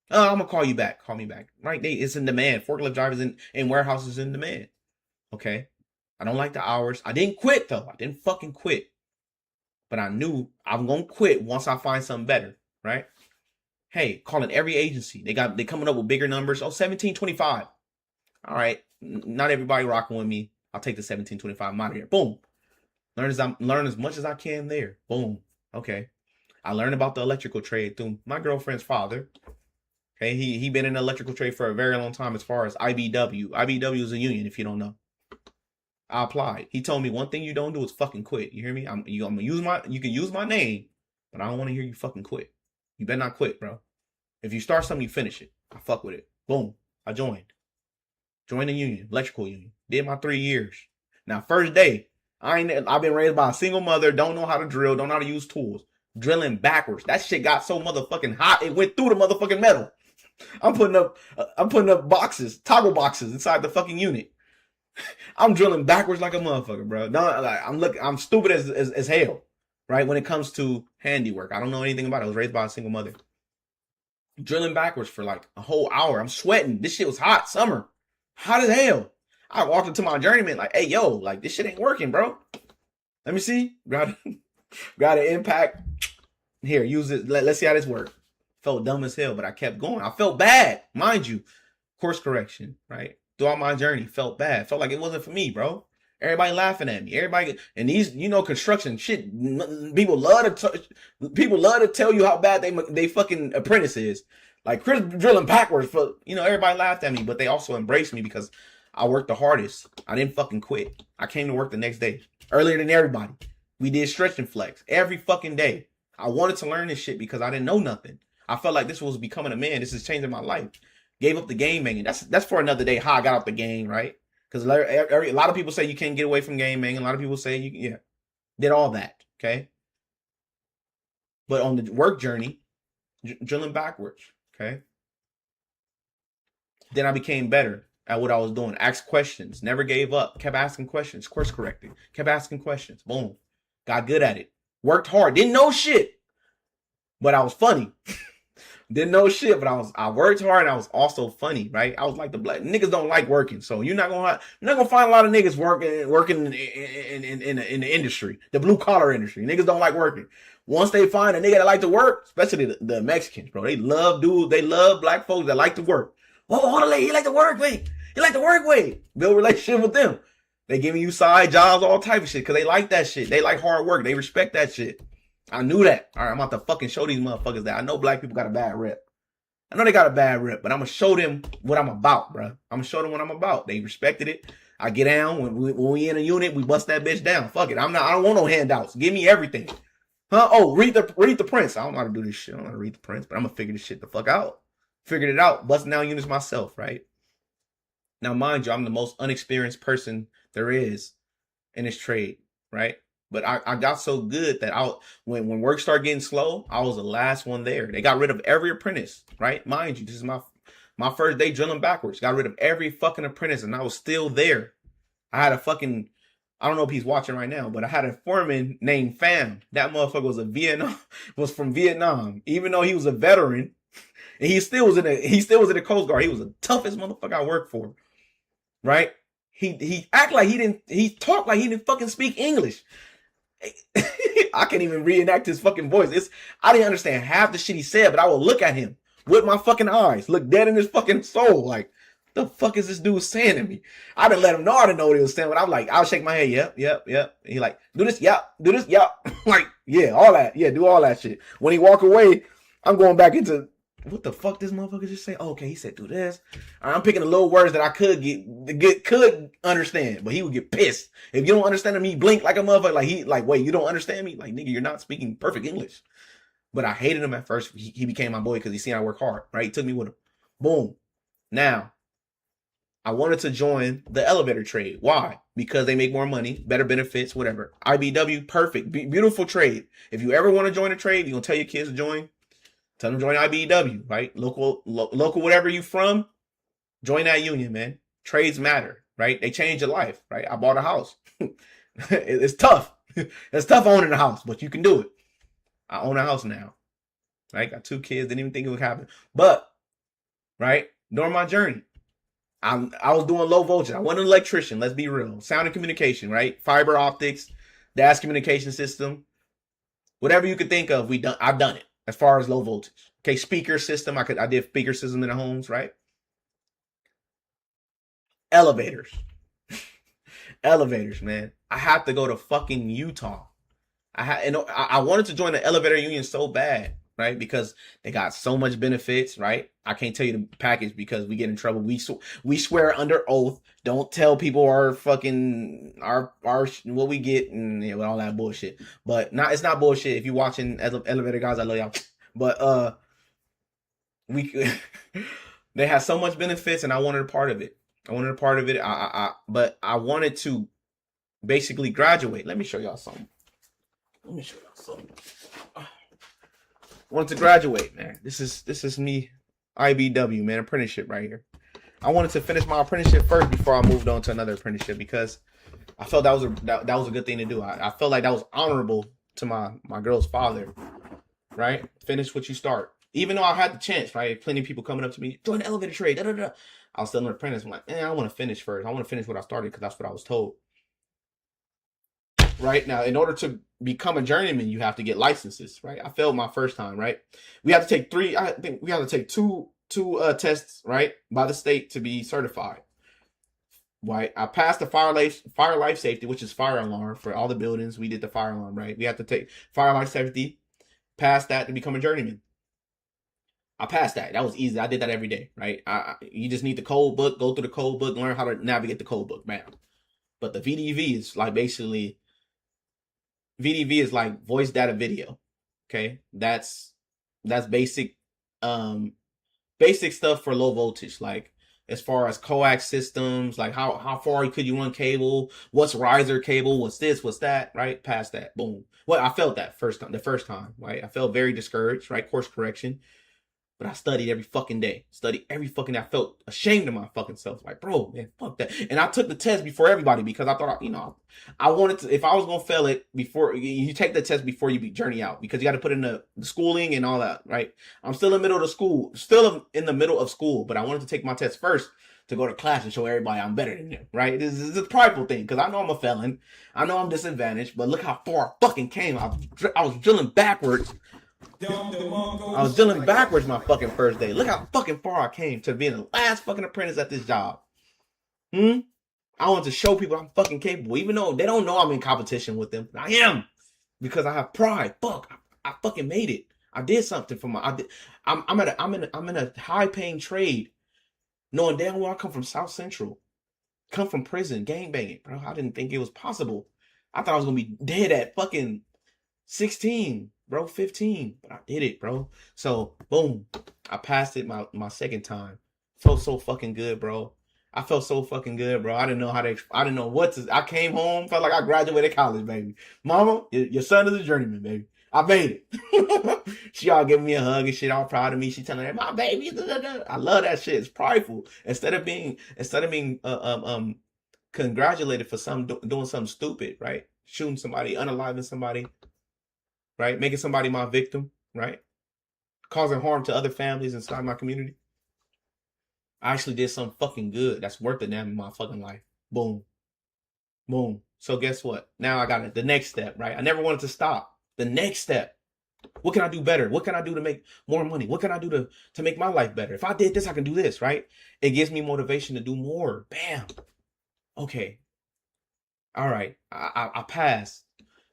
I'm gonna call you back. Call me back. Right? It's in demand. Forklift drivers in warehouses in demand. Okay. I don't like the hours. I didn't quit though. I didn't fucking quit. But I knew I'm gonna quit once I find something better. Right? Hey, calling every agency. They coming up with bigger numbers. Oh, 1725. All right. Not everybody rocking with me. I'll take the 1725. I'm out of here. Boom. Learn as much as I can there. Boom. Okay. I learned about the electrical trade through my girlfriend's father. Okay. He been in the electrical trade for a very long time as far as IBW. IBW is a union if you don't know. I applied. He told me one thing you don't do is fucking quit. You hear me? You can use my name, but I don't want to hear you fucking quit. You better not quit, bro. If you start something, you finish it. I fuck with it. Boom. I joined. Joined the union, electrical union. Did my 3 years. Now, first day, I've been raised by a single mother, don't know how to drill, don't know how to use tools. Drilling backwards. That shit got so motherfucking hot, it went through the motherfucking metal. I'm putting up boxes, toggle boxes inside the fucking unit. I'm drilling backwards like a motherfucker, bro. I'm stupid as hell, right? When it comes to handiwork, I don't know anything about it. I was raised by a single mother. Drilling backwards for like a whole hour. I'm sweating. This shit was hot, summer, hot as hell. I walked into my journeyman like, hey, yo, like this shit ain't working, bro. Let me see. Got an impact. Here, use it. Let's see how this works. Felt dumb as hell, but I kept going. I felt bad, mind you. Course correction, right? Throughout my journey, felt bad. Felt like it wasn't for me, bro. Everybody laughing at me. And these, construction shit. People love to tell you how bad they fucking apprentice is. Like Chris drilling backwards for, everybody laughed at me, but they also embraced me because I worked the hardest. I didn't fucking quit. I came to work the next day earlier than everybody. We did stretch and flex every fucking day. I wanted to learn this shit because I didn't know nothing. I felt like this was becoming a man. This is changing my life. Gave up the game banging. That's for another day. How I got out the game, right? Because a lot of people say you can't get away from game banging. A lot of people say did all that. Okay, but on the work journey, drilling backwards. Okay, then I became better at what I was doing. Asked questions. Never gave up. Kept asking questions. Course corrected. Kept asking questions. Boom. Got good at it. Worked hard. Didn't know shit, but I was funny. Didn't know shit, but I worked hard and I was also funny, right? I was like the black niggas don't like working, so you're not gonna find a lot of niggas working in the industry, the blue collar industry. Niggas don't like working. Once they find a nigga that like to work, especially the Mexicans, bro, they love black folks that like to work. Oh, he like to work, wait. He like to work, wait. Build a relationship with them. They giving you side jobs, all type of shit, because they like that shit. They like hard work. They respect that shit. I knew that. All right, I'm about to fucking show these motherfuckers that I know black people got a bad rep. I know they got a bad rep, but I'm going to show them what I'm about, bro. I'm going to show them what I'm about. They respected it. I get down. When we in a unit, we bust that bitch down. Fuck it. I don't want no handouts. Give me everything. Huh? Oh, read the prints. I don't know how to do this shit. I don't know how to read the prints, but I'm going to figure this shit the fuck out. Figured it out. Busting down units myself, right? Now, mind you, I'm the most unexperienced person there is in this trade, right? But I got so good that when work started getting slow, I was the last one there. They got rid of every apprentice, right? Mind you, this is my first day drilling backwards. Got rid of every fucking apprentice, and I was still there. I had a fucking, I don't know if he's watching right now, but I had a foreman named Pham. That motherfucker was from Vietnam. Even though he was a veteran, and he still was in the Coast Guard. He was the toughest motherfucker I worked for, right? He talked like he didn't fucking speak English. I can't even reenact his fucking voice. I didn't understand half the shit he said, but I would look at him with my fucking eyes, look dead in his fucking soul, like, the fuck is this dude saying to me? I didn't let him know I didn't know what he was saying, but I'm like, I'll shake my head, yep. And he like, do this, yep, like, yeah, all that, yeah, do all that shit. When he walk away, I'm going back into, what the fuck this motherfucker just say? Oh, okay, he said do this. I'm picking the little words that I could understand, but he would get pissed. If you don't understand him, he blink like a motherfucker. Wait, you don't understand me? Like, nigga, you're not speaking perfect English. But I hated him at first. He became my boy because he seen I work hard, right? He took me with him. Boom. Now, I wanted to join the elevator trade. Why? Because they make more money, better benefits, whatever. IBW, perfect, beautiful trade. If you ever want to join a trade, you're going to tell your kids to join. Tell them to join IBEW, right? Local, whatever you from, join that union, man. Trades matter, right? They change your life, right? I bought a house. It's tough. It's tough owning a house, but you can do it. I own a house now, right? Got 2 kids. Didn't even think it would happen. But, right, during my journey, I was doing low voltage. I wasn't an electrician. Let's be real. Sound and communication, right? Fiber optics, DAS communication system, whatever you could think of, I've done it. As far as low voltage. Okay, speaker system. I did speaker system in the homes, right? Elevators. Elevators, man. I have to go to fucking Utah. I wanted to join the elevator union so bad, right? Because they got so much benefits, right? I can't tell you the package because we get in trouble. We swear under oath. Don't tell people our fucking our what we get and all that bullshit. But it's not bullshit. If you're watching elevator guys, I love y'all. But they had so much benefits, and I wanted a part of it. But I wanted to basically graduate. Let me show y'all something. I wanted to graduate, man. This is me, IBW, man, apprenticeship right here. I wanted to finish my apprenticeship first before I moved on to another apprenticeship because I felt that was a good thing to do. I felt like that was honorable to my girl's father, right? Finish what you start. Even though I had the chance, right? Plenty of people coming up to me, join the elevator trade, I was still an apprentice. I'm like, I want to finish first. I want to finish what I started because that's what I was told. Right now, in order to become a journeyman, you have to get licenses, right? I failed my first time, right? We have to take 3. I think we have to take two tests, right, by the state to be certified. Right? I passed the fire life safety, which is fire alarm for all the buildings. We did the fire alarm, right? We have to take fire life safety, pass that to become a journeyman. I passed that. That was easy. I did that every day, right? You just need the code book, go through the code book, learn how to navigate the code book, man. But the VDV is like basically. VDV is like voice data video. Okay. That's basic stuff for low voltage. Like as far as coax systems, like how far could you run cable? What's riser cable? What's this? What's that? Right? Past that. Boom. Well, I felt that the first time, right? I felt very discouraged, right? Course correction. But I studied every fucking day. Studied every fucking day. I felt ashamed of my fucking self. Like, bro, man, fuck that. And I took the test before everybody because I thought, I wanted to, if I was going to fail it before, you take the test before you journey out because you got to put in the schooling and all that, right? I'm still in the middle of school, but I wanted to take my test first to go to class and show everybody I'm better than them, right? This is a prideful thing because I know I'm a felon. I know I'm disadvantaged, but look how far I fucking came. I was drilling backwards. I was dealing backwards my fucking first day. Look how fucking far I came to being the last fucking apprentice at this job. I want to show people I'm fucking capable, even though they don't know I'm in competition with them. I am because I have pride. Fuck, I fucking made it. I did something for I'm in a high paying trade, knowing damn well I come from South Central, come from prison, gangbanging, bro. I didn't think it was possible. I thought I was gonna be dead at fucking 16. Bro, 15, but I did it, bro. So, boom, I passed it my second time. Felt so fucking good, bro. I felt so fucking good, bro. I didn't know what to, I came home, felt like I graduated college, baby. Mama, your son is a journeyman, baby. I made it. She all giving me a hug and shit, all proud of me. She telling me, my baby, I love that shit. It's prideful. Instead of being congratulated for doing something stupid, right? Shooting somebody, unaliving somebody, right? Making somebody my victim, right? Causing harm to other families inside my community. I actually did something fucking good that's worth it now in my fucking life. Boom. Boom. So guess what? Now I got it. The next step, right? I never wanted to stop. The next step. What can I do better? What can I do to make more money? What can I do to make my life better? If I did this, I can do this, right? It gives me motivation to do more. Bam. Okay. All right. I passed.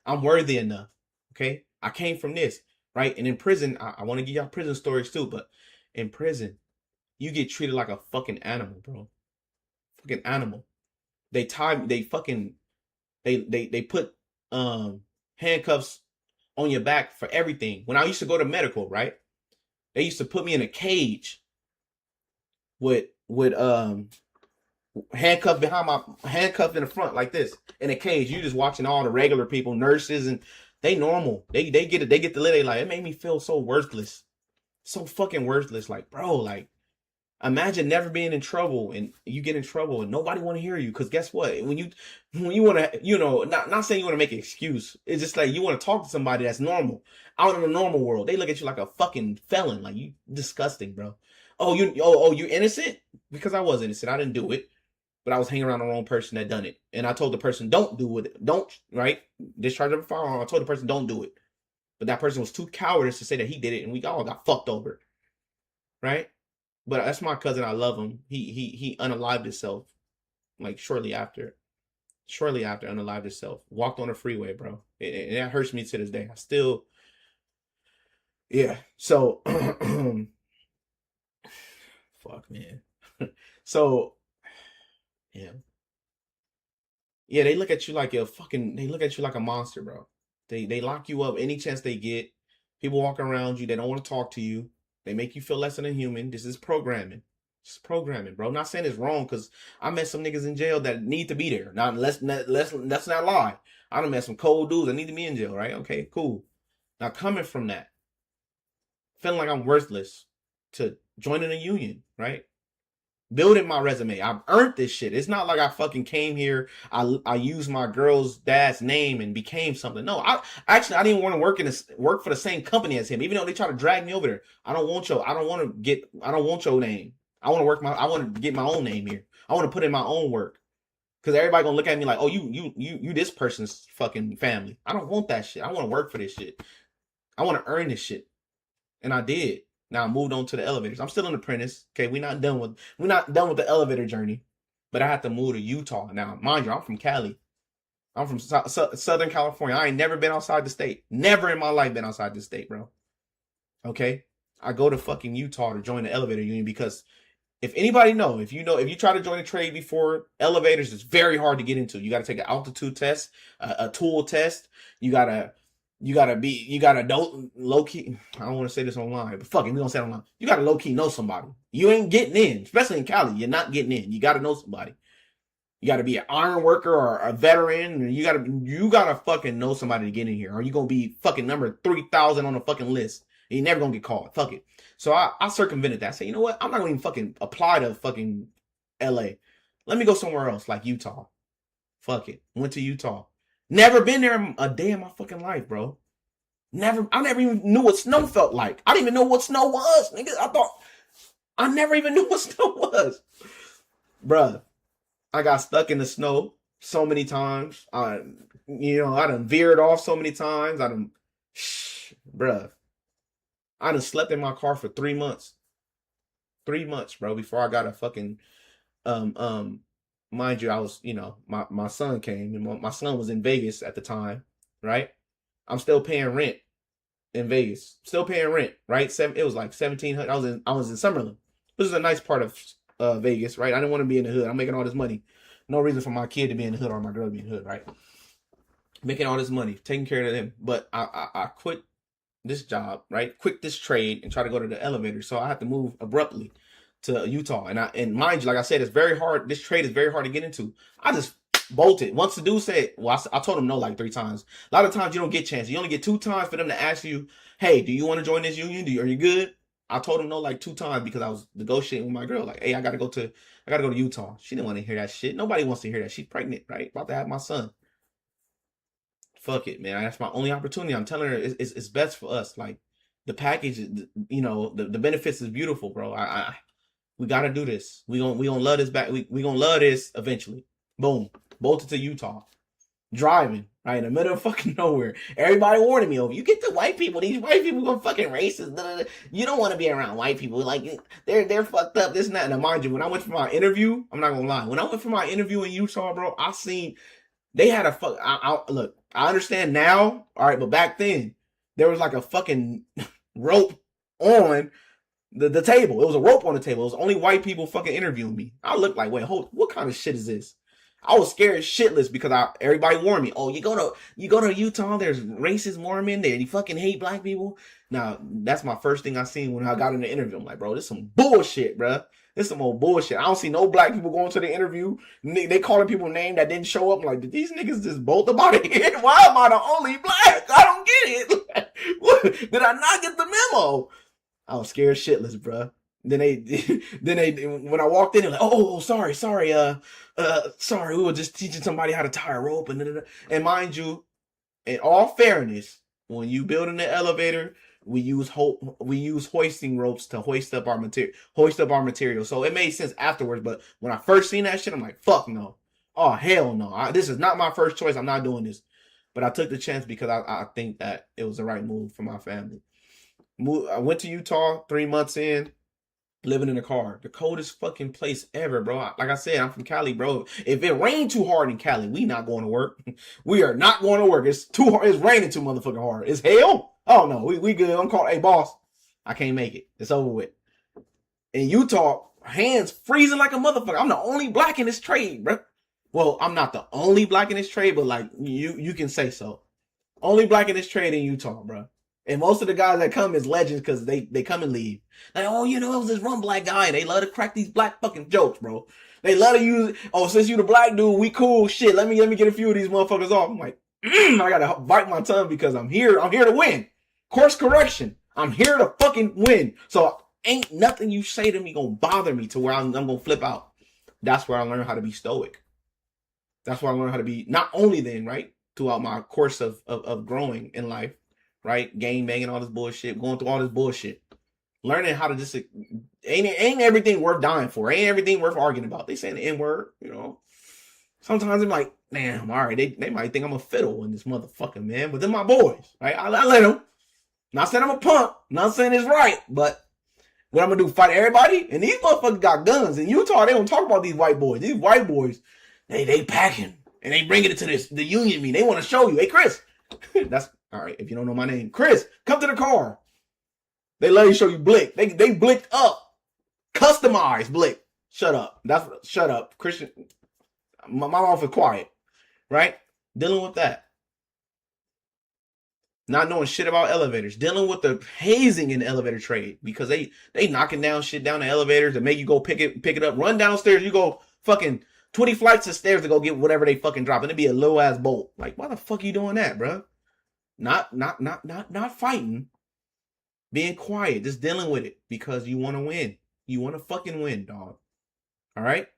I'm worthy enough. Okay. I came from this, right? And in prison, I want to give y'all prison stories too, but in prison, you get treated like a fucking animal, bro. Fucking animal. They put handcuffs on your back for everything. When I used to go to medical, right? They used to put me in a cage with handcuffed in the front like this in a cage. You just watching all the regular people, nurses, and they normal. They get it. They get to live their life. It made me feel so worthless, so fucking worthless. Like, bro, like imagine never being in trouble and you get in trouble and nobody want to hear you. Because guess what? When you want to, not saying you want to make an excuse. It's just like you want to talk to somebody that's normal out in the normal world. They look at you like a fucking felon. Like, you disgusting, bro. Oh, you innocent? Because I was innocent. I didn't do it. But I was hanging around the wrong person that done it. And I told the person, don't do it. Don't, right? Discharge of a firearm. I told the person, don't do it. But that person was too cowardice to say that he did it. And we all got fucked over. Right? But that's my cousin. I love him. He unalived himself. Like shortly after unalived himself. Walked on the freeway, bro. And that hurts me to this day. I still, yeah. So, fuck, man. So, yeah, they look at you like they look at you like a monster, bro. They lock you up any chance they get. People walk around you, they don't want to talk to you. They make you feel less than a human. This is programming. It's programming, bro. I'm not saying it's wrong, because I met some niggas in jail that need to be there. Let's not lie. I done met some cold dudes that need to be in jail, right? Okay, cool. Now coming from that, feeling like I'm worthless, to joining a union, right? Building my resume. I've earned this shit. It's not like I fucking came here. I used my girl's dad's name and became something. No, I didn't want to work for the same company as him. Even though they try to drag me over there. I don't want your name. I want to get my own name here. I want to put in my own work. Because everybody gonna look at me like, oh, you this person's fucking family. I don't want that shit. I want to work for this shit. I want to earn this shit. And I did. Now I moved on to the elevators. I'm still an apprentice. Okay, we're not done with the elevator journey. But I had to move to Utah. Now, mind you, I'm from Cali. I'm from Southern California. I ain't never been outside the state. Never in my life been outside the state, bro. Okay? I go to fucking Utah to join the elevator union because if you try to join a trade before, elevators is very hard to get into. You got to take an altitude test, a tool test. You gotta low key. I don't want to say this online, but fuck it, we gonna say it online. You gotta low key know somebody. You ain't getting in, especially in Cali. You're not getting in. You gotta know somebody. You gotta be an iron worker or a veteran. You gotta fucking know somebody to get in here, or you gonna be fucking number 3,000 on the fucking list. You never gonna get called. Fuck it. So I circumvented that. I said, you know what? I'm not gonna even fucking apply to fucking LA. Let me go somewhere else, like Utah. Fuck it. Went to Utah. Never been there a day in my fucking life, bro. I never even knew what snow felt like. I didn't even know what snow was, nigga. I never even knew what snow was. Bruh, I got stuck in the snow so many times. I done veered off so many times. Bruh. I done slept in my car for 3 months. 3 months, bro, before I got a fucking, mind you, I was, my son came, and my son was in Vegas at the time, right? I'm still paying rent in Vegas. Still paying rent, right? It was like $1,700. I was in Summerlin. This is a nice part of Vegas, right? I didn't want to be in the hood. I'm making all this money. No reason for my kid to be in the hood or my girl to be in the hood, right? Making all this money, taking care of them. But I quit this job, right? Quit this trade and try to go to the elevator. So I had to move abruptly to Utah. And mind you, like I said, it's very hard. This trade is very hard to get into. I just bolted. Once the dude said, well, I told him no like 3 times. A lot of times you don't get chances. You only get 2 times for them to ask you, hey, do you want to join this union? Are you good? I told him no like 2 times because I was negotiating with my girl. Like, hey, I gotta go to Utah. She didn't want to hear that shit. Nobody wants to hear that. She's pregnant, right? About to have my son. Fuck it, man. That's my only opportunity. I'm telling her it's best for us. Like, the package, the benefits is beautiful, bro. We gotta do this. We gonna love this back. We gonna love this eventually. Boom. Bolted to Utah. Driving, right, in the middle of fucking nowhere. Everybody warning me, you get the white people, these white people gonna fucking racist. You don't want to be around white people. Like, they're fucked up, this and that. And mind you, when I went for my interview, I'm not gonna lie. When I went for my interview in Utah, bro, I seen they had a look, I understand now, all right, but back then, there was like a fucking rope on the table. It was a rope on the table. It was only white people fucking interviewing me. I looked like, wait, what kind of shit is this? I was scared shitless because everybody warned me. Oh, you go to Utah, there's racist Mormon there. You fucking hate black people. Now, that's my first thing I seen when I got in the interview. I'm like, bro, this is some bullshit, bro. This is some old bullshit. I don't see no black people going to the interview. They calling people names that didn't show up. I'm like, did these niggas just bolt about it? Why am I the only black? I don't get it. Did I not get the memo? I was scared shitless, bro. Then they when I walked in, they're like, oh, sorry, sorry, we were just teaching somebody how to tie a rope, and mind you, in all fairness, when you build in the elevator, we use hoisting ropes to hoist up our material. So it made sense afterwards, but when I first seen that shit, I'm like, fuck no. Oh, hell no. This is not my first choice. I'm not doing this. But I took the chance because I think that it was the right move for my family. I went to Utah 3 months in. Living in a car, the coldest fucking place ever, bro. Like I said, I'm from Cali, bro. If it rained too hard in Cali, we not going to work. We are not going to work. It's too hard. It's raining too motherfucking hard. It's hell. Oh no, we good. I'm called, hey boss, I can't make it. It's over with. In Utah, hands freezing like a motherfucker. I'm the only black in this trade, bro. Well, I'm not the only black in this trade, but like you can say so. Only black in this trade in Utah, bro. And most of the guys that come is legends because they come and leave. Like, oh, it was this one black guy. They love to crack these black fucking jokes, bro. They love to use, oh, since you the black dude, we cool. Shit, let me get a few of these motherfuckers off. I'm like, I gotta bite my tongue because I'm here to win. Course correction. I'm here to fucking win. So ain't nothing you say to me gonna bother me to where I'm gonna flip out. That's where I learned how to be stoic. That's where I learned how to be, not only then, right, throughout my course of growing in life, right? Gang banging, all this bullshit, going through all this bullshit. Learning how to just, ain't everything worth dying for. Ain't everything worth arguing about. They saying the N-word, Sometimes I'm like, damn, all right, they might think I'm a fiddle in this motherfucker, man. But they're my boys, right? I let them. Not saying I'm a punk. Not saying it's right. But what I'm going to do, fight everybody? And these motherfuckers got guns. In Utah, they don't talk about these white boys. These white boys, they packing. And they bringing it to the union meeting. They want to show you, hey, Chris. That's, all right, if you don't know my name. Chris, come to the car. They let you show you blick. They blicked up. Customized blick. Shut up. Shut up. Christian, my mouth is quiet. Right? Dealing with that. Not knowing shit about elevators. Dealing with the hazing in the elevator trade. Because they knocking down shit down the elevators to make you go pick it up. Run downstairs. You go fucking 20 flights of stairs to go get whatever they fucking drop. And it'd be a low ass bolt. Like, why the fuck are you doing that, bro? Not fighting. being quiet, just dealing with it because you want to win. You want to fucking win, dog. All right?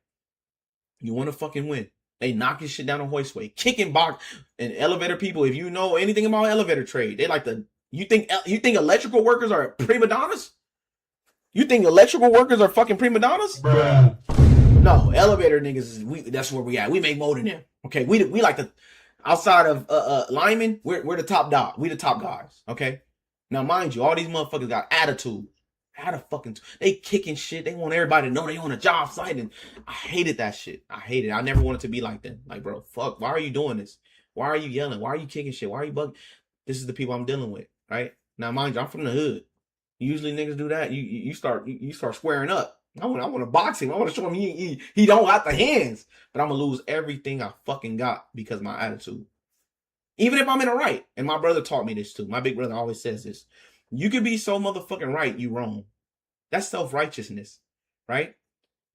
You want to fucking win. They knocking shit down the hoistway, kicking box and elevator people. If you know anything about elevator trade, they like the. You think electrical workers are prima donnas? You think electrical workers are fucking prima donnas?
Bruh.
No, elevator niggas. That's where we at. We make more than them. Okay, we like the outside of linemen. We're the top dog. We the top guys. Okay. Now, mind you, all these motherfuckers got attitude. They kicking shit. They want everybody to know they on a job site, and I hated that shit. I hated it. I never wanted to be like them. Like, bro, fuck. Why are you doing this? Why are you yelling? Why are you kicking shit? Why are you bugging? This is the people I'm dealing with, right? Now, mind you, I'm from the hood. Usually niggas do that. You start squaring up. I want to box him. I want to show him he don't got the hands. But I'm gonna lose everything I fucking got because of my attitude. Even if I'm in the right. And my brother taught me this too. My big brother always says this. You could be so motherfucking right, you wrong. That's self-righteousness, right?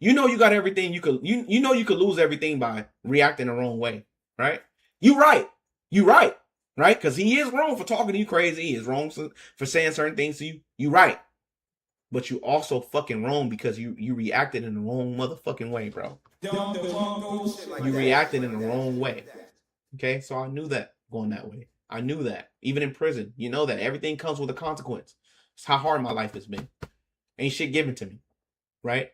You know you got everything. You know you could lose everything by reacting the wrong way, right? You right, right? Because he is wrong for talking to you crazy. He is wrong for saying certain things to you. You right, but you also fucking wrong because you reacted in the wrong motherfucking way, bro. You reacted in the wrong way. Okay, so I knew that going that way. I knew that. Even in prison, you know that everything comes with a consequence. It's how hard my life has been. Ain't shit given to me, right?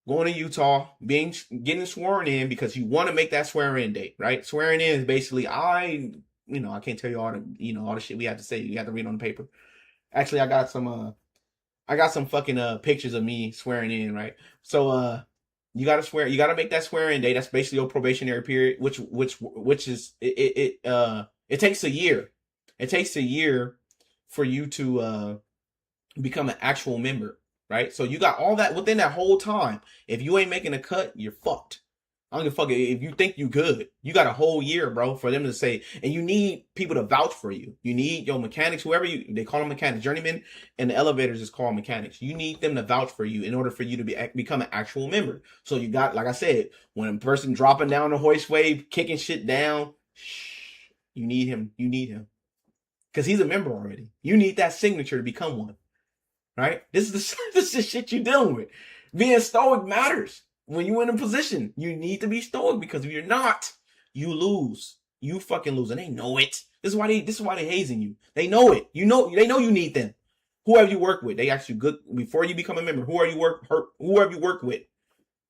Going to Utah, getting sworn in because you want to make that swearing date, right? Swearing in is basically I can't tell you all the shit we have to say. You have to read on the paper. Actually, I got some fucking pictures of me swearing in, right? So you gotta swear, you gotta make that swearing date. That's basically your probationary period, which is it takes a year. It takes a year for you to become an actual member, right? So you got all that within that whole time. If you ain't making a cut, you're fucked. I don't give a fuck if you think you good. You got a whole year, bro, for them to say, and you need people to vouch for you. You need your mechanics, they call them mechanics, journeymen, and the elevators is called mechanics. You need them to vouch for you in order for you to become an actual member. So you got, like I said, when a person dropping down the hoistway, kicking shit down, you need him. Because he's a member already. You need that signature to become one. Right? This is the shit you're dealing with. Being stoic matters. When you're in a position, you need to be stoic because if you're not, you lose. You fucking lose. And they know it. This is why they hazing you. They know it. They know you need them. Who have you worked with? They ask you good before you become a member. Who have you worked with?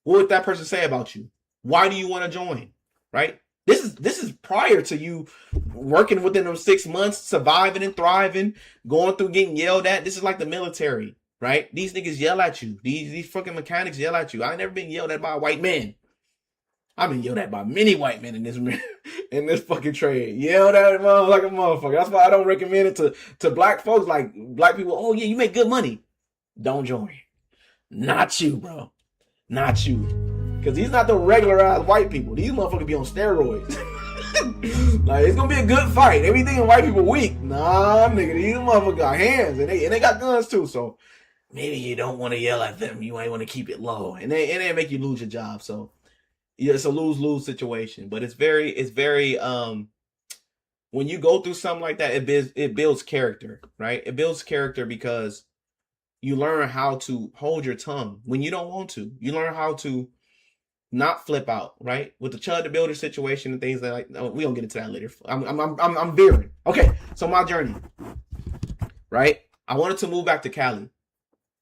What would that person say about you? Why do you want to join? Right? This is prior to you working within them 6 months, surviving and thriving, going through getting yelled at. This is like the military, right? These niggas yell at you. These fucking mechanics yell at you. I ain't never been yelled at by a white man. I've been yelled at by many white men in this fucking trade. Yelled at like a motherfucker. That's why I don't recommend it to black folks. Like black people, oh yeah, you make good money. Don't join. Not you, bro. Not you. Because these not the regularized white people. These motherfuckers be on steroids. Like, it's going to be a good fight. Everything in white people weak. Nah, nigga. These motherfuckers got hands. And they got guns, too. So, maybe you don't want to yell at them. You might want to keep it low. And they make you lose your job. So, yeah, it's a lose-lose situation. But it's very, when you go through something like that, it builds character, right? It builds character because you learn how to hold your tongue when you don't want to. You learn how to not flip out, right? With the Chud the Builder situation and things like that. We gonna get into that later. I'm veering. Okay, so my journey, right? I wanted to move back to Cali.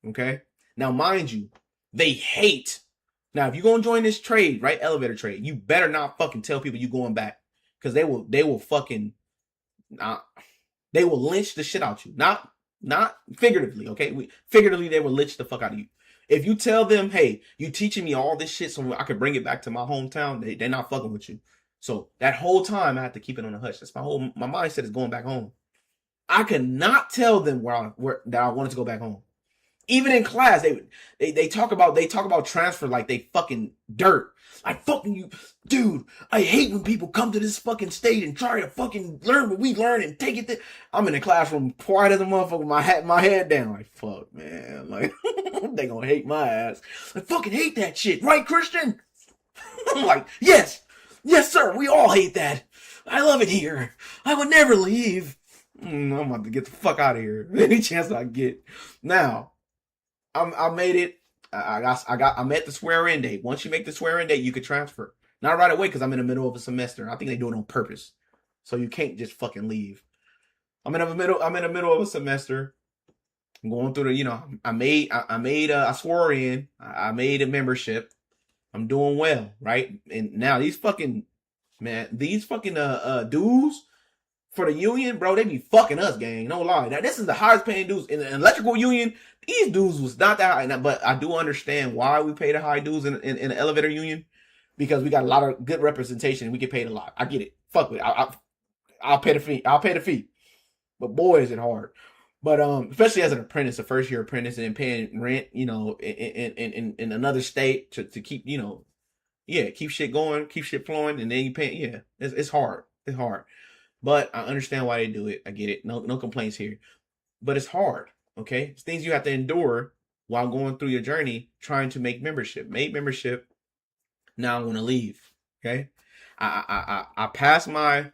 Okay, now mind you, they hate. Now if you're gonna join this trade, right, elevator trade, you better not fucking tell people you going back, because they will fucking, they will lynch the shit out you. Not figuratively, okay? Figuratively, they will lynch the fuck out of you. If you tell them, hey, you teaching me all this shit so I can bring it back to my hometown, they're not fucking with you. So that whole time I have to keep it on the hush. That's my mindset is going back home. I could not tell them that I wanted to go back home. Even in class, they talk about transfer like they fucking dirt. Like, fucking you, dude, I hate when people come to this fucking state and try to fucking learn what we learn and take it there. I'm in the classroom quiet as a motherfucker with my head down. Like, fuck, man. Like, they gonna hate my ass. I fucking hate that shit. Right, Christian? I'm like, yes, sir, we all hate that. I love it here. I would never leave. I'm about to get the fuck out of here. Any chance I get. Now, I made it. I'm at the swear-in date. Once you make the swear-in date, you could transfer. Not right away because I'm in the middle of a semester. I think they do it on purpose, so you can't just fucking leave. I'm in the middle of a semester. I'm going through I swore in. I made a membership. I'm doing well, right? And now these fucking dudes for the union, bro, they be fucking us, gang. No lie. Now this is the highest paying dudes in the electrical union. These dudes was not that high, but I do understand why we pay the high dudes in the elevator union, because we got a lot of good representation and we get paid a lot. I get it. Fuck it. I'll pay the fee. I'll pay the fee. But boy, is it hard. But especially as an apprentice, a first year apprentice, and paying rent, in another state to keep, keep shit going, keep shit flowing, and then you pay. It's hard. It's hard. But I understand why they do it. I get it. No complaints here. But it's hard. Okay, it's things you have to endure while going through your journey trying to make membership. Made membership. Now I'm gonna leave. Okay, I passed my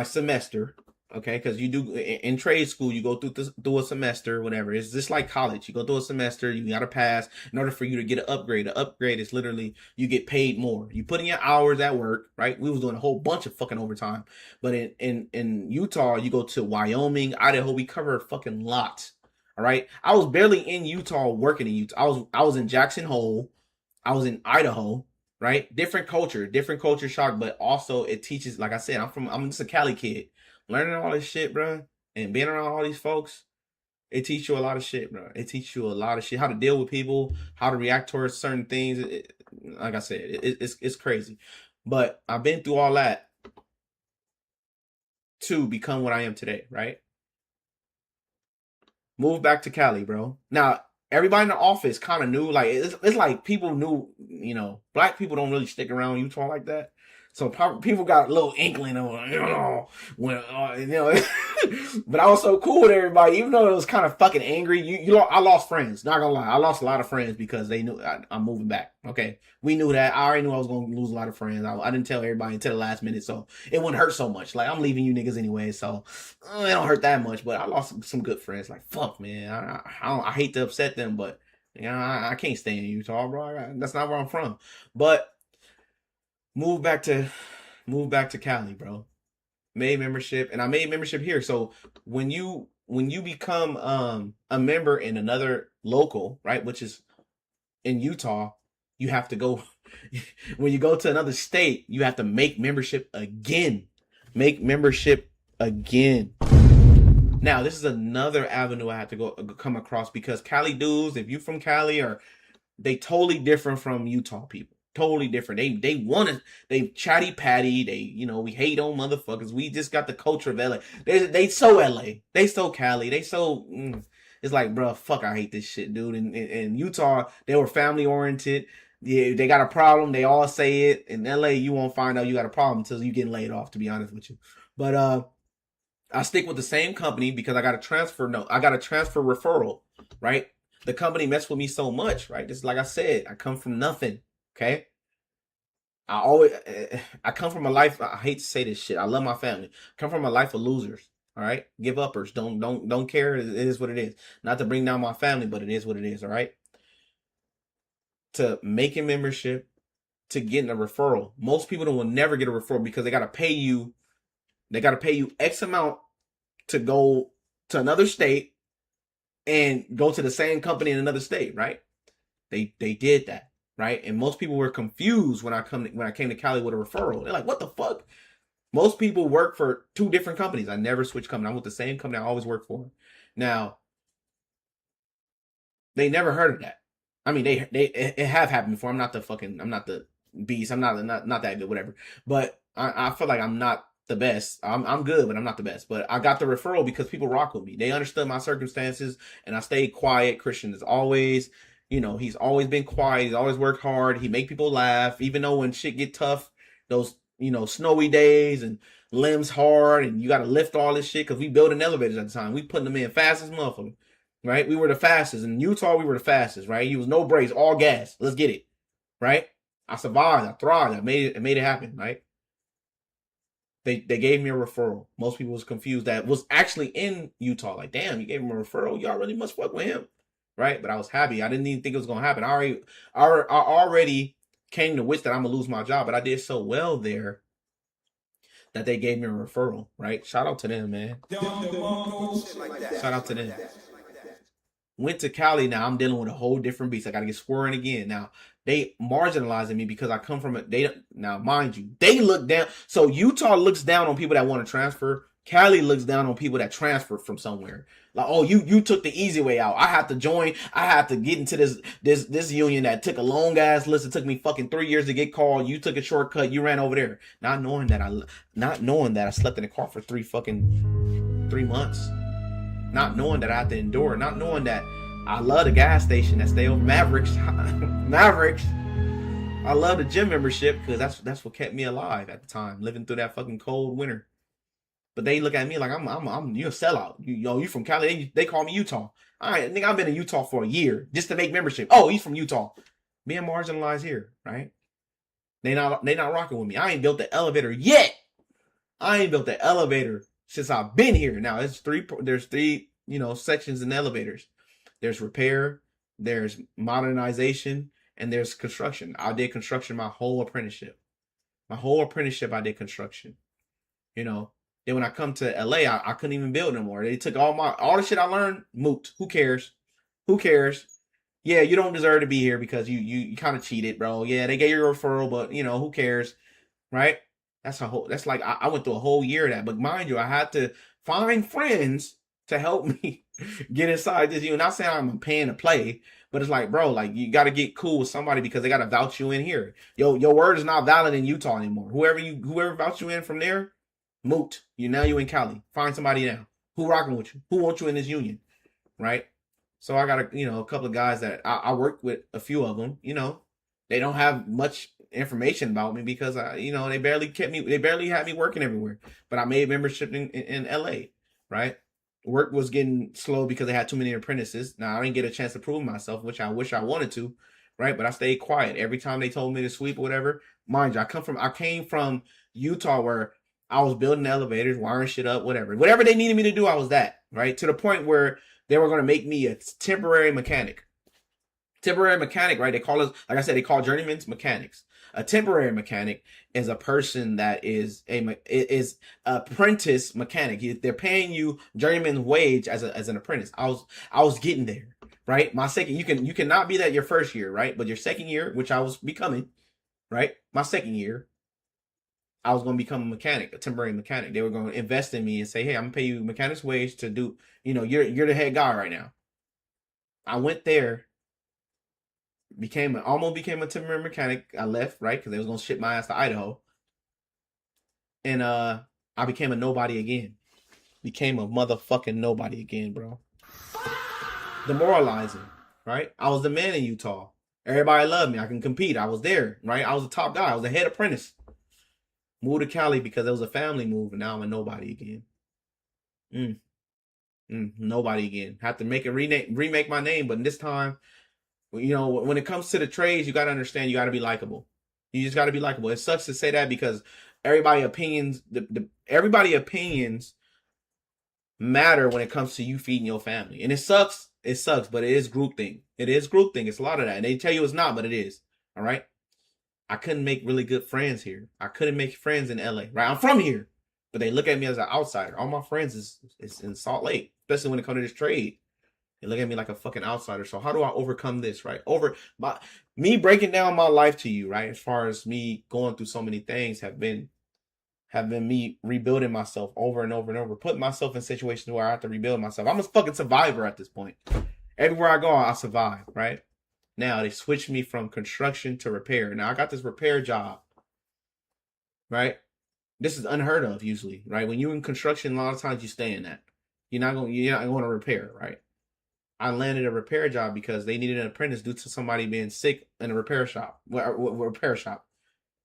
semester. Okay, because you do in trade school, you go through a semester, whatever. It's just like college. You go through a semester, you gotta pass in order for you to get an upgrade. An upgrade is literally you get paid more. You put in your hours at work, right? We was doing a whole bunch of fucking overtime. But in Utah, you go to Wyoming, Idaho, we cover a fucking lot. All right. I was barely in Utah working in Utah. I was in Jackson Hole. I was in Idaho. Right? Different culture shock, but also it teaches, like I said, I'm just a Cali kid. Learning all this shit, bro, and being around all these folks, it teaches you a lot of shit, bro. It teaches you a lot of shit, how to deal with people, how to react towards certain things. Like I said, it's crazy. But I've been through all that to become what I am today, right? Moved back to Cali, bro. Now, everybody in the office kind of knew, like, it's like people knew, black people don't really stick around Utah like that. So people got a little inkling of, but I was so cool with everybody, even though it was kind of fucking angry. I lost friends. Not gonna lie, I lost a lot of friends because they knew I'm moving back. Okay, we knew that. I already knew I was gonna lose a lot of friends. I didn't tell everybody until the last minute, so it wouldn't hurt so much. Like, I'm leaving you niggas anyway, so it don't hurt that much. But I lost some good friends. Like, fuck, man. I hate to upset them, but I can't stay in Utah, bro. That's not where I'm from. But Move back to Cali, bro. Made membership, and I made membership here. So when you become a member in another local, right, which is in Utah, you have to go. When you go to another state, you have to make membership again. Make membership again. Now, this is another avenue I have to come across, because Cali dudes, if you from Cali, they totally different from Utah people. Totally different. They chatty patty. We hate on motherfuckers. We just got the culture of LA. They so LA. They so Cali. They so it's like, bro, fuck, I hate this shit, dude. In Utah, they were family oriented. Yeah, they got a problem, they all say it. In LA, you won't find out you got a problem until you getting laid off, to be honest with you. But I stick with the same company because I got a transfer referral, right? The company messed with me so much, right? Just like I said, I come from nothing. Okay. I come from a life. I hate to say this shit. I love my family. I come from a life of losers. All right. Give uppers. Don't care. It is what it is. Not to bring down my family, but it is what it is. All right. To making membership, to getting a referral. Most people will never get a referral because they got to pay you. They got to pay you X amount to go to another state and go to the same company in another state. Right. They did that. Right. And most people were confused when I came to Cali with a referral. They're like, what the fuck? Most people work for two different companies. I never switched companies. I'm with the same company I always work for. Now, they never heard of that. I mean, it have happened before. I'm not the beast. I'm not that good, whatever. But I feel like I'm not the best. I'm good, but I'm not the best. But I got the referral because people rock with me. They understood my circumstances, and I stayed quiet. Christian is always, he's always been quiet. He's always worked hard. He make people laugh, even though when shit get tough, those, snowy days and limbs hard, and you got to lift all this shit because we building elevators at the time. We putting them in fast as motherfucker, right? We were the fastest. In Utah, we were the fastest, right? He was no brakes, all gas. Let's get it, right? I survived. I thrived. I made it happen, right? They gave me a referral. Most people was confused that was actually in Utah. Like, damn, you gave him a referral. Y'all really must fuck with him, right? But I was happy. I didn't even think it was gonna happen. I already came to wish that I'm gonna lose my job, but I did so well there that they gave me a referral, right? Shout out to them, man. Shout out to them. Went to Cali. Now I'm dealing with a whole different beast. I got to get scoring again. Now they marginalizing me because I come from now, mind you, they look down. So Utah looks down on people that want to transfer. Cali looks down on people that transfer from somewhere. Like, oh, you took the easy way out. I have to join. I have to get into this union that took a long ass list. It took me fucking 3 years to get called. You took a shortcut. You ran over there, not knowing that I slept in the car for 3 months. Not knowing that I had to endure, not knowing that I love the gas station that stay over Mavericks. Mavericks. I love the gym membership because that's what kept me alive at the time, living through that fucking cold winter. But they look at me like I'm you a sellout. You from Cali? They call me Utah. All right, nigga, I've been in Utah for a year just to make membership. Oh, he's from Utah. Being marginalized here, right? They not rocking with me. I ain't built the elevator yet. I ain't built the elevator since I've been here. Now there's three, sections in elevators. There's repair, there's modernization, and there's construction. I did construction my whole apprenticeship. I did construction. Then when I come to LA, I couldn't even build no more. They took all the shit I learned, moot. Who cares? Yeah, you don't deserve to be here because you kind of cheated, bro. Yeah, they gave you a referral, but who cares? Right? That's like I went through a whole year of that. But mind you, I had to find friends to help me get inside this. Not saying I'm paying to play, but it's like, bro, like you got to get cool with somebody because they got to vouch you in here. Your word is not valid in Utah anymore. Whoever vouched you in from there, moot. Now you in Cali. Find somebody now. Who rocking with you? Who wants you in this union? Right? So I got a couple of guys that I worked with, a few of them. They don't have much information about me because they barely had me working everywhere. But I made membership in LA, right? Work was getting slow because they had too many apprentices. Now I didn't get a chance to prove myself, which I wish I wanted to, right? But I stayed quiet every time they told me to sweep or whatever. Mind you, I came from Utah where I was building elevators, wiring shit up, whatever they needed me to do. I was that, right? To the point where they were going to make me a temporary mechanic. Right? They call us, like I said, they call journeymen's mechanics. A temporary mechanic is a person that is apprentice mechanic. They're paying you journeyman's wage as an apprentice. I was getting there, right? My second, you cannot be that your first year, right? But your second year, which I was becoming, right? My second year, I was going to become a mechanic, a temporary mechanic. They were going to invest in me and say, hey, I'm going to pay you mechanic's wage to do, you're the head guy right now. I went there, almost became a temporary mechanic. I left, right? Because they was going to ship my ass to Idaho. And I became a nobody again. Became a motherfucking nobody again, bro. Demoralizing, right? I was the man in Utah. Everybody loved me. I can compete. I was there, right? I was the top guy. I was the head apprentice. Moved to Cali because it was a family move, and now I'm a nobody again. Nobody again. Have to remake my name, but this time, when it comes to the trades, you got to understand you got to be likable. You just got to be likable. It sucks to say that because everybody opinions matter when it comes to you feeding your family, and it sucks, but it is groupthink. It's a lot of that, and they tell you it's not, but it is. All right. I couldn't make really good friends here. I couldn't make friends in LA, right? I'm from here, but they look at me as an outsider. All my friends is in Salt Lake, especially when it comes to this trade. They look at me like a fucking outsider. So how do I overcome this, right? Me breaking down my life to you, right? As far as me going through so many things have been me rebuilding myself over and over and over, putting myself in situations where I have to rebuild myself. I'm a fucking survivor at this point. Everywhere I go, I survive, right? Now they switched me from construction to repair. Now I got this repair job, right? This is unheard of usually, right? When you're in construction, a lot of times you stay in that. You're not going to repair, right? I landed a repair job because they needed an apprentice due to somebody being sick in a repair shop,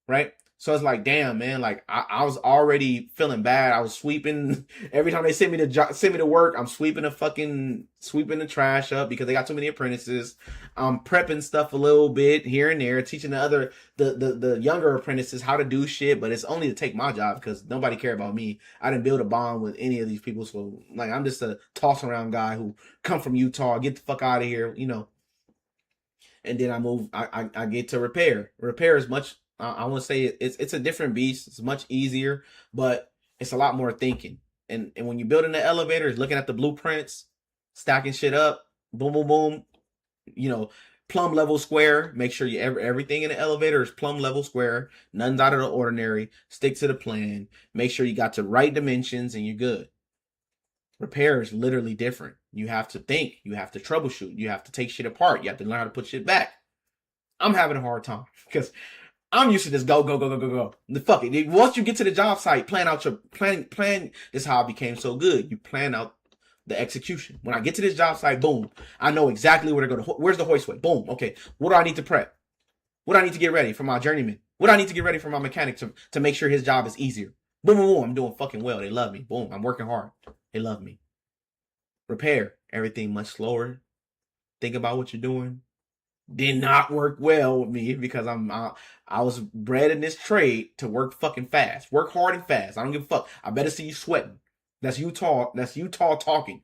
right? So it's like, damn, man, like I was already feeling bad. I was sweeping every time they send me to work. I'm sweeping the trash up because they got too many apprentices. I'm prepping stuff a little bit here and there, teaching the younger apprentices how to do shit. But it's only to take my job because nobody care about me. I didn't build a bond with any of these people, so like I'm just a toss around guy who come from Utah. Get the fuck out of here, you know. And then I move. I get to repair. Repair is much. I want to say it's a different beast. It's much easier, but it's a lot more thinking. And when you're building the elevator, it's looking at the blueprints, stacking shit up, boom, boom, boom. You know, plumb level square. Make sure everything in the elevator is plumb level square. None's out of the ordinary. Stick to the plan. Make sure you got the right dimensions, and you're good. Repair is literally different. You have to think. You have to troubleshoot. You have to take shit apart. You have to learn how to put shit back. I'm having a hard time because I'm used to this go. The fuck it. Once you get to the job site, plan out your plan. This is how I became so good. You plan out the execution. When I get to this job site, boom, I know exactly where to go. Where's the hoistway? Boom. Okay. What do I need to prep? What do I need to get ready for my journeyman? What do I need to get ready for my mechanic to make sure his job is easier? Boom, boom, boom. I'm doing fucking well. They love me. Boom. I'm working hard. They love me. Repair. Everything much slower. Think about what you're doing. Did not work well with me because I was bred in this trade to work fucking fast. Work hard and fast. I don't give a fuck. I better see you sweating. That's Utah talking.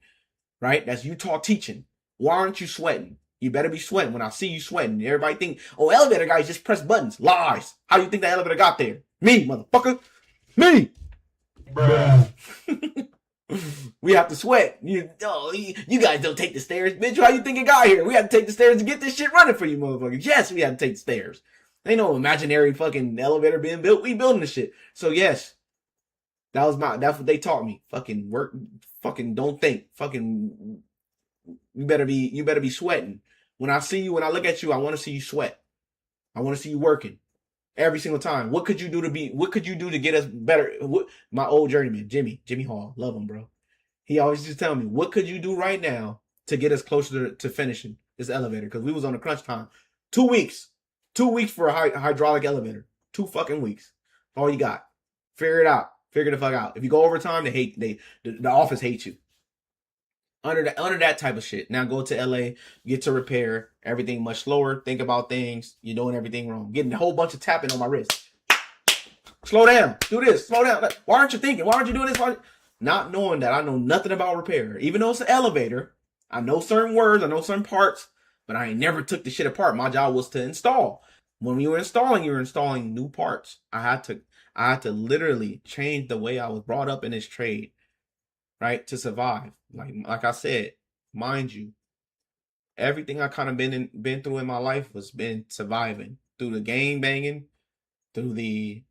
Right? That's Utah teaching. Why aren't you sweating? You better be sweating when I see you sweating. Everybody think, oh, elevator guys just press buttons. Lies. How do you think the elevator got there? Me, motherfucker. Me. Bruh. We have to sweat. You guys don't take the stairs. Bitch, how you think it got here? We have to take the stairs to get this shit running for you motherfuckers. Yes, we have to take the stairs. Ain't no imaginary fucking elevator being built. We building the shit. So yes, that's what they taught me. Fucking work. Fucking don't think. Fucking you better be sweating. When I look at you, I want to see you sweat. I want to see you working. Every single time. What could you do to get us better? My old journeyman, Jimmy Hall. Love him, bro. He always just tell me, what could you do right now to get us closer to finishing this elevator? Because we was on a crunch time. 2 weeks. 2 weeks for a hydraulic elevator. 2 fucking weeks. All you got. Figure it out. Figure the fuck out. If you go overtime, the office hates you. Under that type of shit. Now go to LA, get to repair, everything much slower, think about things, you're doing everything wrong. Getting a whole bunch of tapping on my wrist. Slow down, do this, slow down. Why aren't you thinking? Why aren't you doing this? Not knowing that I know nothing about repair. Even though it's an elevator, I know certain words, I know certain parts, but I ain't never took the shit apart. My job was to install. When you were installing new parts. I had to literally change the way I was brought up in this trade. Right, to survive. Like I said, mind you, everything I kind of been through in my life was been surviving through the gang banging, through the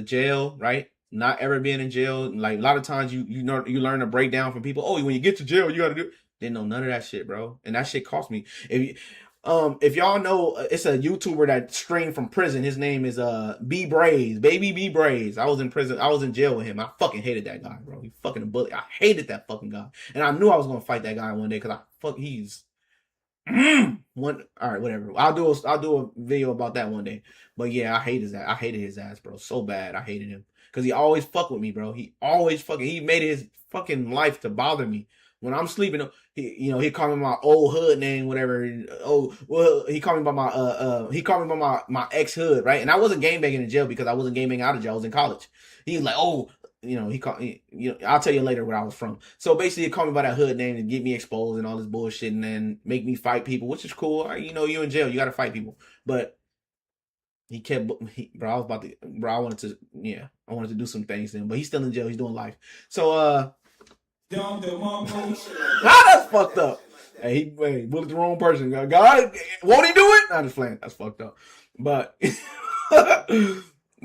jail, right? Not ever being in jail. Like a lot of times you learn to break down from people. Oh, when you get to jail, you got to do. Didn't know none of that shit, bro, and that shit cost me. If y'all know, it's a YouTuber that streamed from prison. His name is B Braze, baby B Braze. I was in prison. I was in jail with him. I fucking hated that guy, bro. He fucking a bully. I hated that fucking guy, and I knew I was gonna fight that guy one day because he's one. All right, whatever. I'll do a video about that one day. But yeah, I hated his ass, bro, so bad. I hated him because he always fucked with me, bro. He made his fucking life to bother me. When I'm sleeping, he called me my old hood name, whatever. Oh, well, he called me by my ex hood, right? And I wasn't game banging in jail because I wasn't game banging out of jail. I was in college. He was like, oh, he called me. I'll tell you later where I was from. So basically, he called me by that hood name to get me exposed and all this bullshit, and then make me fight people, which is cool. You in jail, you got to fight people. But he kept, bro. I was about to, bro. I wanted to do some things to him, but he's still in jail. He's doing life. So that's fucked up. Hey, he bullied the wrong person. God, won't he do it? I'm just playing. That's fucked up. But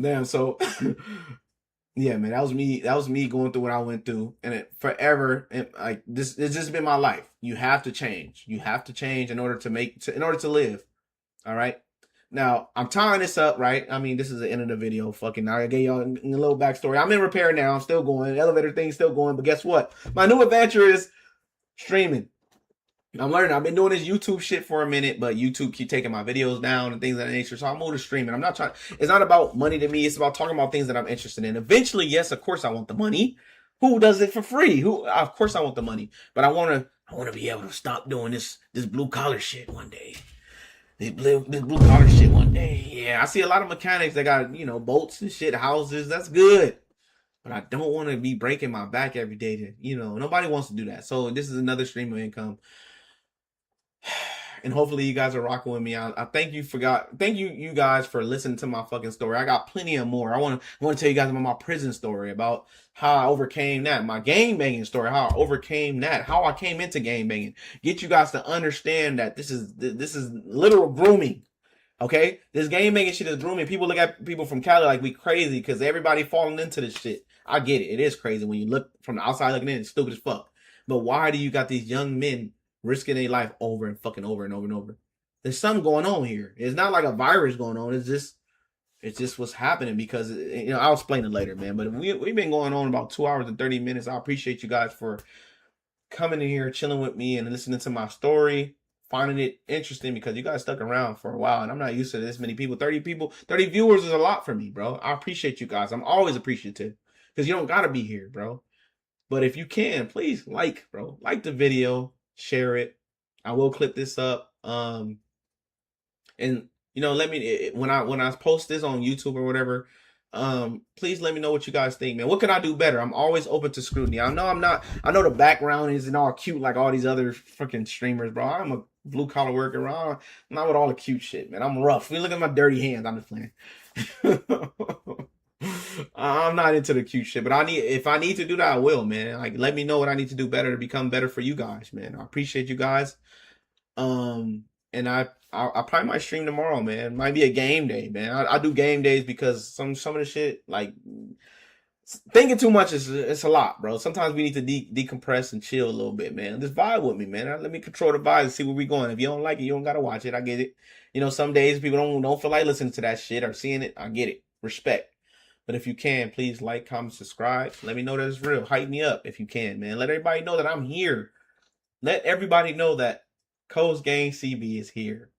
damn. So yeah, man, that was me. That was me going through what I went through, and forever. Like this, it's just been my life. You have to change. You have to change in order to live. All right. Now, I'm tying this up, right? I mean, this is the end of the video. Fucking, I gave y'all a little backstory. I'm in repair now. I'm still going. The elevator thing's still going. But guess what? My new adventure is streaming. I'm learning. I've been doing this YouTube shit for a minute, but YouTube keep taking my videos down and things of that nature. So I'm moving to streaming. I'm not trying. It's not about money to me. It's about talking about things that I'm interested in. Eventually, yes, of course, I want the money. Who does it for free? Of course, I want the money, but I want to be able to stop doing this blue collar shit one day. This blue collar shit one day. Yeah, I see a lot of mechanics that got boats and shit, houses. That's good. But I don't want to be breaking my back every day to, nobody wants to do that. So this is another stream of income. And hopefully you guys are rocking with me. I thank you guys for listening to my fucking story. I got plenty of more. I want to tell you guys about my prison story, about how I overcame that, my gang banging story, how I overcame that, how I came into gang banging. Get you guys to understand that this is literal grooming. Okay, this game making shit is grooming. People look at people from Cali like we crazy because everybody falling into this shit. I get it. It is crazy when you look from the outside looking in. It's stupid as fuck. But why do you got these young men risking their life over and fucking over and over and over? There's something going on here. It's not like a virus going on. It's just what's happening because I'll explain it later, man. But we've been going on about 2 hours and 30 minutes. I appreciate you guys for coming in here, chilling with me, and listening to my story. Finding it interesting because you guys stuck around for a while and I'm not used to this many people. 30 viewers is a lot for me, bro. I appreciate you guys. I'm always appreciative because you don't gotta be here, bro. But if you can, please like the video, share it. I will clip this up. And let me when I post this on YouTube or whatever, please let me know what you guys think, man. What can I do better? I'm always open to scrutiny. I know the background isn't all cute like all these other freaking streamers, bro. I'm a blue collar worker, bro. I'm not with all the cute shit, man. I'm rough. You look at my dirty hands. I'm just playing. I'm not into the cute shit, but if I need to do that, I will, man. Like, let me know what I need to do better to become better for you guys, man. I appreciate you guys. And I probably might stream tomorrow, man. It might be a game day, man. I do game days because some of the shit, like thinking too much it's a lot, bro. Sometimes we need to decompress and chill a little bit, man. Just vibe with me, man. Let me control the vibe and see where we going. If you don't like it, you don't gotta watch it. I get it. Some days people don't feel like listening to that shit or seeing it. I get it. Respect. But if you can, please like, comment, subscribe. Let me know that it's real. Hype me up if you can, man. Let everybody know that I'm here. Let everybody know that Coast Gang CB is here.